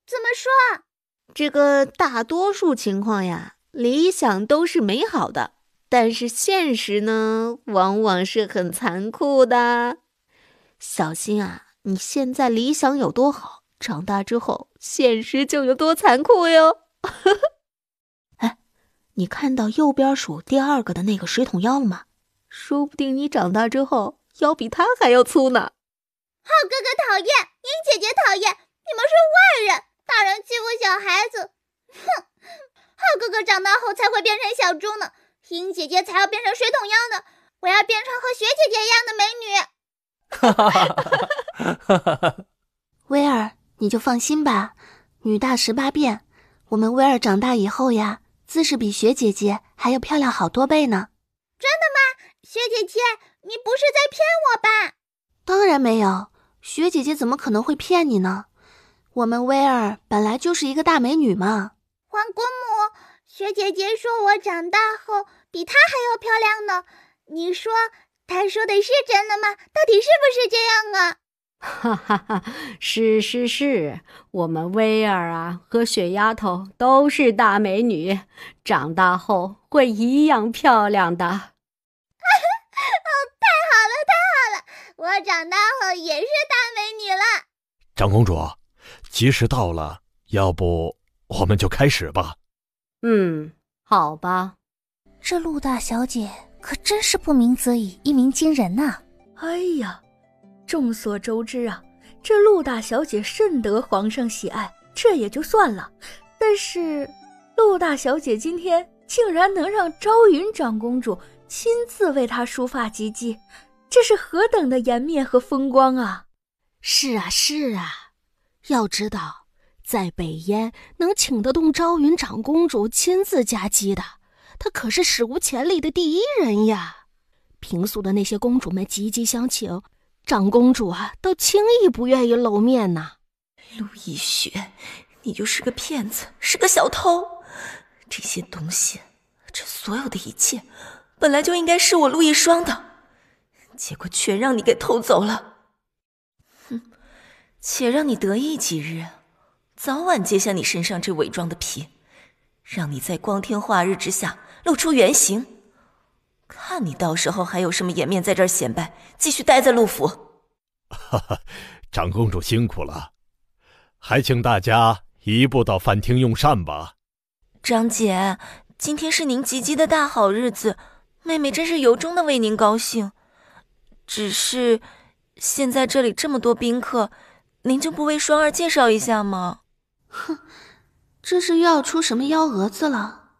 怎么说？这个大多数情况呀，理想都是美好的，但是现实呢，往往是很残酷的。小心啊，你现在理想有多好，长大之后现实就有多残酷哟。哎，你看到右边数第2个的那个水桶腰了吗？说不定你长大之后腰比他还要粗呢。浩哥哥讨厌，英姐姐讨厌，你们是坏人，大人欺负小孩子。哼，浩哥哥长大后才会变成小猪呢，英姐姐才要变成水桶腰呢，我要变成和雪姐姐一样的美女。威尔，你就放心吧，女大18变，我们威尔长大以后呀，自是比雪姐姐还要漂亮好多倍呢。真的吗？雪姐姐，你不是在骗我吧？当然没有，雪姐姐怎么可能会骗你呢？我们威尔本来就是一个大美女嘛。皇姑母，雪姐姐说我长大后比她还要漂亮呢，你说她说的是真的吗？到底是不是这样啊？哈哈哈，是，我们威尔啊和雪丫头都是大美女，长大后会一样漂亮的。太好了，我长大后也是大美女了。长公主，吉时到了，要不我们就开始吧。好吧。这陆大小姐可真是不鸣则已，一鸣惊人呐。哎呀，众所周知啊，这陆大小姐甚得皇上喜爱，这也就算了。但是陆大小姐今天竟然能让昭云长公主亲自为她梳发及笄，这是何等的颜面和风光啊！是啊，要知道，在北燕能请得动昭云长公主亲自加笄的，她可是史无前例的第一人呀。平素的那些公主们积极相请，长公主啊都轻易不愿意露面呢。陆亦雪，你就是个骗子，是个小偷。这些东西，这所有的一切，本来就应该是我陆亦霜的。结果却让你给偷走了。哼，且让你得意几日，早晚揭下你身上这伪装的皮，让你在光天化日之下露出原形，看你到时候还有什么颜面在这儿显摆，继续待在陆府。哈哈，长公主辛苦了，还请大家移步到饭厅用膳吧。长姐，今天是您及笄的大好日子，妹妹真是由衷的为您高兴。只是现在这里这么多宾客，您就不为双儿介绍一下吗？哼，这是又要出什么幺蛾子了？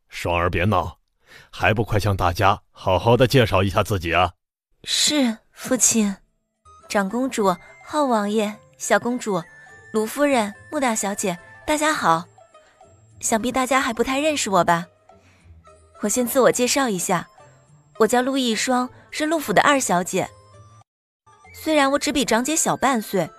双儿别闹，还不快向大家好好的介绍一下自己啊？是，父亲。长公主、浩王爷、小公主、卢夫人、穆大小姐，大家好。想必大家还不太认识我吧？我先自我介绍一下，我叫陆逸霜，是陆府的2小姐。虽然我只比长姐小半岁，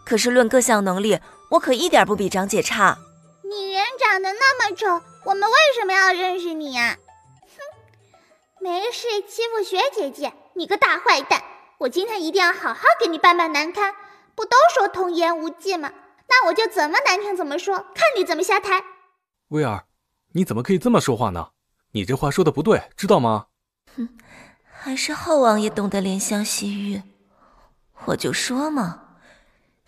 可是论各项能力，我可一点不比长姐差。你人长得那么丑，我们为什么要认识你呀？哼，没事欺负学姐姐，你个大坏蛋！我今天一定要好好给你办难堪。不都说童言无忌吗？那我就怎么难听怎么说，看你怎么下台。威儿，你怎么可以这么说话呢？你这话说的不对，知道吗？哼，还是浩王爷懂得怜香惜玉。我就说嘛，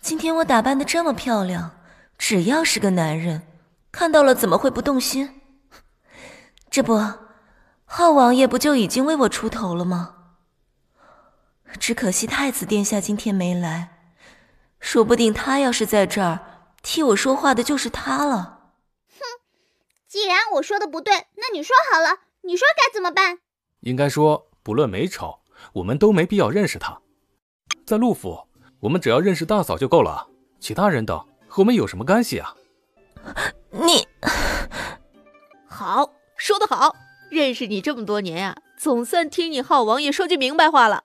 今天我打扮得这么漂亮，只要是个男人看到了怎么会不动心？这不，浩王爷不就已经为我出头了吗？只可惜太子殿下今天没来，说不定他要是在这儿，替我说话的就是他了。既然我说的不对，那你说好了，你说该怎么办？应该说，不论美丑，我们都没必要认识他。在陆府，我们只要认识大嫂就够了，其他人等和我们有什么干系啊？你好，说得好，认识你这么多年呀，总算听你浩王爷说句明白话了。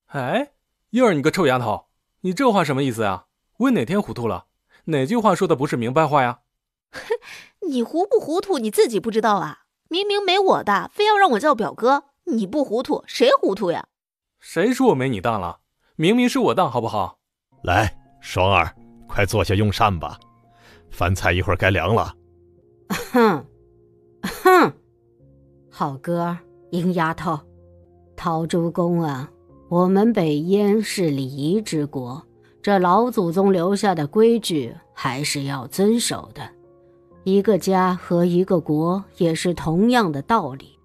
哎，燕儿你个臭丫头，你这话什么意思呀？我哪天糊涂了？哪句话说的不是明白话呀？你糊不糊涂你自己不知道啊？明明没我大，非要让我叫表哥，你不糊涂谁糊涂呀？谁说我没你大了？明明是我大好不好？来，双儿，快坐下用膳吧，饭菜一会儿该凉了。哼哼，好哥，鹰丫头，陶朱公啊，我们北燕是礼仪之国，这老祖宗留下的规矩还是要遵守的。一个家和一个国也是同样的道理，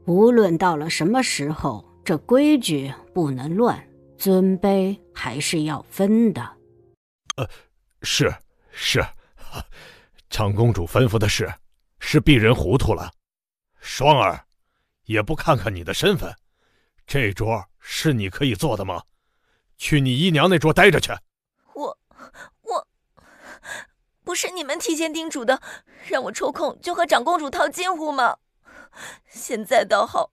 无论到了什么时候，这规矩不能乱，尊卑还是要分的。是，长公主吩咐的是鄙人糊涂了。双儿，也不看看你的身份，这桌是你可以坐的吗？去你姨娘那桌待着去。我不是你们提前叮嘱的，让我抽空就和长公主套近乎吗？现在倒好，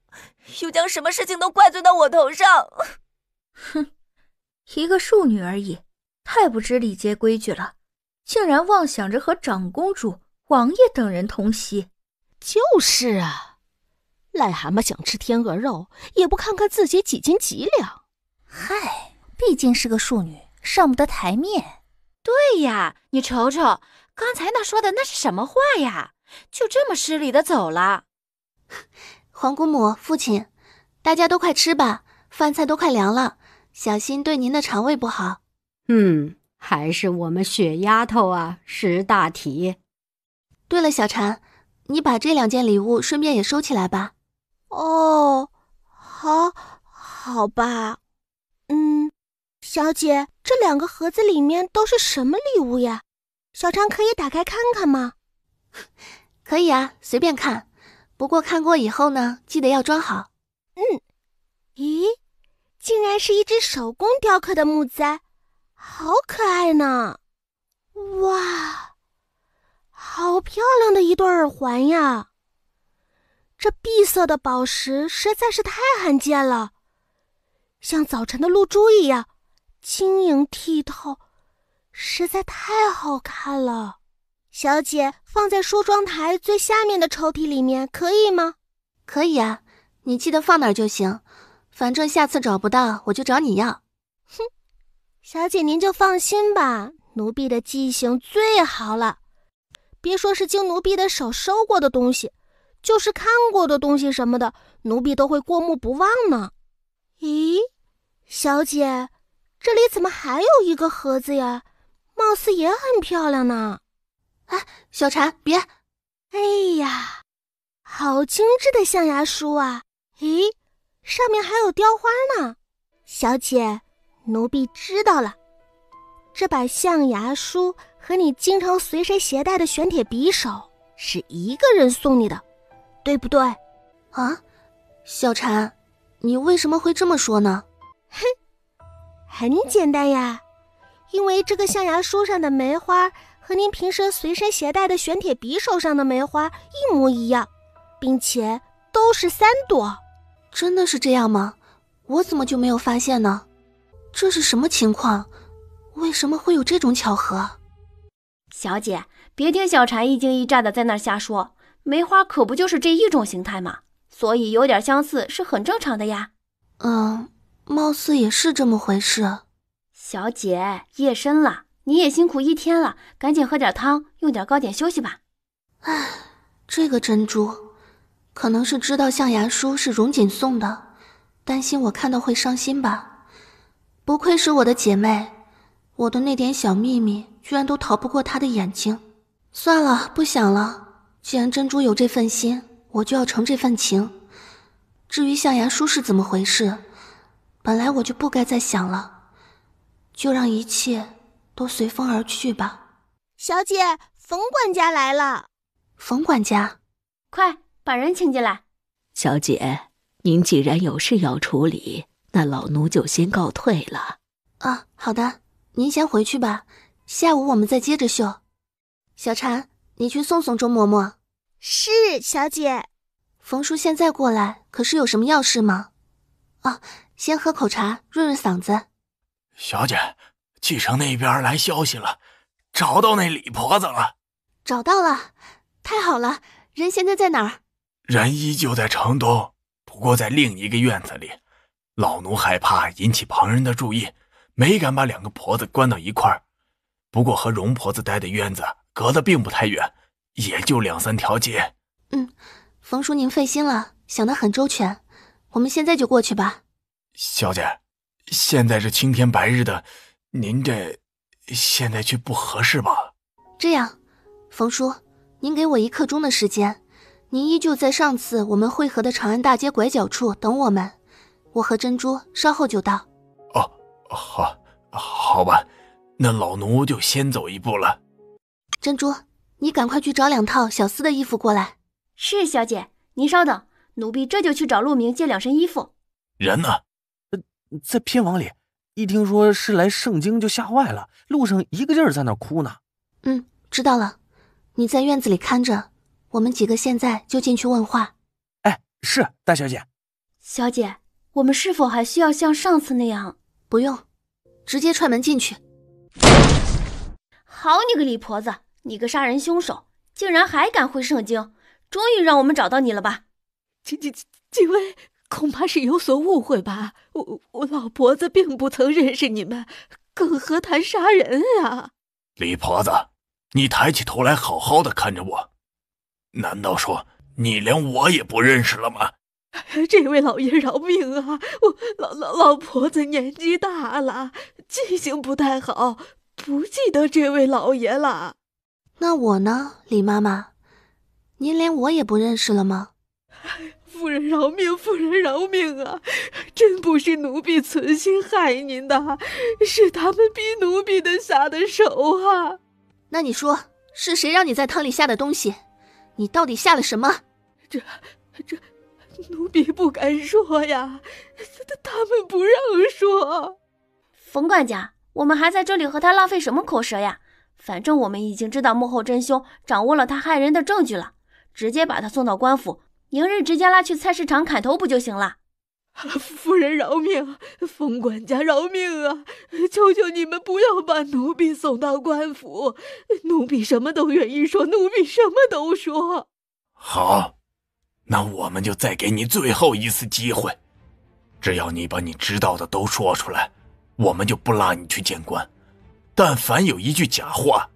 又将什么事情都怪罪到我头上。哼，一个庶女而已，太不知礼节规矩了，竟然妄想着和长公主、王爷等人同席。就是啊，癞蛤蟆想吃天鹅肉，也不看看自己几斤几两。嗨，毕竟是个庶女，上不得台面。对呀，你瞅瞅，刚才那说的那是什么话呀？就这么失礼的走了。皇姑母、父亲，大家都快吃吧，饭菜都快凉了，小心对您的肠胃不好。还是我们雪丫头啊识大体。对了，小婵，你把这2件礼物顺便也收起来吧。哦，好吧。小姐，这2个盒子里面都是什么礼物呀？小婵可以打开看看吗？可以啊，随便看。不过看过以后呢，记得要装好。咦，竟然是一只手工雕刻的木簪，好可爱呢！哇，好漂亮的一对耳环呀！这碧色的宝石实在是太罕见了，像早晨的露珠一样晶莹剔透，实在太好看了。小姐，放在梳妆台最下面的抽屉里面可以吗？可以啊，你记得放哪儿就行，反正下次找不到我就找你要。哼，小姐您就放心吧，奴婢的记性最好了。别说是经奴婢的手收过的东西，就是看过的东西什么的，奴婢都会过目不忘呢。咦，小姐，这里怎么还有一个盒子呀？貌似也很漂亮呢。哎，小婵，别！哎呀，好精致的象牙书啊！咦，上面还有雕花呢。小姐，奴婢知道了，这把象牙书和你经常随身携带的玄铁匕首是一个人送你的，对不对？啊，小婵，你为什么会这么说呢？哼，很简单呀，因为这个象牙书上的梅花和您平时随身携带的玄铁匕首上的梅花一模一样，并且都是3朵。真的是这样吗？我怎么就没有发现呢？这是什么情况？为什么会有这种巧合？小姐，别听小婵一惊一乍的在那儿瞎说，梅花可不就是这一种形态吗？所以有点相似是很正常的呀。貌似也是这么回事。小姐，夜深了，你也辛苦一天了，赶紧喝点汤，用点糕点休息吧。唉，这个珍珠可能是知道象牙书是荣锦送的，担心我看到会伤心吧。不愧是我的姐妹，我的那点小秘密居然都逃不过她的眼睛。算了，不想了，既然珍珠有这份心，我就要承这份情。至于象牙书是怎么回事，本来我就不该再想了，就让一切都随风而去吧。小姐，冯管家来了。冯管家，快把人请进来。小姐，您既然有事要处理，那老奴就先告退了。啊，好的，您先回去吧，下午我们再接着绣。小婵，你去送送周嬷嬷。是，小姐。冯叔现在过来，可是有什么要事吗？啊，先喝口茶润润嗓子。小姐，继承那边来消息了，找到那李婆子了。找到了，太好了，人现在在哪儿？人依旧在城东，不过在另一个院子里。老奴害怕引起旁人的注意，没敢把2个婆子关到一块儿。不过和容婆子待的院子隔得并不太远，也就2、3条街。冯叔您费心了，想得很周全，我们现在就过去吧。小姐，现在是青天白日的，您这现在去不合适吧？这样，冯叔，您给我1刻钟的时间，您依旧在上次我们会合的长安大街拐角处等我们，我和珍珠稍后就到。哦，好吧，那老奴就先走一步了。珍珠，你赶快去找2套小厮的衣服过来。是，小姐，您稍等，奴婢这就去找陆明借2身衣服。人呢？在偏房里，一听说是来圣经就吓坏了，路上一个劲儿在那哭呢。知道了，你在院子里看着，我们几个现在就进去问话。哎，是，大小姐。小姐，我们是否还需要像上次那样？不用，直接踹门进去。好你个李婆子，你个杀人凶手，竟然还敢会圣经，终于让我们找到你了吧？几位恐怕是有所误会吧，我老婆子并不曾认识你们，更何谈杀人啊！李婆子，你抬起头来好好的看着我，难道说你连我也不认识了吗？这位老爷饶命啊！我老婆子年纪大了，记性不太好，不记得这位老爷了。那我呢，李妈妈，您连我也不认识了吗？夫人饶命，夫人饶命啊！真不是奴婢存心害您的，是他们逼奴婢的下的手啊！那你说，是谁让你在汤里下的东西？你到底下了什么？这奴婢不敢说呀，他们不让说。冯管家，我们还在这里和他浪费什么口舌呀？反正我们已经知道幕后真凶，掌握了他害人的证据了，直接把他送到官府，明日直接拉去菜市场砍头不就行了？夫人饶命，冯管家饶命啊！求求你们不要把奴婢送到官府，奴婢什么都愿意说，奴婢什么都说。好，那我们就再给你最后一次机会，只要你把你知道的都说出来，我们就不拉你去见官。但凡有一句假话，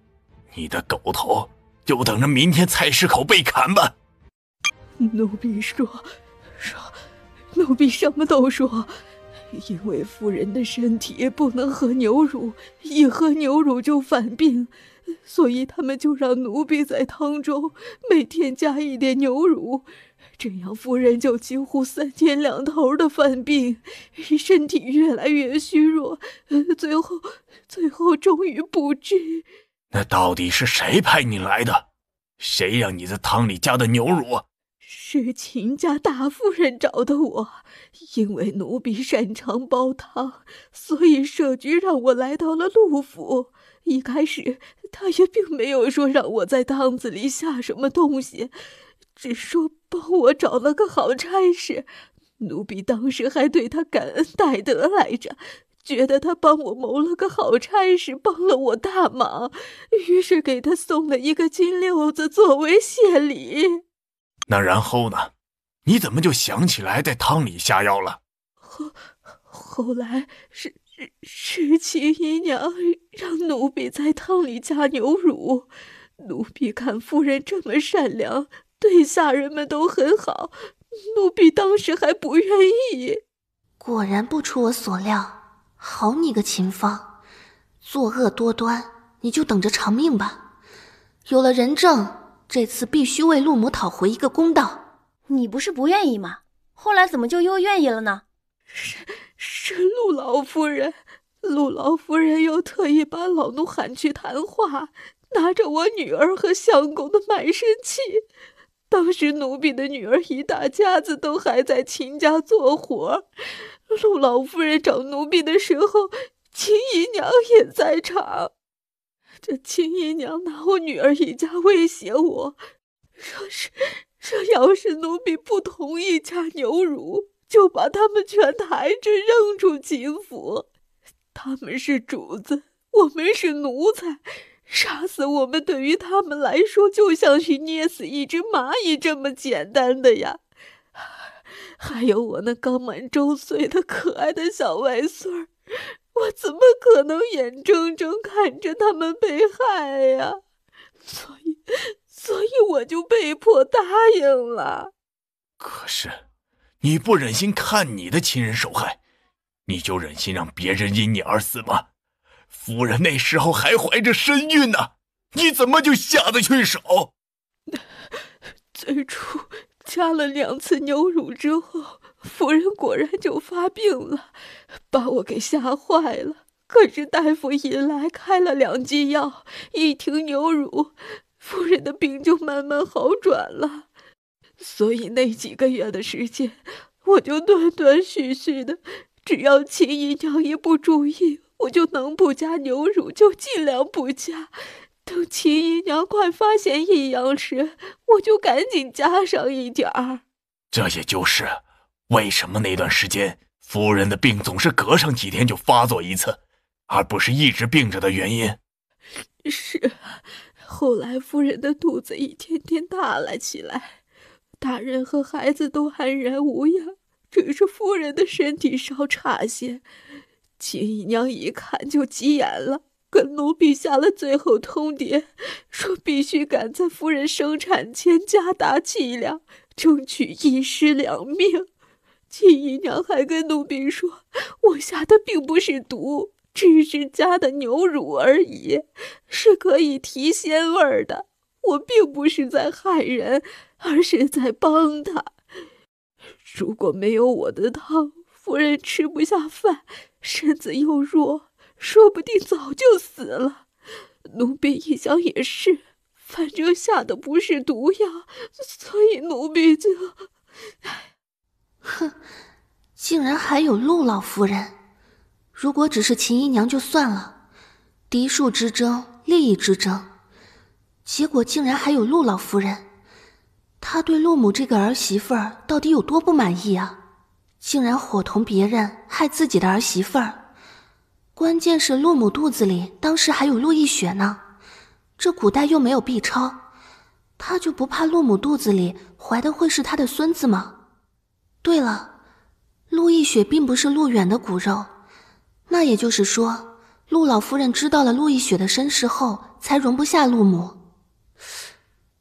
你的狗头就等着明天菜市口被砍吧。奴婢奴婢什么都说，因为夫人的身体不能喝牛乳，一喝牛乳就犯病，所以他们就让奴婢在汤中每天加一点牛乳，这样夫人就几乎3天2头的犯病，身体越来越虚弱，最后终于不治。那到底是谁派你来的？谁让你在汤里加的牛乳？是秦家大夫人找的我，因为奴婢擅长煲汤，所以社局让我来到了陆府。一开始他也并没有说让我在汤子里下什么东西，只说帮我找了个好差事。奴婢当时还对他感恩戴德来着，觉得他帮我谋了个好差事，帮了我大忙，于是给他送了一个金溜子作为谢礼。那然后呢？你怎么就想起来在汤里下药了？后来是秦姨娘让奴婢在汤里加牛乳，奴婢看夫人这么善良，对下人们都很好，奴婢当时还不愿意。果然不出我所料，好你个秦芳，作恶多端，你就等着偿命吧。有了人证，这次必须为陆母讨回一个公道。你不是不愿意吗？后来怎么就又愿意了呢？是陆老夫人，陆老夫人又特意把老奴喊去谈话，拿着我女儿和相公的卖身契。当时奴婢的女儿一大家子都还在秦家做活，陆老夫人找奴婢的时候，秦姨娘也在场。这秦姨娘拿我女儿一家威胁我，说要是奴婢不同意加牛乳，就把他们全抬着扔出秦府。他们是主子，我们是奴才，杀死我们对于他们来说就像是捏死一只蚂蚁这么简单的呀。还有我那刚满周岁的可爱的小外孙，我怎么可能眼睁睁看着他们被害呀？所以我就被迫答应了。可是你不忍心看你的亲人受害，你就忍心让别人因你而死吗？夫人那时候还怀着身孕呢，你怎么就下得去手？最初加了2次牛乳之后，夫人果然就发病了，把我给吓坏了。可是大夫一来开了2剂药，一停牛乳，夫人的病就慢慢好转了。所以那几个月的时间，我就断断续续的，只要秦姨娘一不注意，我就能不加牛乳就尽量不加。等秦姨娘快发现异样时，我就赶紧加上一点儿。这也就是为什么那段时间夫人的病总是隔上几天就发作一次，而不是一直病着的原因。是，后来夫人的肚子一天天大了起来，大人和孩子都安然无恙，只是夫人的身体稍差些。秦姨娘一看就急眼了，跟奴婢下了最后通牒，说必须赶在夫人生产前加大剂量，争取1尸2命。秦姨娘还跟奴婢说，我下的并不是毒，只是加的牛乳而已，是可以提鲜味的。我并不是在害人，而是在帮他。如果没有我的汤，夫人吃不下饭，身子又弱，说不定早就死了。奴婢一想也是，反正下的不是毒药，所以奴婢就……哼，竟然还有陆老夫人。如果只是秦姨娘就算了，嫡庶之争，利益之争，结果竟然还有陆老夫人。她对陆母这个儿媳妇儿到底有多不满意啊？竟然伙同别人害自己的儿媳妇儿。关键是陆母肚子里当时还有陆亦雪呢，这古代又没有 B 超，她就不怕陆母肚子里怀的会是她的孙子吗？对了，陆亦雪并不是陆远的骨肉，那也就是说，陆老夫人知道了陆亦雪的身世后，才容不下陆母。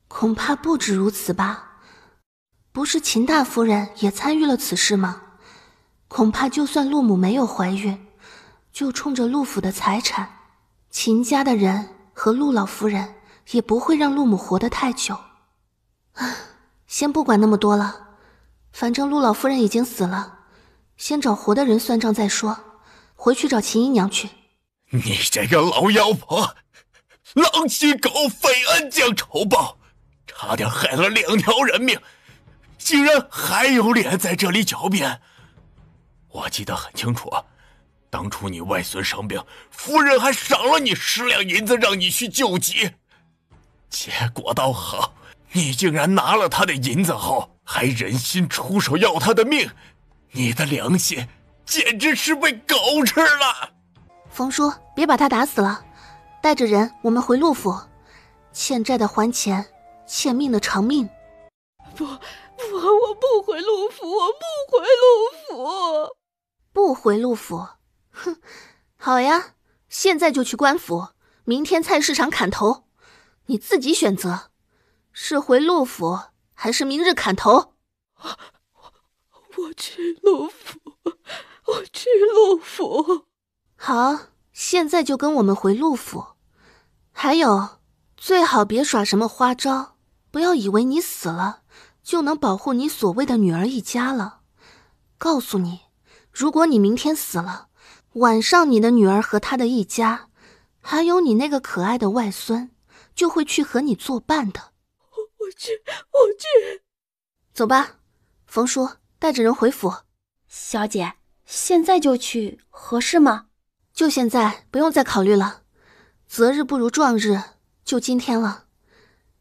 恐怕不止如此吧？不是秦大夫人也参与了此事吗？恐怕就算陆母没有怀孕，就冲着陆府的财产，秦家的人和陆老夫人也不会让陆母活得太久。先不管那么多了，反正陆老夫人已经死了，先找活的人算账再说。回去找秦姨娘去。你这个老妖婆，狼心狗肺，恩将仇报，差点害了2条人命，竟然还有脸在这里狡辩。我记得很清楚，当初你外孙生病，夫人还赏了你10两银子让你去救急，结果倒好，你竟然拿了他的银子后还忍心出手要他的命，你的良心简直是被狗吃了。冯叔，别把他打死了，带着人我们回陆府，欠债的还钱，欠命的偿命。不，我不回陆府，我不回陆府。不回陆府？哼，好呀，现在就去官府，明天菜市场砍头，你自己选择，是回陆府还是明日砍头？我去陆府，我去陆府。好，现在就跟我们回陆府。还有，最好别耍什么花招，不要以为你死了就能保护你所谓的女儿一家了。告诉你，如果你明天死了，晚上你的女儿和她的一家，还有你那个可爱的外孙，就会去和你作伴的。我去。走吧，冯叔，带着人回府。小姐，现在就去合适吗？就现在，不用再考虑了。择日不如撞日，就今天了。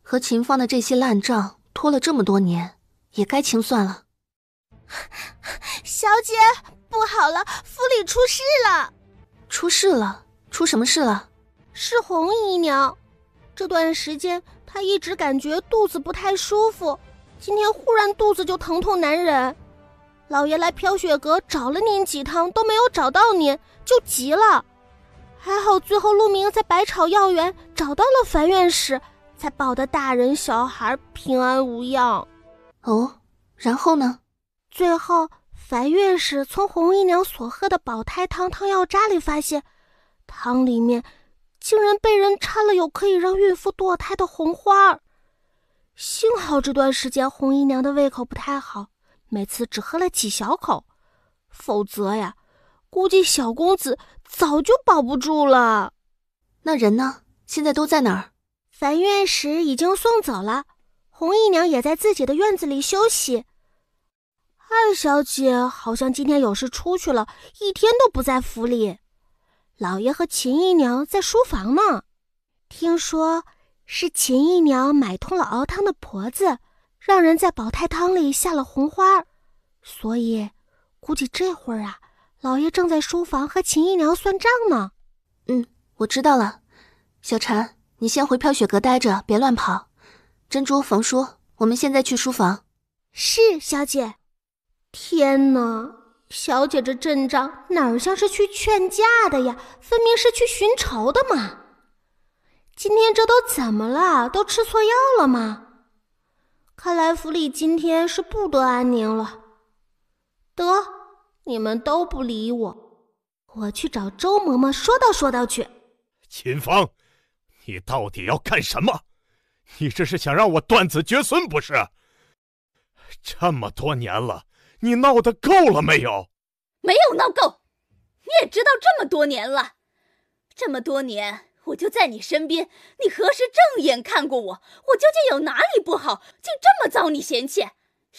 和秦芳的这些烂账拖了这么多年，也该清算了。小姐，不好了，府里出事了。出事了？出什么事了？是红姨娘。这段时间她一直感觉肚子不太舒服，今天忽然肚子就疼痛难忍。老爷来飘雪阁找了您几趟都没有找到您，就急了。还好最后陆明在百草药园找到了樊院士，才保得大人小孩平安无恙。哦，然后呢？最后樊院士从红姨娘所喝的保胎汤汤药渣里发现，汤里面竟然被人掺了有可以让孕妇堕胎的红花。幸好这段时间红姨娘的胃口不太好，每次只喝了几小口，否则呀，估计小公子早就保不住了。那人呢？现在都在哪儿？樊院士已经送走了，红姨娘也在自己的院子里休息。二小姐好像今天有事出去了，一天都不在府里。老爷和秦姨娘在书房呢，听说是秦姨娘买通了熬汤的婆子，让人在保胎汤里下了红花，所以估计这会儿啊，老爷正在书房和秦姨娘算账呢。我知道了。小婵，你先回飘雪阁待着，别乱跑。珍珠、冯叔，我们现在去书房。是，小姐。天哪，小姐这阵仗哪儿像是去劝架的呀，分明是去寻仇的嘛。今天这都怎么了？都吃错药了吗？看来府里今天是不得安宁了。得，你们都不理我，我去找周嬷嬷说道去。秦芳，你到底要干什么？你这是想让我断子绝孙不是？这么多年了，你闹得够了没有？没有闹够，你也知道这么多年了，这么多年我就在你身边，你何时正眼看过我？我究竟有哪里不好，竟这么遭你嫌弃？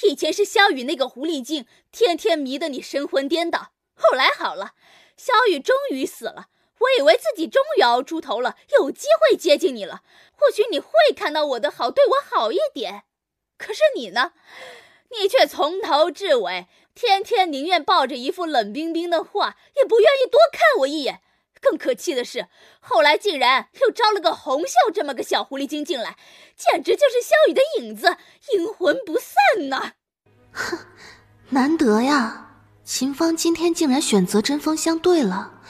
以前是萧雨那个狐狸精，天天迷得你神魂颠倒。后来好了，萧雨终于死了，我以为自己终于熬出头了，有机会接近你了，或许你会看到我的好，对我好一点。可是你呢？你却从头至尾，天天宁愿抱着一副冷冰冰的话，也不愿意多看我一眼。更可气的是，后来竟然又招了个红袖这么个小狐狸精进来，简直就是萧雨的影子，阴魂不散呐！难得呀，秦芳今天竟然选择针锋相对了，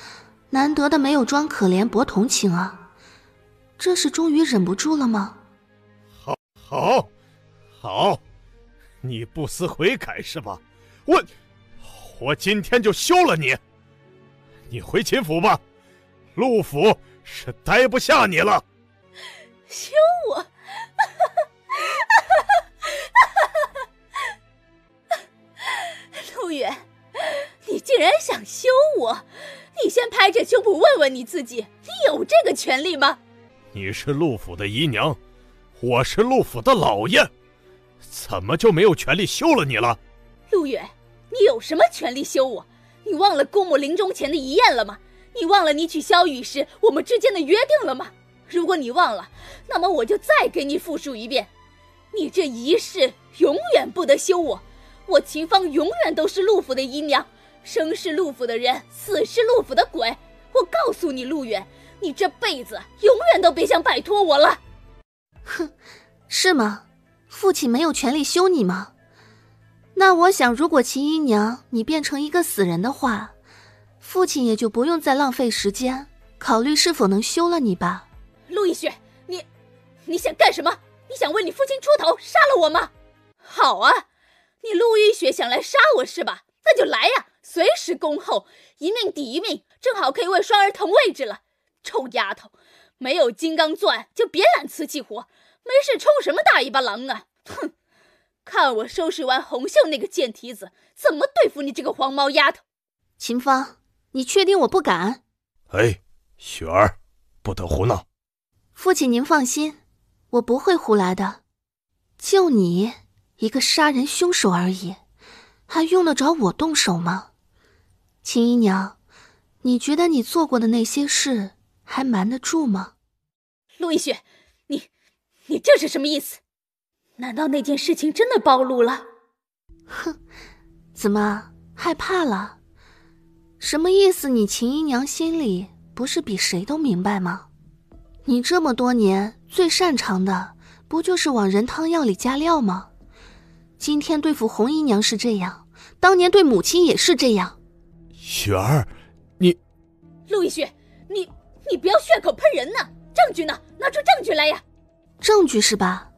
难得的没有装可怜博同情啊，这是终于忍不住了吗？好，你不思悔改是吧？我今天就休了你，你回秦府吧，陆府是待不下你了。休我！陆远，你竟然想休我？你先拍着胸脯问问你自己，你有这个权利吗？你是陆府的姨娘，我是陆府的老爷，怎么就没有权利休了你了？陆远，你有什么权利休我？你忘了姑母临终前的遗愿了吗？你忘了你娶萧雨时我们之间的约定了吗？如果你忘了，那么我就再给你复述一遍，你这一世永远不得休我。我秦芳永远都是陆府的姨娘，生是陆府的人，死是陆府的鬼。我告诉你，陆远，你这辈子永远都别想摆脱我了。哼，是吗？父亲没有权利休你吗？那我想，如果秦姨娘你变成一个死人的话，父亲也就不用再浪费时间考虑是否能休了你吧。陆逸雪，你想干什么？你想为你父亲出头，杀了我吗？好啊，你陆逸雪想来杀我是吧？那就来呀，随时恭候，一命抵一命，正好可以为双儿腾位置了。臭丫头，没有金刚钻就别揽瓷器活，没事冲什么大尾巴狼啊！哼，看我收拾完红袖那个贱蹄子怎么对付你这个黄毛丫头。秦芳，你确定我不敢？雪儿，不得胡闹。父亲您放心，我不会胡来的。就你一个杀人凶手而已，还用得着我动手吗？秦姨娘，你觉得你做过的那些事还瞒得住吗？陆逸雪，你这是什么意思？难道那件事情真的暴露了？哼，怎么害怕了？什么意思？你秦姨娘心里不是比谁都明白吗？你这么多年最擅长的不就是往人汤药里加料吗？今天对付红姨娘是这样，当年对母亲也是这样。雪儿，你……陆逸雪，你不要血口喷人呢！证据呢？拿出证据来呀！证据是吧？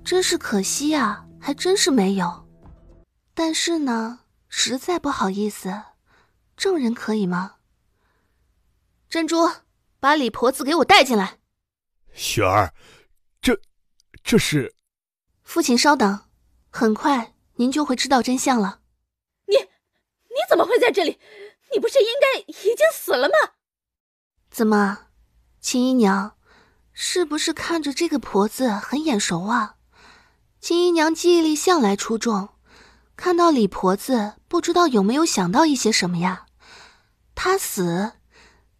真是可惜啊，还真是没有。但是呢，实在不好意思，证人可以吗？珍珠，把李婆子给我带进来。雪儿，这是……父亲稍等，很快您就会知道真相了。你怎么会在这里？你不是应该已经死了吗？怎么，秦姨娘，是不是看着这个婆子很眼熟啊？秦姨娘记忆力向来出众，看到李婆子，不知道有没有想到一些什么呀？她死，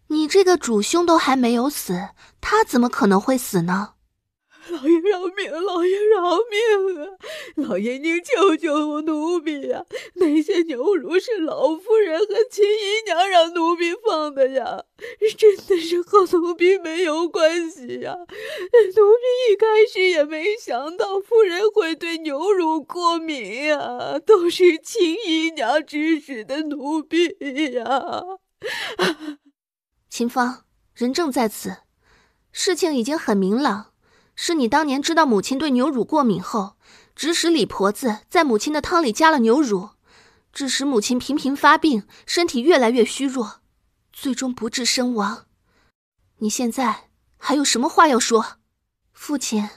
你这个主凶都还没有死，她怎么可能会死呢？老爷饶命！老爷饶命啊！老爷您救救我奴婢呀！那些牛乳是老夫人和秦姨娘让奴婢放的呀，真的是和奴婢没有关系呀。奴婢一开始也没想到夫人会对牛乳过敏呀，都是秦姨娘指使的奴婢呀。秦芳，人证在此，事情已经很明朗。是你当年知道母亲对牛乳过敏后，指使李婆子在母亲的汤里加了牛乳，致使母亲频频发病，身体越来越虚弱，最终不治身亡。你现在还有什么话要说？父亲，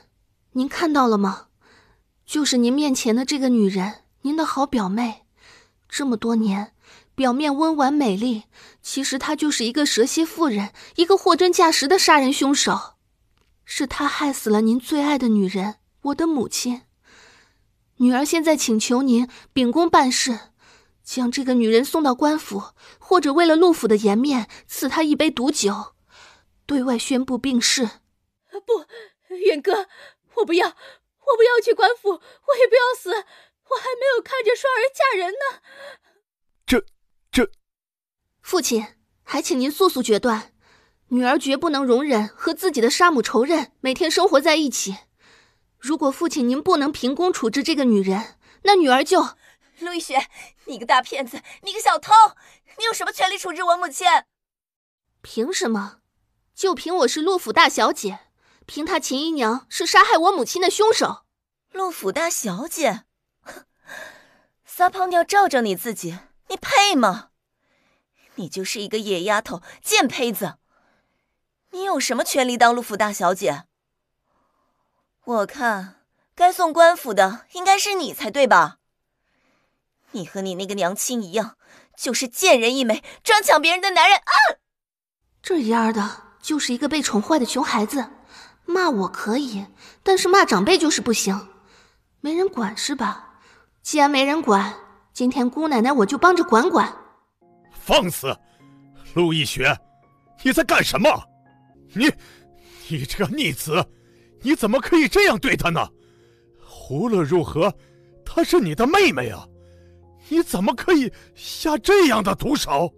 您看到了吗？就是您面前的这个女人，您的好表妹，这么多年，表面温婉美丽，其实她就是一个蛇蝎妇人，一个货真价实的杀人凶手。是他害死了您最爱的女人，我的母亲。女儿现在请求您秉公办事，将这个女人送到官府，或者为了陆府的颜面，赐她一杯毒酒，对外宣布病逝。不，远哥，我不要去官府，我也不要死，我还没有看着双儿嫁人呢。这……父亲，还请您速速决断。女儿绝不能容忍和自己的杀母仇人每天生活在一起。如果父亲您不能凭公处置这个女人，那女儿就……陆亦雪，你个大骗子，你个小偷，你有什么权利处置我母亲？凭什么？就凭我是陆府大小姐，凭她秦姨娘是杀害我母亲的凶手。陆府大小姐，撒泡尿照照你自己，你配吗？你就是一个野丫头，贱胚子，你有什么权利当陆府大小姐？我看该送官府的应该是你才对吧？你和你那个娘亲一样，就是贱人一枚，专抢别人的男人啊！这样的就是一个被宠坏的熊孩子，骂我可以，但是骂长辈就是不行。没人管是吧？既然没人管，今天姑奶奶我就帮着管管。放肆！陆亦雪，你在干什么？你这个逆子，你怎么可以这样对她呢？无论如何，她是你的妹妹啊，你怎么可以下这样的毒手？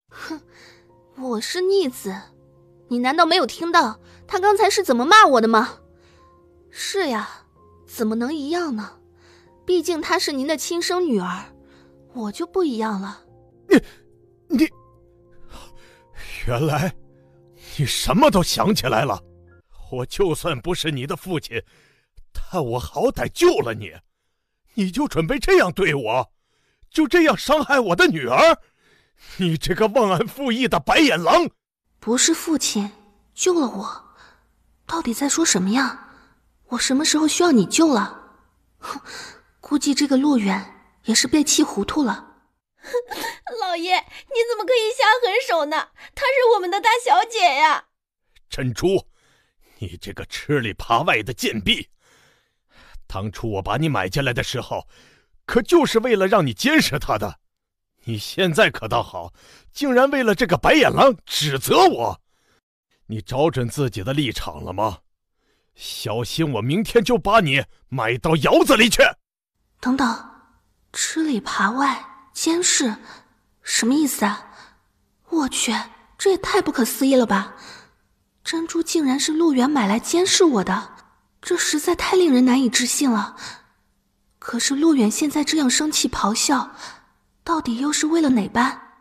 哼，我是逆子，你难道没有听到她刚才是怎么骂我的吗？是呀，怎么能一样呢？毕竟她是您的亲生女儿，我就不一样了。你，原来你什么都想起来了。我就算不是你的父亲，但我好歹救了你，你就准备这样对我，就这样伤害我的女儿？你这个忘恩负义的白眼狼！不是父亲救了我，到底在说什么呀？我什么时候需要你救了？哼，估计这个陆远也是被气糊涂了。老爷，你怎么可以下狠手呢？她是我们的大小姐呀！珍珠，你这个吃里扒外的贱婢！当初我把你买进来的时候，可就是为了让你监视她的。你现在可倒好，竟然为了这个白眼狼指责我！你找准自己的立场了吗？小心我明天就把你卖到窑子里去！等等，吃里扒外，监视，什么意思啊？我去，这也太不可思议了吧！珍珠竟然是陆远买来监视我的，这实在太令人难以置信了。可是陆远现在这样生气咆哮，到底又是为了哪般？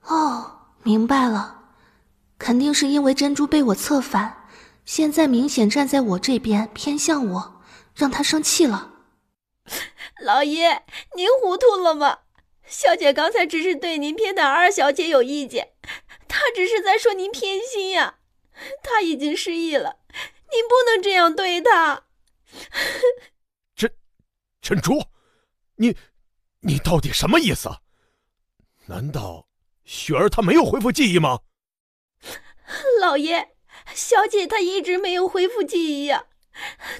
哦，明白了，肯定是因为珍珠被我策反，现在明显站在我这边，偏向我，让他生气了。老爷，您糊涂了吗？小姐刚才只是对您偏袒二小姐有意见，她只是在说您偏心呀。她已经失忆了，您不能这样对她。珍珠，你到底什么意思？难道雪儿她没有恢复记忆吗？老爷，小姐她一直没有恢复记忆呀。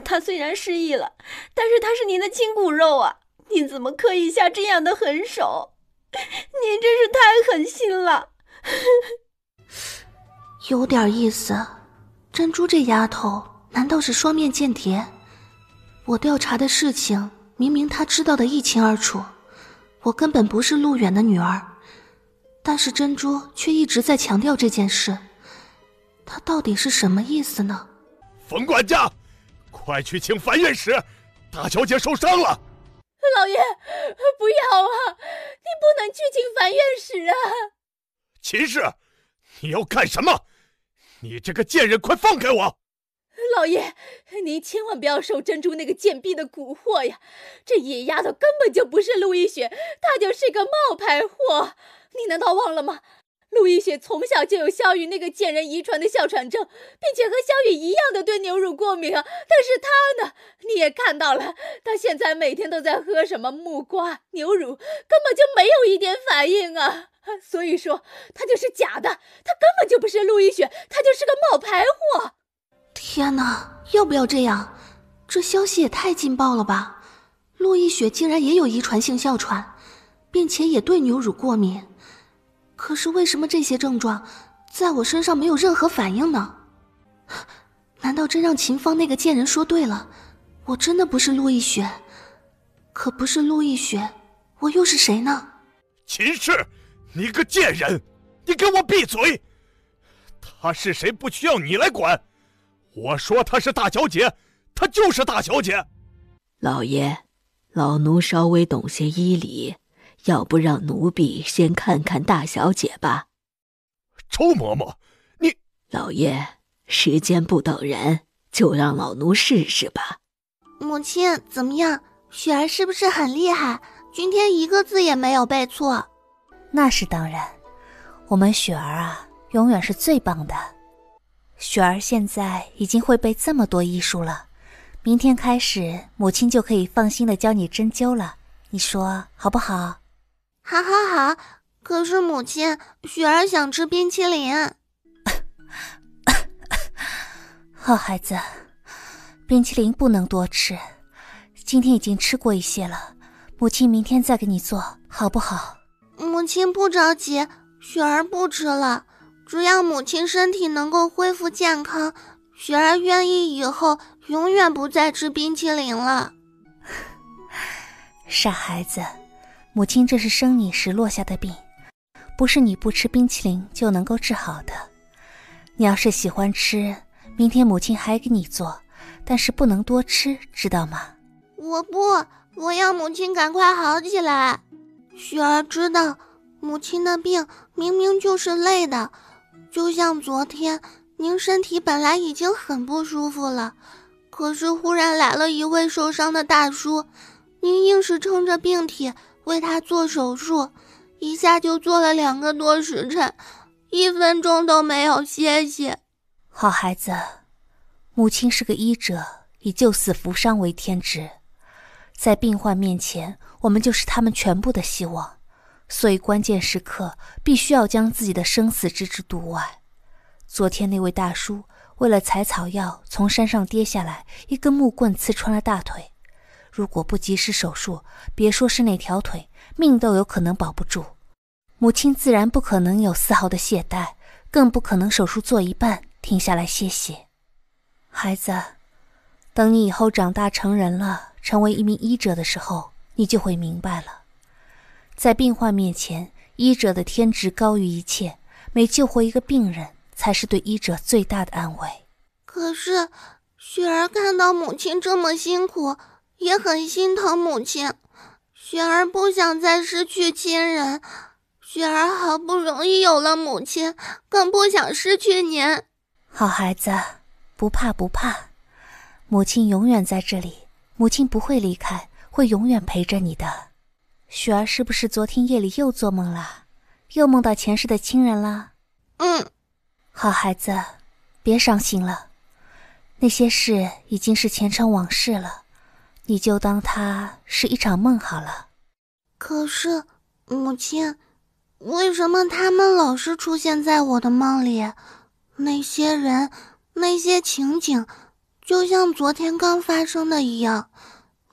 她虽然失忆了，但是她是您的亲骨肉啊，您怎么可以下这样的狠手？您真是太狠心了。有点意思，珍珠这丫头难道是双面间谍？我调查的事情明明她知道的一清二楚，我根本不是陆远的女儿，但是珍珠却一直在强调这件事，她到底是什么意思呢？冯管家，快去请樊院使，大小姐受伤了。老爷，不要啊！你不能去请樊院使啊！秦氏，你要干什么？你这个贱人，快放开我！老爷，您千万不要受珍珠那个贱婢的蛊惑呀！这野丫头根本就不是陆亦雪，她就是个冒牌货！你难道忘了吗？陆亦雪从小就有萧雨那个贱人遗传的哮喘症，并且和萧雨一样的对牛乳过敏啊！但是她呢，你也看到了，她现在每天都在喝什么木瓜牛乳，根本就没有一点反应啊！所以说她就是假的，她根本就不是陆亦雪，她就是个冒牌货！天哪，要不要这样？这消息也太劲爆了吧！陆亦雪竟然也有遗传性哮喘，并且也对牛乳过敏。可是为什么这些症状在我身上没有任何反应呢？难道真让秦芳那个贱人说对了，我真的不是陆亦雪？可不是陆亦雪，我又是谁呢？秦氏，你个贱人，你给我闭嘴！她是谁不需要你来管，我说她是大小姐，她就是大小姐。老爷，老奴稍微懂些医理，要不让奴婢先看看大小姐吧。周嬷嬷，你……老爷，时间不等人，就让老奴试试吧。母亲，怎么样？雪儿是不是很厉害？今天一个字也没有背错。那是当然，我们雪儿啊，永远是最棒的。雪儿现在已经会背这么多医术了，明天开始，母亲就可以放心的教你针灸了。你说好不好？好好好，可是母亲，雪儿想吃冰淇淋。好孩子，冰淇淋不能多吃，今天已经吃过一些了，母亲明天再给你做，好不好？母亲不着急，雪儿不吃了，只要母亲身体能够恢复健康，雪儿愿意以后永远不再吃冰淇淋了。傻孩子，母亲这是生你时落下的病，不是你不吃冰淇淋就能够治好的。你要是喜欢吃，明天母亲还给你做，但是不能多吃，知道吗？我要母亲赶快好起来。雪儿知道，母亲的病明明就是累的，就像昨天，您身体本来已经很不舒服了，可是忽然来了一位受伤的大叔，您硬是撑着病体为他做手术，一下就做了2个多时辰，1分钟都没有歇息。好孩子，母亲是个医者，以救死扶伤为天职，在病患面前，我们就是他们全部的希望，所以关键时刻必须要将自己的生死置之度外。昨天那位大叔为了采草药从山上跌下来，一根木棍刺穿了大腿，如果不及时手术，别说是那条腿，命都有可能保不住。母亲自然不可能有丝毫的懈怠，更不可能手术做一半停下来歇息。孩子，等你以后长大成人了，成为一名医者的时候，你就会明白了，在病患面前，医者的天职高于一切，每救活一个病人才是对医者最大的安慰。可是雪儿看到母亲这么辛苦，也很心疼母亲。雪儿不想再失去亲人，雪儿好不容易有了母亲，更不想失去您。好孩子，不怕不怕，母亲永远在这里，母亲不会离开，会永远陪着你的。雪儿是不是昨天夜里又做梦了？又梦到前世的亲人了？好孩子，别伤心了，那些事已经是前尘往事了，你就当它是一场梦好了。可是母亲，为什么他们老是出现在我的梦里？那些人，那些情景，就像昨天刚发生的一样。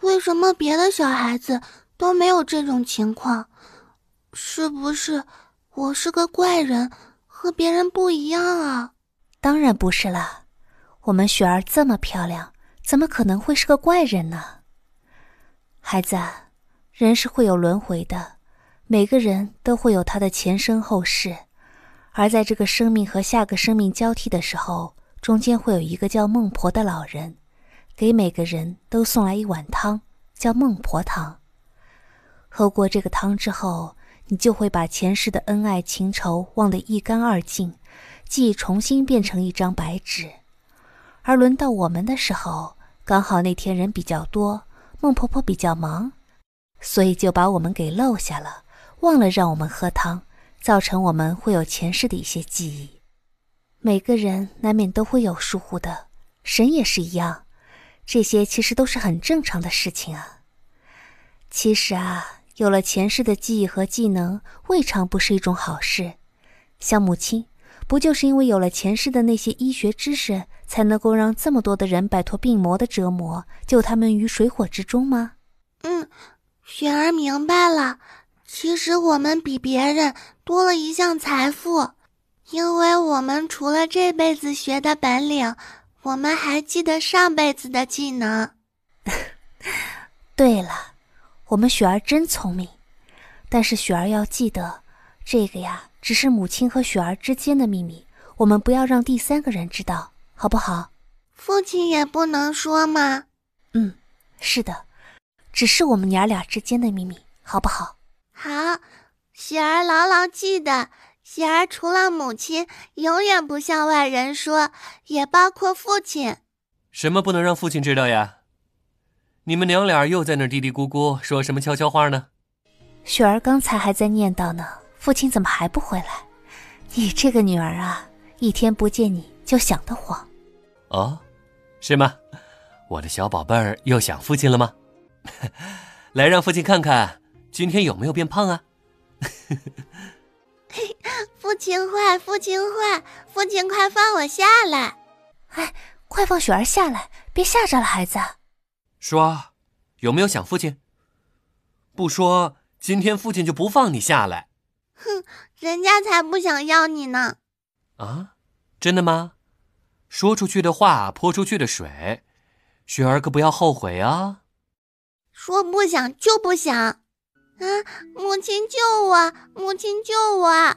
为什么别的小孩子都没有这种情况？是不是我是个怪人，和别人不一样啊？当然不是了，我们雪儿这么漂亮，怎么可能会是个怪人呢？孩子，人是会有轮回的，每个人都会有他的前生后世，而在这个生命和下个生命交替的时候，中间会有一个叫孟婆的老人，给每个人都送来一碗汤，叫孟婆汤。喝过这个汤之后，你就会把前世的恩爱情仇忘得一干二净，记忆重新变成一张白纸。而轮到我们的时候，刚好那天人比较多，孟婆婆比较忙，所以就把我们给漏下了，忘了让我们喝汤，造成我们会有前世的一些记忆。每个人难免都会有疏忽的，神也是一样，这些其实都是很正常的事情啊。其实啊，有了前世的记忆和技能，未尝不是一种好事。像母亲，不就是因为有了前世的那些医学知识，才能够让这么多的人摆脱病魔的折磨，救他们于水火之中吗？雪儿明白了，其实我们比别人多了一项财富，因为我们除了这辈子学的本领，我们还记得上辈子的技能。对了，我们雪儿真聪明，但是雪儿要记得，这个呀，只是母亲和雪儿之间的秘密，我们不要让第三个人知道，好不好？父亲也不能说吗？是的，只是我们娘俩之间的秘密，好不好？好，雪儿牢牢记得，雪儿除了母亲，永远不向外人说，也包括父亲。什么不能让父亲知道呀？你们娘俩又在那嘀嘀咕咕说什么悄悄话呢？雪儿刚才还在念叨呢，父亲怎么还不回来？你这个女儿啊，一天不见你就想得慌。哦，是吗？我的小宝贝儿又想父亲了吗？来，让父亲看看今天有没有变胖啊？父亲坏，父亲坏，父亲快放我下来！哎，快放雪儿下来，别吓着了孩子。说，有没有想父亲？不说，今天父亲就不放你下来。哼，人家才不想要你呢。啊，真的吗？说出去的话泼出去的水，雪儿可不要后悔啊。说不想就不想啊！母亲救我，母亲救我！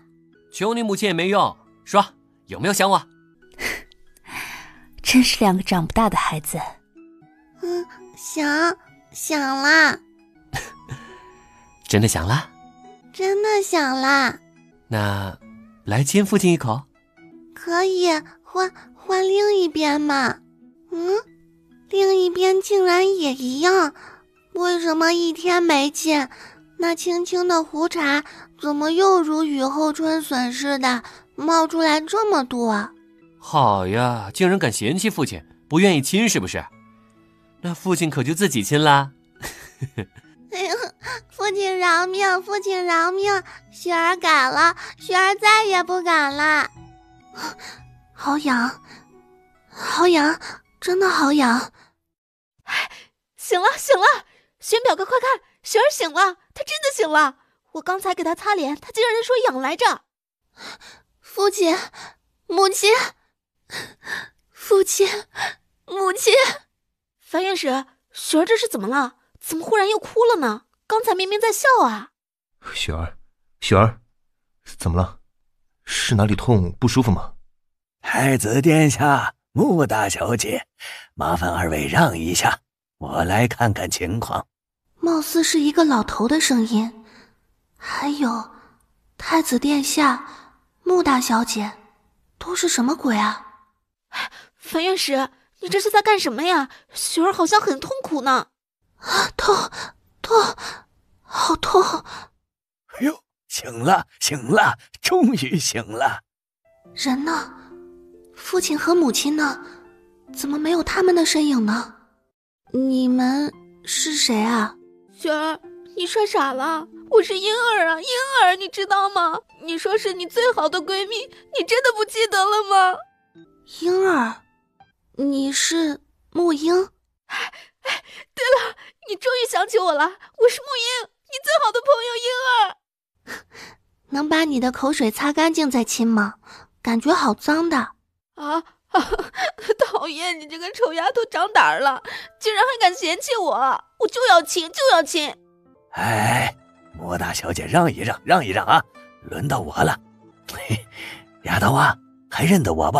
求你母亲也没用。说，有没有想我？真是两个长不大的孩子。想啦。真的想啦？真的想啦。那来亲父亲一口。可以，换另一边嘛。另一边竟然也一样，为什么一天没见，那清清的胡茬怎么又如雨后春笋似的冒出来这么多？好呀，竟然敢嫌弃父亲，不愿意亲是不是？那父亲可就自己亲啦。父亲饶命，父亲饶命！雪儿改了，雪儿再也不敢了。好痒，好痒，真的好痒！醒了，玄表哥快看，雪儿醒了，她真的醒了！我刚才给她擦脸，她竟然说痒来着。父亲，母亲，父亲，母亲！樊院士，雪儿这是怎么了？怎么忽然又哭了呢？刚才明明在笑啊！雪儿，怎么了？是哪里痛不舒服吗？太子殿下，穆大小姐，麻烦二位让一下，我来看看情况。貌似是一个老头的声音，还有太子殿下、穆大小姐，都是什么鬼啊？樊院士，你这是在干什么呀？雪儿好像很痛苦呢。痛，好痛！哎呦，醒了，终于醒了。人呢？父亲和母亲呢？怎么没有他们的身影呢？你们是谁啊？雪儿，你帅傻了，我是婴儿啊，婴儿，你知道吗？你说是你最好的闺蜜，你真的不记得了吗？婴儿，你是木英？对了，你终于想起我了，我是木英，你最好的朋友婴儿。能把你的口水擦干净再亲吗？感觉好脏的。讨厌，你这个臭丫头长胆了，竟然还敢嫌弃我，我就要亲。哎，莫大小姐让一让啊，轮到我了。嘿，丫头啊，还认得我不？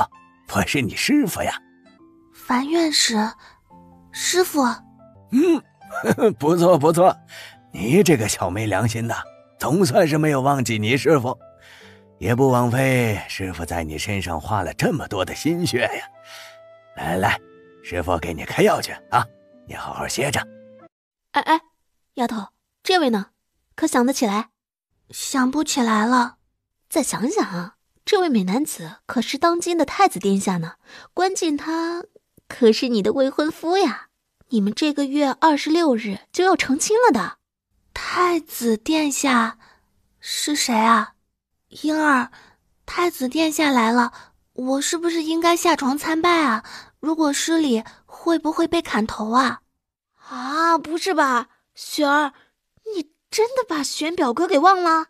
我是你师傅呀。樊院士，师傅。不错，你这个小没良心的，总算是没有忘记你师傅，也不枉费师傅在你身上花了这么多的心血呀。来，师傅给你开药去啊，你好好歇着。哎，丫头，这位呢？可想得起来？想不起来了。再想想啊，这位美男子可是当今的太子殿下呢，关键他可是你的未婚夫呀。你们这个月26日就要成亲了的。太子殿下是谁啊？婴儿，太子殿下来了，我是不是应该下床参拜啊？如果失礼，会不会被砍头啊？不是吧，雪儿，你真的把玄表哥给忘了？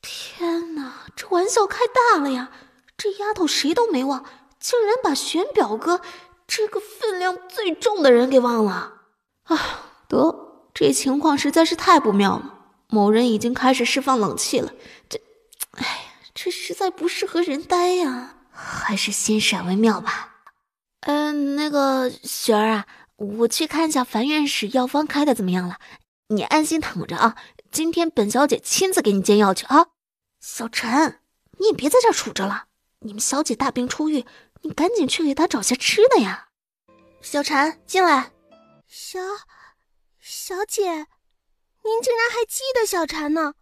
天哪，这玩笑开大了呀！这丫头谁都没忘，竟然把玄表哥这个分量最重的人给忘了得，这情况实在是太不妙了。某人已经开始释放冷气了，这实在不适合人待呀，还是先闪为妙吧。那个雪儿啊，我去看一下樊院士药方开的怎么样了，你安心躺着啊，今天本小姐亲自给你煎药去啊。小陈，你也别在这儿杵着了，你们小姐大病初愈，你赶紧去给她找些吃的呀。小陈，进来。小姐，您竟然还记得小蝉呢？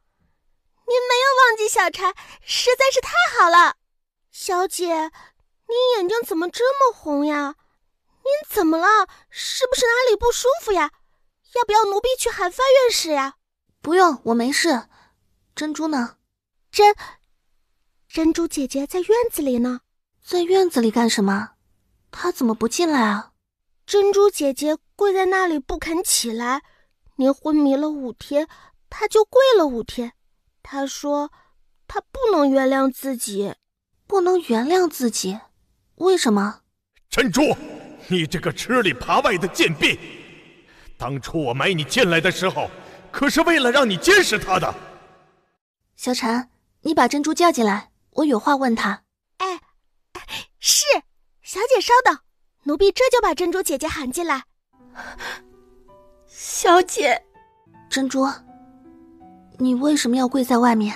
您没有忘记小蝉，实在是太好了。小姐，您眼睛怎么这么红呀？您怎么了？是不是哪里不舒服呀？要不要奴婢去喊范院使呀？不用，我没事。珍珠呢？珍珠姐姐在院子里呢。在院子里干什么？她怎么不进来啊？珍珠姐姐跪在那里不肯起来，您昏迷了5天，她就跪了5天。她说她不能原谅自己。不能原谅自己？为什么？珍珠，你这个吃里扒外的贱婢！当初我买你进来的时候，可是为了让你监视她的。小蝉，你把珍珠叫进来，我有话问她。是，小姐稍等，奴婢这就把珍珠姐姐喊进来。小姐，珍珠，你为什么要跪在外面？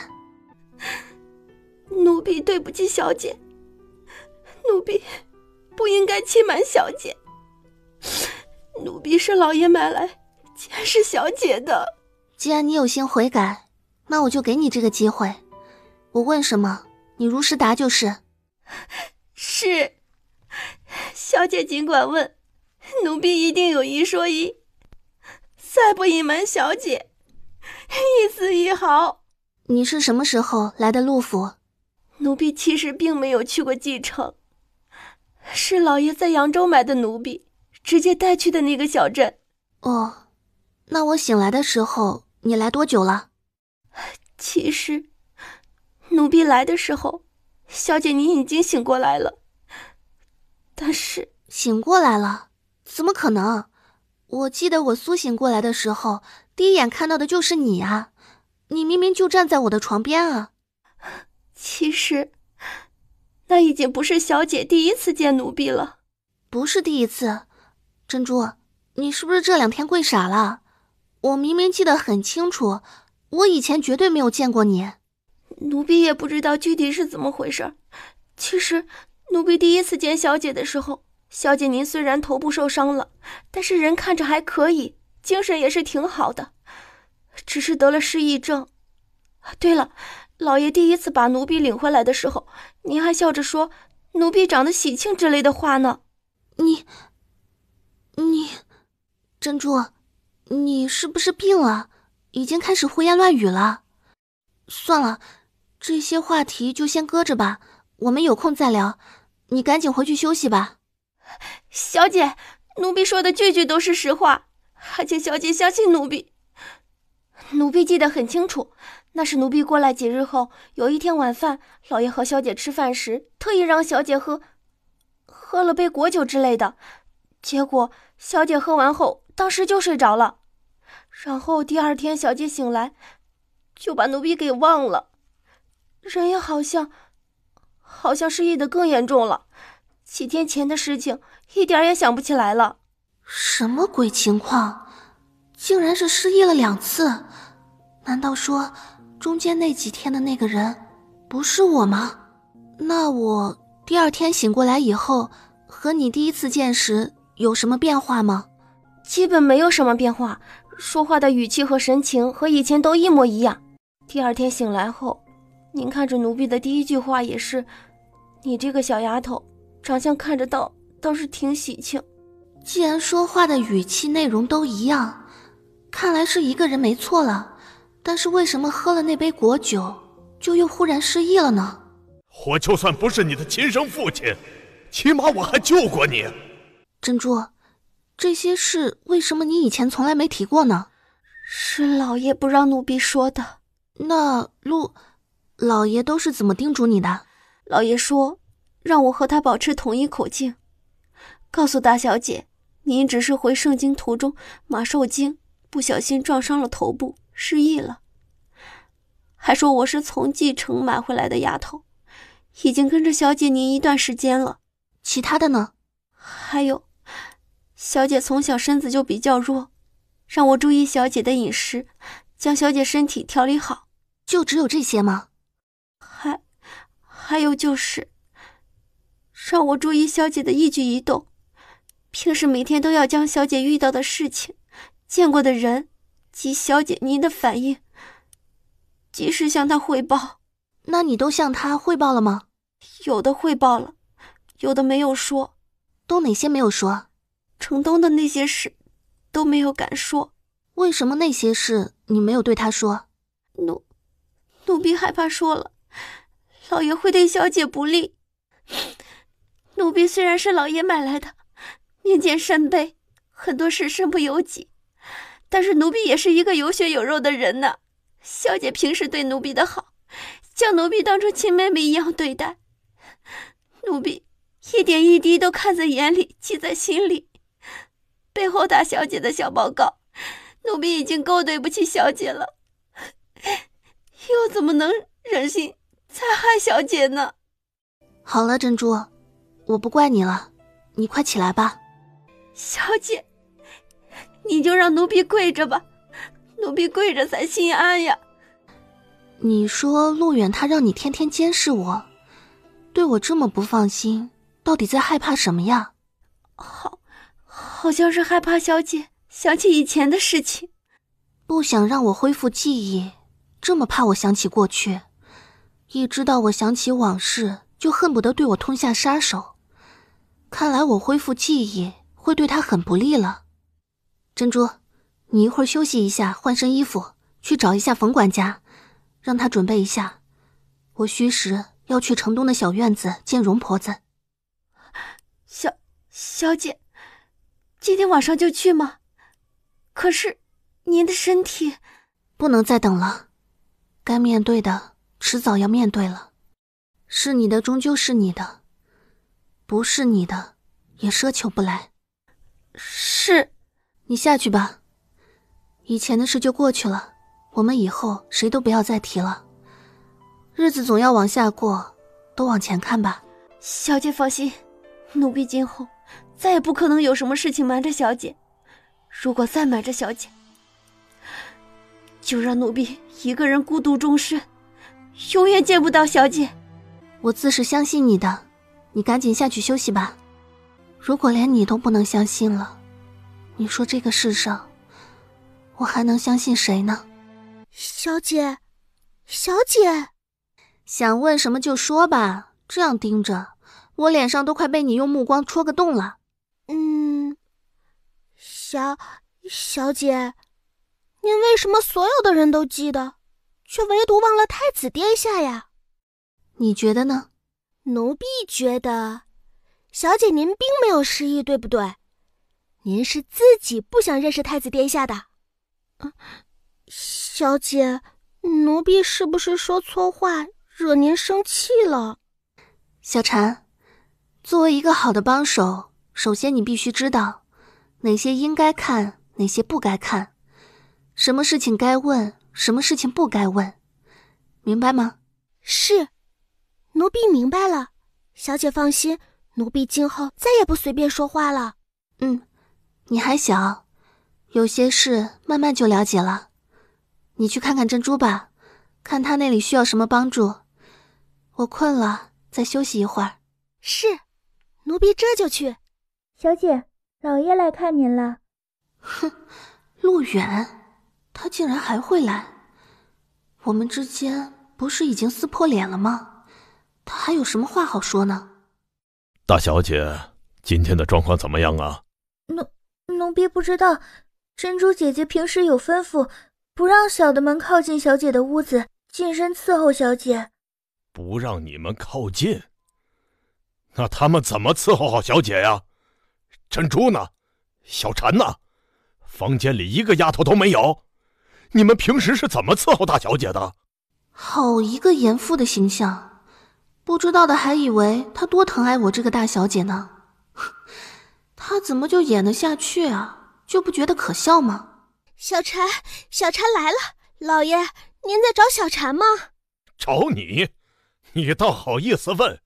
奴婢对不起小姐，奴婢不应该欺瞒小姐，奴婢是老爷买来监视小姐的。既然你有心悔改，那我就给你这个机会。我问什么，你如实答就是。是，小姐尽管问，奴婢一定有一说一，再不隐瞒小姐一丝一毫。你是什么时候来的陆府？奴婢其实并没有去过蓟城，是老爷在扬州买的奴婢直接带去的那个小镇。哦，那我醒来的时候你来多久了？其实奴婢来的时候，小姐您已经醒过来了，但是醒过来了？怎么可能？我记得我苏醒过来的时候，第一眼看到的就是你啊！你明明就站在我的床边啊！其实那已经不是小姐第一次见奴婢了。不是第一次。珍珠，你是不是这2天跪傻了？我明明记得很清楚，我以前绝对没有见过你。奴婢也不知道具体是怎么回事。其实奴婢第一次见小姐的时候，小姐您虽然头部受伤了，但是人看着还可以，精神也是挺好的，只是得了失忆症。对了，老爷第一次把奴婢领回来的时候，您还笑着说奴婢长得喜庆之类的话呢。你珍珠，你是不是病了？已经开始胡言乱语了。算了，这些话题就先搁着吧，我们有空再聊。你赶紧回去休息吧。小姐，奴婢说的句句都是实话，还请小姐相信奴婢。奴婢记得很清楚，那是奴婢过来几日后，有一天晚饭，老爷和小姐吃饭时，特意让小姐喝了杯果酒之类的，结果小姐喝完后，当时就睡着了。然后第2天小姐醒来，就把奴婢给忘了，人也好像失忆的更严重了。几天前的事情一点也想不起来了。什么鬼情况？竟然是失忆了2次？难道说中间那几天的那个人不是我吗？那我第2天醒过来以后，和你第一次见时有什么变化吗？基本没有什么变化，说话的语气和神情和以前都一模一样。第2天醒来后，您看着奴婢的第一句话也是，你这个小丫头长相看着倒是挺喜庆。既然说话的语气内容都一样，看来是一个人没错了。但是为什么喝了那杯果酒就又忽然失忆了呢？我就算不是你的亲生父亲，起码我还救过你。珍珠，这些事为什么你以前从来没提过呢？是老爷不让奴婢说的。那老爷都是怎么叮嘱你的？老爷说让我和他保持统一口径，告诉大小姐您只是回盛京途中马受惊，不小心撞伤了头部，失忆了。还说我是从蓟城买回来的丫头，已经跟着小姐您一段时间了。其他的呢？还有，小姐从小身子就比较弱，让我注意小姐的饮食，将小姐身体调理好。就只有这些吗？还有就是让我注意小姐的一举一动，平时每天都要将小姐遇到的事情、见过的人及小姐您的反应及时向她汇报。那你都向她汇报了吗？有的汇报了，有的没有说。都哪些没有说？城东的那些事都没有敢说。为什么那些事你没有对她说？奴婢害怕说了，老爷会对小姐不利。奴婢虽然是老爷买来的，面见山卑，很多事身不由己，但是奴婢也是一个有血有肉的人呐。小姐平时对奴婢的好，将奴婢当成亲妹妹一样对待，奴婢一点一滴都看在眼里，记在心里。背后大小姐的小报告，奴婢已经够对不起小姐了，又怎么能忍心再害小姐呢？好了，珍珠，我不怪你了，你快起来吧。小姐，你就让奴婢跪着吧，奴婢跪着才心安呀。你说陆远他让你天天监视我，对我这么不放心，到底在害怕什么呀？好像是害怕小姐想起以前的事情，不想让我恢复记忆，这么怕我想起过去，一知道我想起往事，就恨不得对我痛下杀手。看来我恢复记忆会对他很不利了。珍珠，你一会儿休息一下，换身衣服，去找一下冯管家，让他准备一下，我虚实要去城东的小院子见容婆子。小姐，今天晚上就去吗？可是您的身体……不能再等了，该面对的迟早要面对了。是你的终究是你的，不是你的也奢求不来。是。你下去吧，以前的事就过去了，我们以后谁都不要再提了。日子总要往下过，都往前看吧。小姐放心，奴婢今后再也不可能有什么事情瞒着小姐。如果再瞒着小姐，就让奴婢一个人孤独终身，永远见不到小姐。我自是相信你的，你赶紧下去休息吧。如果连你都不能相信了，你说这个世上我还能相信谁呢？小姐，想问什么就说吧，这样盯着我脸上都快被你用目光戳个洞了。小姐，您为什么所有的人都记得，却唯独忘了太子殿下呀？你觉得呢？奴婢觉得，小姐您并没有失忆，对不对？您是自己不想认识太子殿下的。小姐，奴婢是不是说错话，惹您生气了？小婵，作为一个好的帮手，首先你必须知道哪些应该看，哪些不该看，什么事情该问，什么事情不该问，明白吗？是，奴婢明白了。小姐放心，奴婢今后再也不随便说话了。你还小，有些事慢慢就了解了。你去看看珍珠吧，看她那里需要什么帮助。我困了，再休息一会儿。是，奴婢这就去。小姐，老爷来看您了。哼，陆远，他竟然还会来。我们之间不是已经撕破脸了吗？他还有什么话好说呢？大小姐，今天的状况怎么样啊？奴婢不知道，珍珠姐姐平时有吩咐，不让小的们靠近小姐的屋子，近身伺候小姐。不让你们靠近？那他们怎么伺候好小姐呀？珍珠呢？小婵呢？房间里一个丫头都没有，你们平时是怎么伺候大小姐的？好一个严父的形象，不知道的还以为他多疼爱我这个大小姐呢。他怎么就演得下去啊？就不觉得可笑吗？小婵来了，老爷，您在找小婵吗？找你？你倒好意思问？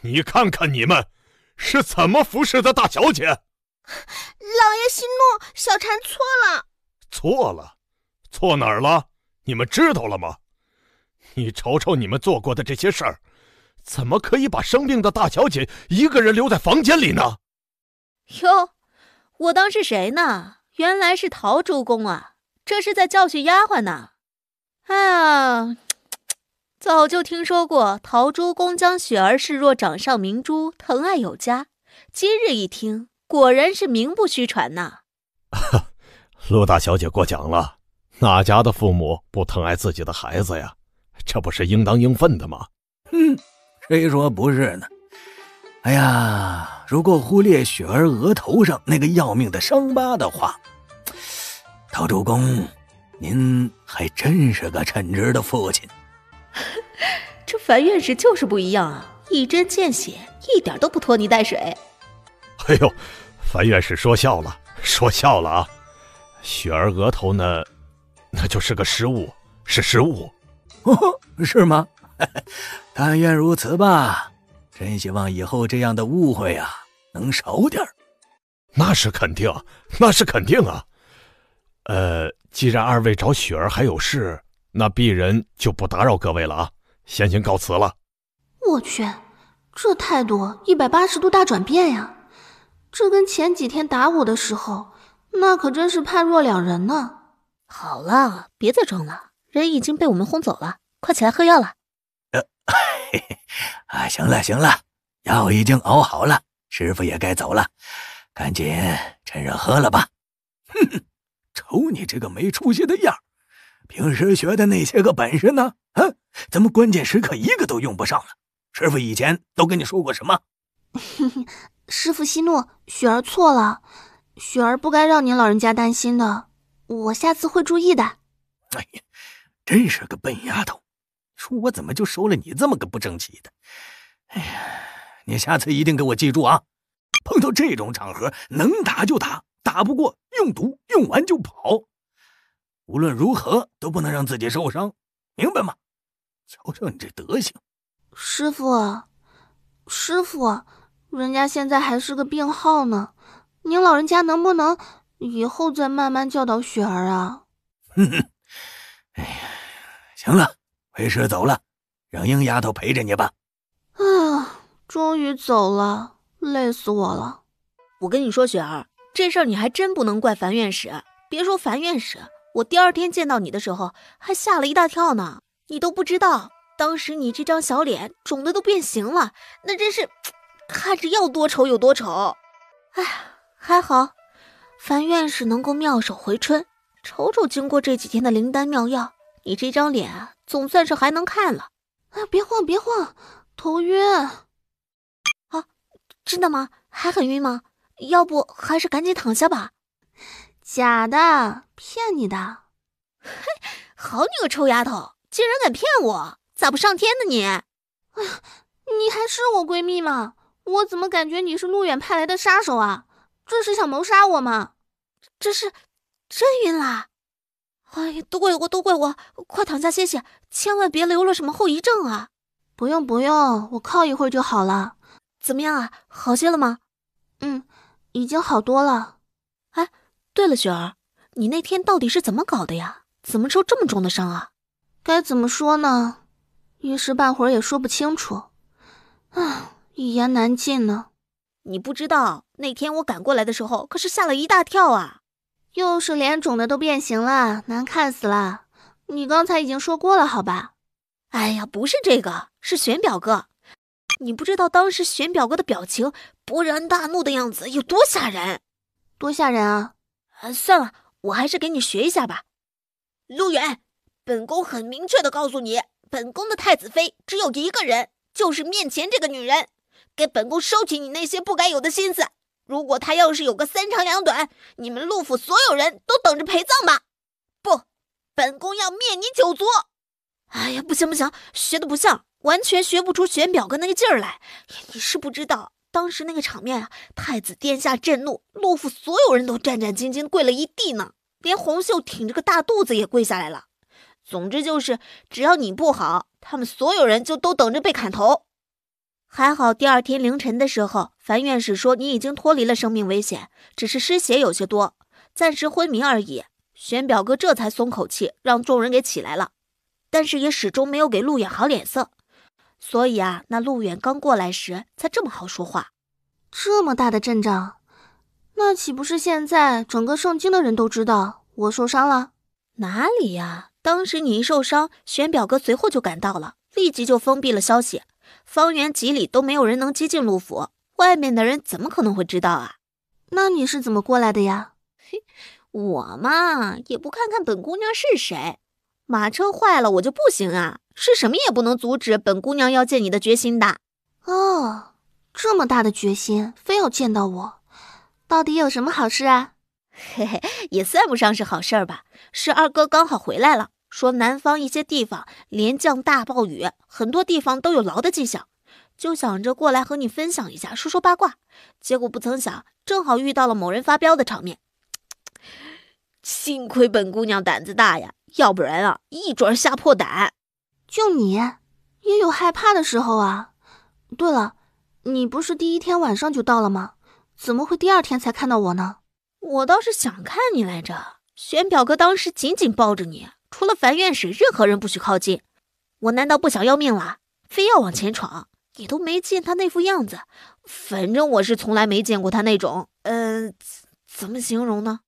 你看看你们是怎么服侍的大小姐。老爷息怒，小婵错了。错了，错哪儿了？你们知道了吗？你瞅瞅你们做过的这些事儿，怎么可以把生病的大小姐一个人留在房间里呢？哟，我当是谁呢？原来是陶主公啊，这是在教训丫鬟呢。哎呀，早就听说过陶朱公将雪儿视若掌上明珠，疼爱有加。今日一听，果然是名不虚传呐。陆大小姐过奖了，哪家的父母不疼爱自己的孩子呀？这不是应当应分的吗？谁说不是呢？哎呀，如果忽略雪儿额头上那个要命的伤疤的话，陶主公，您还真是个称职的父亲。这樊院士就是不一样啊，一针见血，一点都不拖泥带水。哎呦，樊院士说笑了，说笑了啊！雪儿额头呢，那就是个失误，是失误。哦，是吗？但愿如此吧。真希望以后这样的误会啊能少点。那是肯定，那是肯定啊。既然二位找雪儿还有事，那鄙人就不打扰各位了啊，先行告辞了。我去，这态度180度大转变呀！这跟前几天打我的时候，那可真是判若两人呢。好了，别再装了，人已经被我们轰走了，快起来喝药了。行了行了，药已经熬好了，师傅也该走了，赶紧趁热喝了吧。哼，瞅你这个没出息的样，平时学的那些个本事呢？怎么关键时刻一个都用不上了？师傅以前都跟你说过什么？师傅息怒，雪儿错了，雪儿不该让您老人家担心的，我下次会注意的。哎呀，真是个笨丫头，说我怎么就收了你这么个不争气的？哎呀，你下次一定给我记住啊！碰到这种场合，能打就打，打不过用毒，用完就跑。无论如何都不能让自己受伤，明白吗？瞧瞧你这德行！师傅，人家现在还是个病号呢，您老人家能不能以后再慢慢教导雪儿啊？哎呀，行了，为师走了，让英丫头陪着你吧。终于走了，累死我了。我跟你说，雪儿，这事儿你还真不能怪樊院士。别说樊院士，我第二天见到你的时候还吓了一大跳呢。你都不知道，当时你这张小脸肿的都变形了，那真是看着要多丑有多丑。哎，还好樊院士能够妙手回春，瞅瞅经过这几天的灵丹妙药，你这张脸总算是还能看了。别晃，头晕。真的吗？还很晕吗？要不还是赶紧躺下吧。假的，骗你的。嘿，好你个臭丫头，竟然敢骗我，咋不上天呢你？你还是我闺蜜吗？我怎么感觉你是路远派来的杀手啊？这是想谋杀我吗？这是真晕啦！哎呀，都怪我，快躺下歇歇，千万别留了什么后遗症啊！不用，我靠一会儿就好了。怎么样啊？好些了吗？已经好多了。哎，对了，雪儿，你那天到底是怎么搞的呀？怎么受这么重的伤啊？该怎么说呢？一时半会儿也说不清楚。一言难尽呢。你不知道，那天我赶过来的时候，可是吓了一大跳啊！又是脸肿的都变形了，难看死了。你刚才已经说过了，好吧？哎呀，不是这个，是玄表哥。你不知道当时玄表哥的表情，勃然大怒的样子有多吓人？多吓人啊！算了，我还是给你学一下吧。陆远，本宫很明确的告诉你，本宫的太子妃只有一个人，就是面前这个女人。给本宫收起你那些不该有的心思。如果她要是有个三长两短，你们陆府所有人都等着陪葬吧。不，本宫要灭你九族。哎呀，不行，学的不像，完全学不出玄表哥那个劲儿来。你是不知道，当时那个场面啊，太子殿下震怒，陆府所有人都战战兢兢跪了一地呢，连红袖挺着个大肚子也跪下来了。总之就是，只要你不好，他们所有人就都等着被砍头。还好第二天凌晨的时候，樊院士说你已经脱离了生命危险，只是失血有些多，暂时昏迷而已。玄表哥这才松口气，让众人给起来了，但是也始终没有给陆远好脸色。所以啊，那陆远刚过来时才这么好说话。这么大的阵仗，那岂不是现在整个圣经的人都知道我受伤了？哪里呀，当时你一受伤，玄表哥随后就赶到了，立即就封闭了消息，方圆几里都没有人能接近陆府，外面的人怎么可能会知道啊？那你是怎么过来的呀？我嘛，也不看看本姑娘是谁，马车坏了我就不行啊，是什么也不能阻止本姑娘要见你的决心的。哦，这么大的决心，非要见到我，到底有什么好事啊？嘿嘿，也算不上是好事儿吧，是二哥刚好回来了，说南方一些地方连降大暴雨，很多地方都有涝的迹象，就想着过来和你分享一下，说说八卦，结果不曾想正好遇到了某人发飙的场面。幸亏本姑娘胆子大呀，要不然啊，一准吓破胆。就你也有害怕的时候啊。对了，你不是第一天晚上就到了吗？怎么会第二天才看到我呢？我倒是想看你来着，玄表哥当时紧紧抱着你，除了樊院使，任何人不许靠近。我难道不想要命了？非要往前闯？也都没见他那副样子，反正我是从来没见过他那种，怎么形容呢？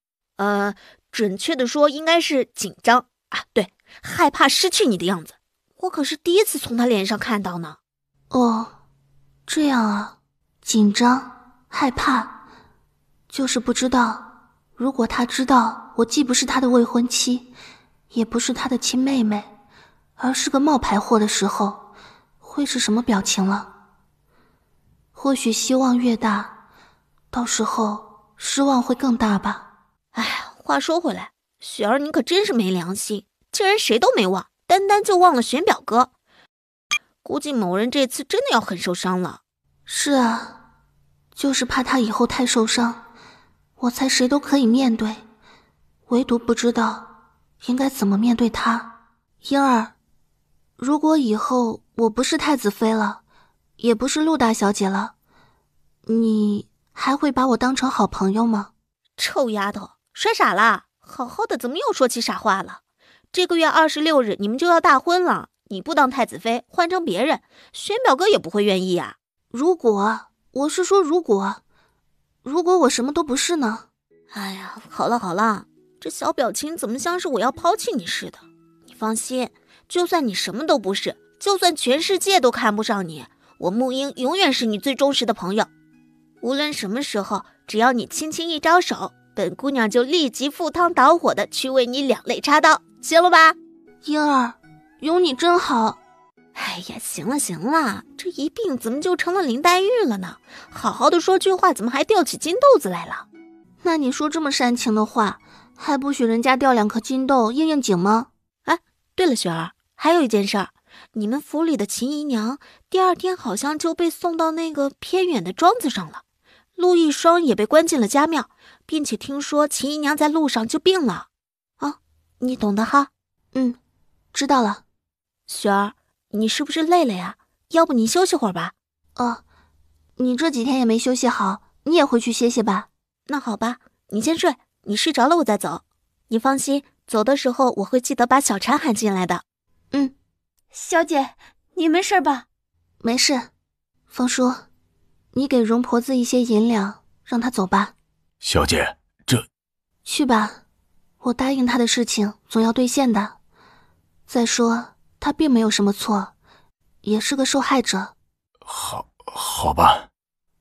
准确的说应该是紧张啊，对，害怕失去你的样子。我可是第一次从他脸上看到呢。哦，这样啊，紧张、害怕，就是不知道，如果他知道我既不是他的未婚妻，也不是他的亲妹妹，而是个冒牌货的时候，会是什么表情了？或许希望越大，到时候失望会更大吧。哎呀，话说回来，雪儿你可真是没良心，竟然谁都没忘，单单就忘了玄表哥。估计某人这次真的要很受伤了。是啊，就是怕他以后太受伤，我才谁都可以面对，唯独不知道应该怎么面对他。英儿，如果以后我不是太子妃了，也不是陆大小姐了，你还会把我当成好朋友吗？臭丫头，摔傻了？好好的怎么又说起傻话了？这个月26日你们就要大婚了，你不当太子妃，换成别人，玄表哥也不会愿意啊。如果我什么都不是呢？哎呀，好了好了，这小表情怎么像是我要抛弃你似的？你放心，就算你什么都不是，就算全世界都看不上你，我沐英永远是你最忠实的朋友。无论什么时候，只要你轻轻一招手，本姑娘就立即赴汤蹈火的去为你两肋插刀，行了吧？英儿，有你真好。哎呀，行了行了，这一病怎么就成了林黛玉了呢？好好的说句话，怎么还掉起金豆子来了？那你说这么煽情的话，还不许人家掉2颗金豆应应景吗？哎，对了，雪儿，还有一件事儿，你们府里的秦姨娘第2天好像就被送到那个偏远的庄子上了，陆一双也被关进了家庙，并且听说秦姨娘在路上就病了。啊，你懂的哈？嗯，知道了。雪儿，你是不是累了呀？要不你休息会儿吧。哦，你这几天也没休息好，你也回去歇歇吧。那好吧，你先睡，你睡着了我再走。你放心，走的时候我会记得把小婵喊进来的。嗯，小姐，你没事吧？没事。风叔，你给容婆子一些银两，让她走吧。小姐，这……去吧，我答应她的事情总要兑现的。再说，她并没有什么错，也是个受害者。好吧。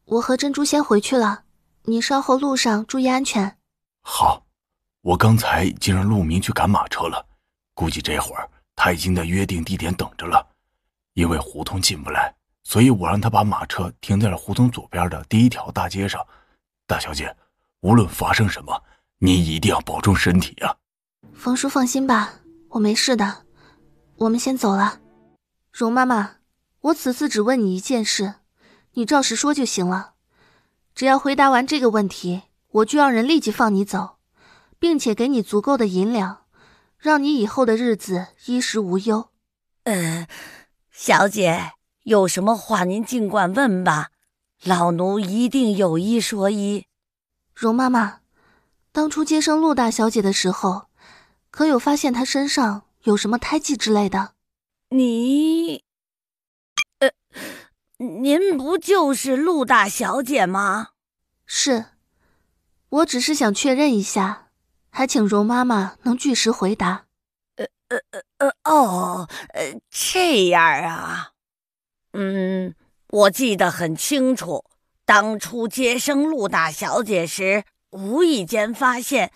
我和珍珠先回去了，你稍后路上注意安全。好，我刚才已经让陆明去赶马车了，估计这会儿他已经在约定地点等着了。因为胡同进不来，所以我让他把马车停在了胡同左边的第1条大街上。大小姐，无论发生什么，你一定要保重身体啊。冯叔放心吧，我没事的。我们先走了。容妈妈，我此次只问你一件事，你照实说就行了。只要回答完这个问题，我就让人立即放你走，并且给你足够的银两，让你以后的日子衣食无忧。小姐，有什么话您尽管问吧，老奴一定有一说一。容妈妈，当初接生陆大小姐的时候，可有发现他身上有什么胎记之类的？您不就是陆大小姐吗？是，我只是想确认一下，还请容妈妈能据实回答。这样啊。我记得很清楚，当初接生陆大小姐时，无意间发现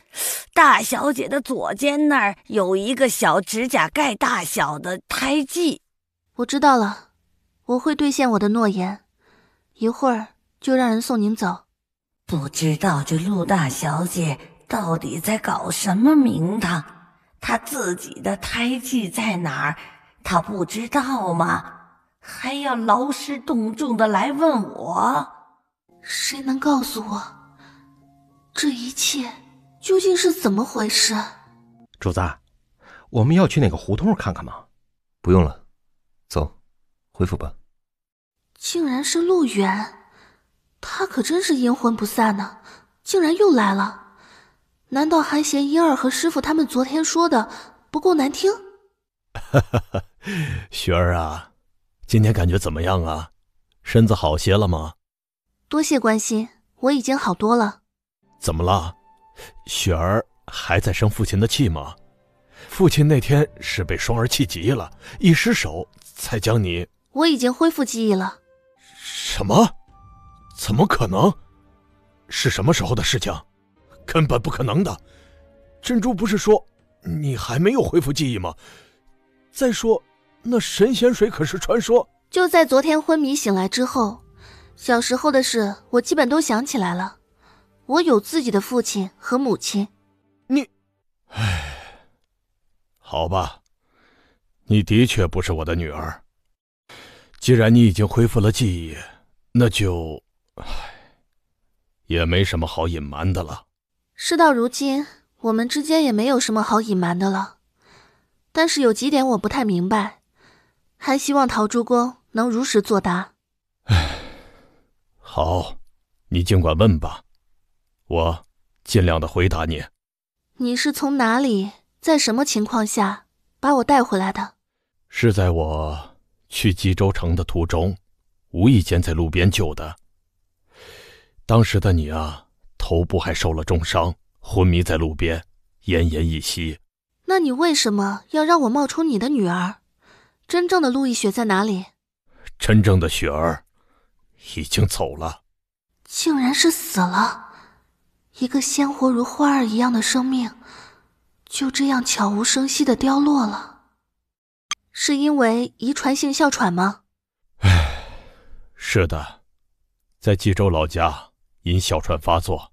大小姐的左肩那儿有一个小指甲盖大小的胎记。我知道了，我会兑现我的诺言，一会儿就让人送您走。不知道这陆大小姐到底在搞什么名堂？她自己的胎记在哪儿？她不知道吗？还要劳师动众的来问我？谁能告诉我，这一切究竟是怎么回事？主子，我们要去那个胡同看看吗？不用了，走，回府吧。竟然是陆远，他可真是阴魂不散呢，竟然又来了。难道还嫌一二和师傅他们昨天说的不够难听？雪儿啊，今天感觉怎么样啊？身子好些了吗？多谢关心，我已经好多了。怎么了？雪儿还在生父亲的气吗？父亲那天是被双儿气急了，一失手才将你……我已经恢复记忆了。什么？怎么可能？是什么时候的事情？根本不可能的。珍珠不是说你还没有恢复记忆吗？再说那神仙水可是传说。就在昨天昏迷醒来之后，小时候的事我基本都想起来了。我有自己的父亲和母亲。好吧，你的确不是我的女儿。既然你已经恢复了记忆，那就也没什么好隐瞒的了。事到如今，我们之间也没有什么好隐瞒的了。但是有几点我不太明白，还希望陶朱公能如实作答。好，你尽管问吧，我尽量的回答你。你是从哪里，在什么情况下把我带回来的？是在我去冀州城的途中，无意间在路边救的。当时的你啊，头部还受了重伤，昏迷在路边，奄奄一息。那你为什么要让我冒充你的女儿？真正的陆亦雪在哪里？真正的雪儿已经走了。竟然是死了，一个鲜活如花儿一样的生命，就这样悄无声息地凋落了。是因为遗传性哮喘吗？是的，在冀州老家因哮喘发作，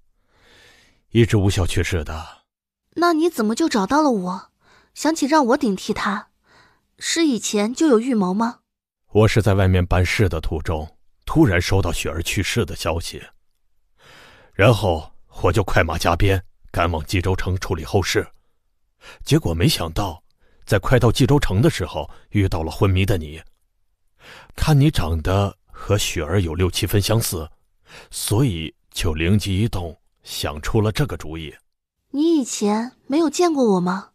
一直无效去世的。那你怎么就找到了我，想起让我顶替他？是以前就有预谋吗？我是在外面办事的途中，突然收到雪儿去世的消息，然后我就快马加鞭赶往冀州城处理后事。结果没想到，在快到冀州城的时候，遇到了昏迷的你。看你长得和雪儿有6、7分相似，所以就灵机一动，想出了这个主意。你以前没有见过我吗？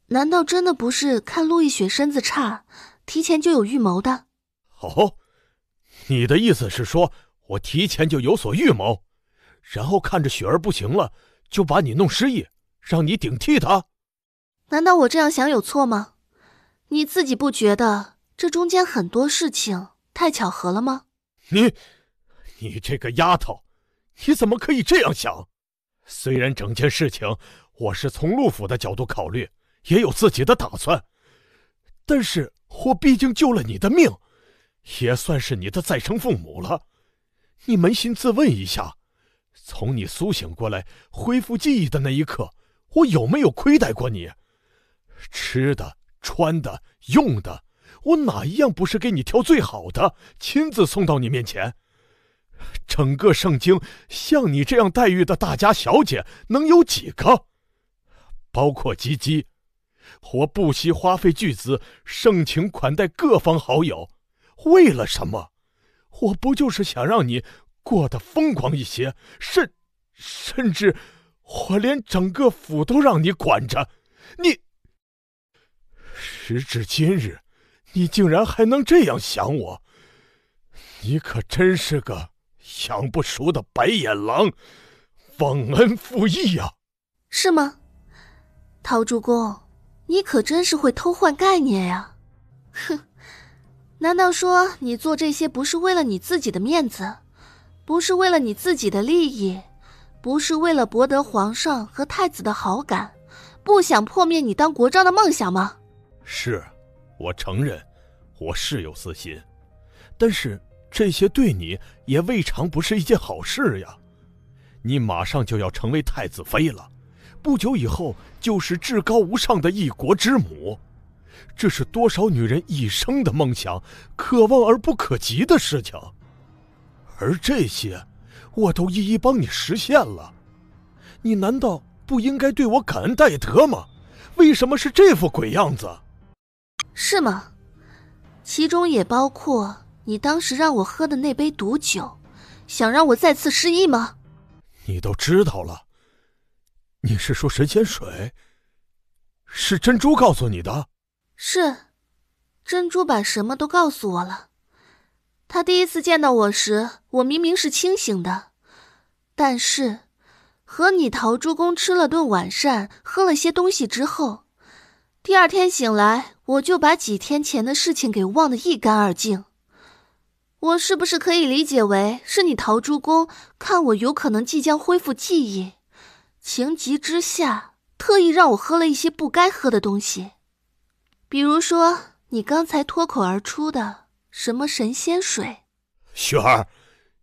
难道真的不是看陆亦雪身子差，提前就有预谋的？哦，你的意思是说我提前就有所预谋，然后看着雪儿不行了，就把你弄失忆，让你顶替她？难道我这样想有错吗？你自己不觉得这中间很多事情太巧合了吗？你这个丫头，你怎么可以这样想？虽然整件事情我是从陆府的角度考虑，也有自己的打算，但是我毕竟救了你的命，也算是你的再生父母了。你扪心自问一下，从你苏醒过来恢复记忆的那一刻，我有没有亏待过你？吃的、穿的、用的，我哪一样不是给你挑最好的，亲自送到你面前？整个盛京像你这样待遇的大家小姐能有几个？包括吉吉，我不惜花费巨资盛情款待各方好友，为了什么？我不就是想让你过得风光一些，甚至我连整个府都让你管着，你时至今日，你竟然还能这样想我，你可真是个养不熟的白眼狼，忘恩负义呀！是吗？陶朱公，你可真是会偷换概念呀！哼，难道说你做这些不是为了你自己的面子，不是为了你自己的利益，不是为了博得皇上和太子的好感，不想破灭你当国丈的梦想吗？是，我承认，我是有私心，但是这些对你也未尝不是一件好事呀。你马上就要成为太子妃了，不久以后就是至高无上的一国之母，这是多少女人一生的梦想，可望而不可及的事情。而这些，我都一一帮你实现了，你难道不应该对我感恩戴德吗？为什么是这副鬼样子？是吗？其中也包括你当时让我喝的那杯毒酒，想让我再次失忆吗？你都知道了。你是说神仙水？是珍珠告诉你的？是，珍珠把什么都告诉我了。他第一次见到我时，我明明是清醒的，但是和你陶朱公吃了顿晚膳，喝了些东西之后，第二天醒来，我就把几天前的事情给忘得一干二净。我是不是可以理解为是你陶朱公看我有可能即将恢复记忆，情急之下特意让我喝了一些不该喝的东西，比如说你刚才脱口而出的什么神仙水。雪儿，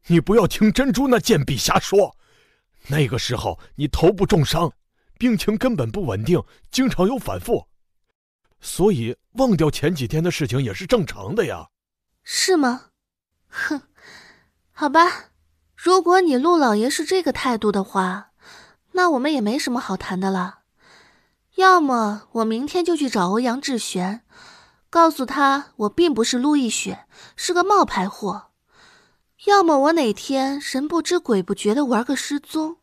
你不要听珍珠那贱婢瞎说，那个时候你头部重伤，病情根本不稳定，经常有反复，所以忘掉前几天的事情也是正常的呀。是吗？哼，好吧，如果你陆老爷是这个态度的话，那我们也没什么好谈的了。要么我明天就去找欧阳志玄，告诉他我并不是陆亦雪，是个冒牌货；要么我哪天神不知鬼不觉的玩个失踪，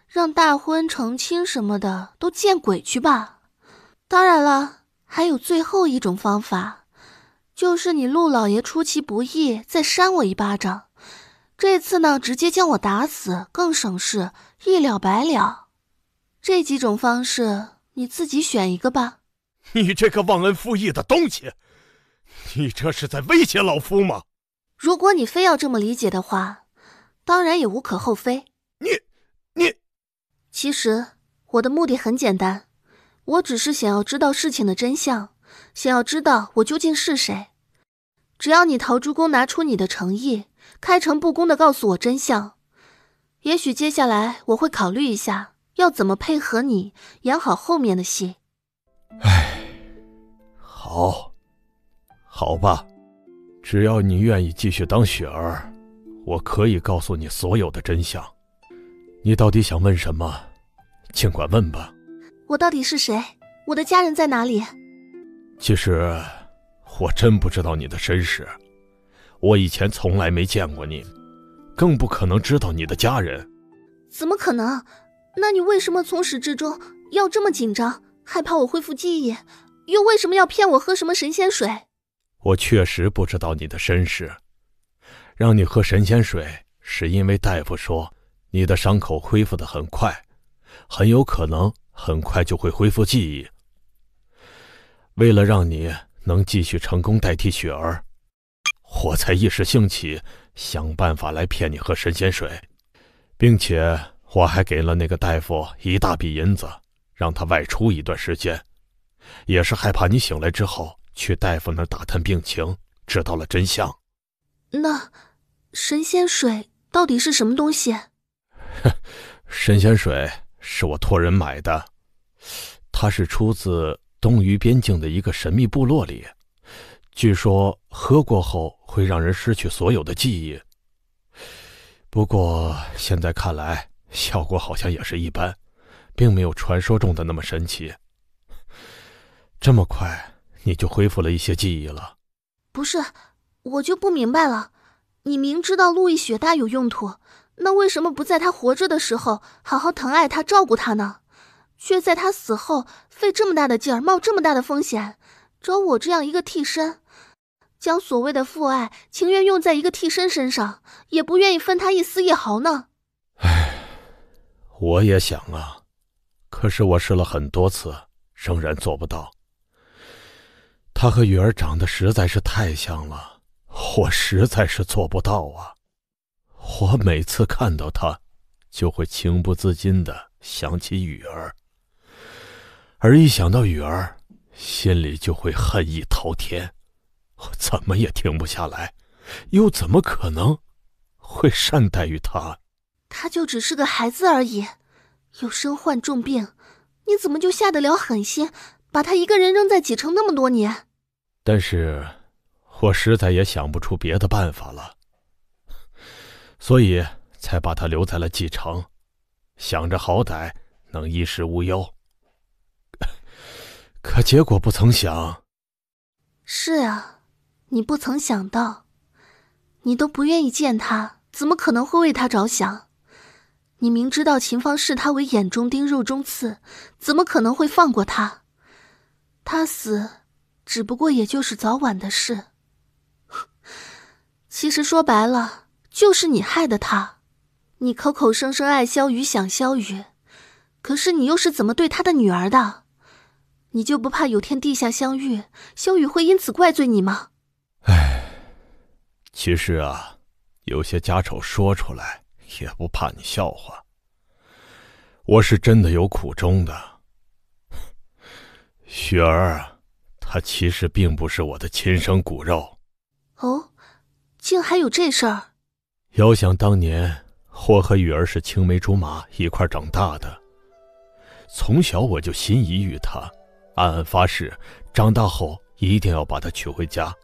让大婚成亲什么的都见鬼去吧。当然了，还有最后一种方法，就是你陆老爷出其不意再扇我一巴掌，这次呢直接将我打死，更省事，一了百了。这几种方式你自己选一个吧。你这个忘恩负义的东西，你这是在威胁老夫吗？如果你非要这么理解的话，当然也无可厚非。你其实我的目的很简单，我只是想要知道事情的真相，想要知道我究竟是谁。只要你陶朱公拿出你的诚意，开诚布公地告诉我真相，也许接下来我会考虑一下要怎么配合你演好后面的戏。好吧，只要你愿意继续当雪儿，我可以告诉你所有的真相。你到底想问什么？尽管问吧。我到底是谁？我的家人在哪里？其实我真不知道你的身世，我以前从来没见过你，更不可能知道你的家人。怎么可能？那你为什么从始至终要这么紧张，害怕我恢复记忆，又为什么要骗我喝什么神仙水？我确实不知道你的身世，让你喝神仙水是因为大夫说你的伤口恢复得很快，很有可能很快就会恢复记忆。为了让你能继续成功代替雪儿，我才一时兴起想办法来骗你喝神仙水，并且我还给了那个大夫一大笔银子，让他外出一段时间，也是害怕你醒来之后去大夫那儿打探病情，知道了真相。那神仙水到底是什么东西？神仙水是我托人买的，它是出自东隅边境的一个神秘部落里，据说喝过后会让人失去所有的记忆。不过现在看来效果好像也是一般，并没有传说中的那么神奇。这么快你就恢复了一些记忆了？不是，我就不明白了，你明知道陆亦雪大有用途，那为什么不在他活着的时候好好疼爱他照顾他呢？却在他死后费这么大的劲儿，冒这么大的风险，找我这样一个替身，将所谓的父爱情愿用在一个替身身上，也不愿意分他一丝一毫呢。我也想啊，可是我试了很多次，仍然做不到。他和雨儿长得实在是太像了，我实在是做不到啊。我每次看到他，就会情不自禁地想起雨儿，而一想到雨儿，心里就会恨意滔天。我怎么也停不下来，又怎么可能会善待于他？他就只是个孩子而已，又身患重病，你怎么就下得了狠心，把他一个人扔在济城那么多年？但是我实在也想不出别的办法了，所以才把他留在了济城，想着好歹能衣食无忧。可结果不曾想。是啊，你不曾想到，你都不愿意见他，怎么可能会为他着想？你明知道秦芳视他为眼中钉肉中刺，怎么可能会放过他？他死只不过也就是早晚的事。其实说白了，就是你害的他。你口口声声爱萧雨想萧雨，可是你又是怎么对他的女儿的？你就不怕有天地下相遇，萧雨会因此怪罪你吗？其实啊，有些家丑说出来也不怕你笑话。我是真的有苦衷的。雪儿，她其实并不是我的亲生骨肉。哦，竟还有这事儿？遥想当年，我和雨儿是青梅竹马一块长大的，从小我就心仪于她，暗暗发誓，长大后一定要把她娶回家。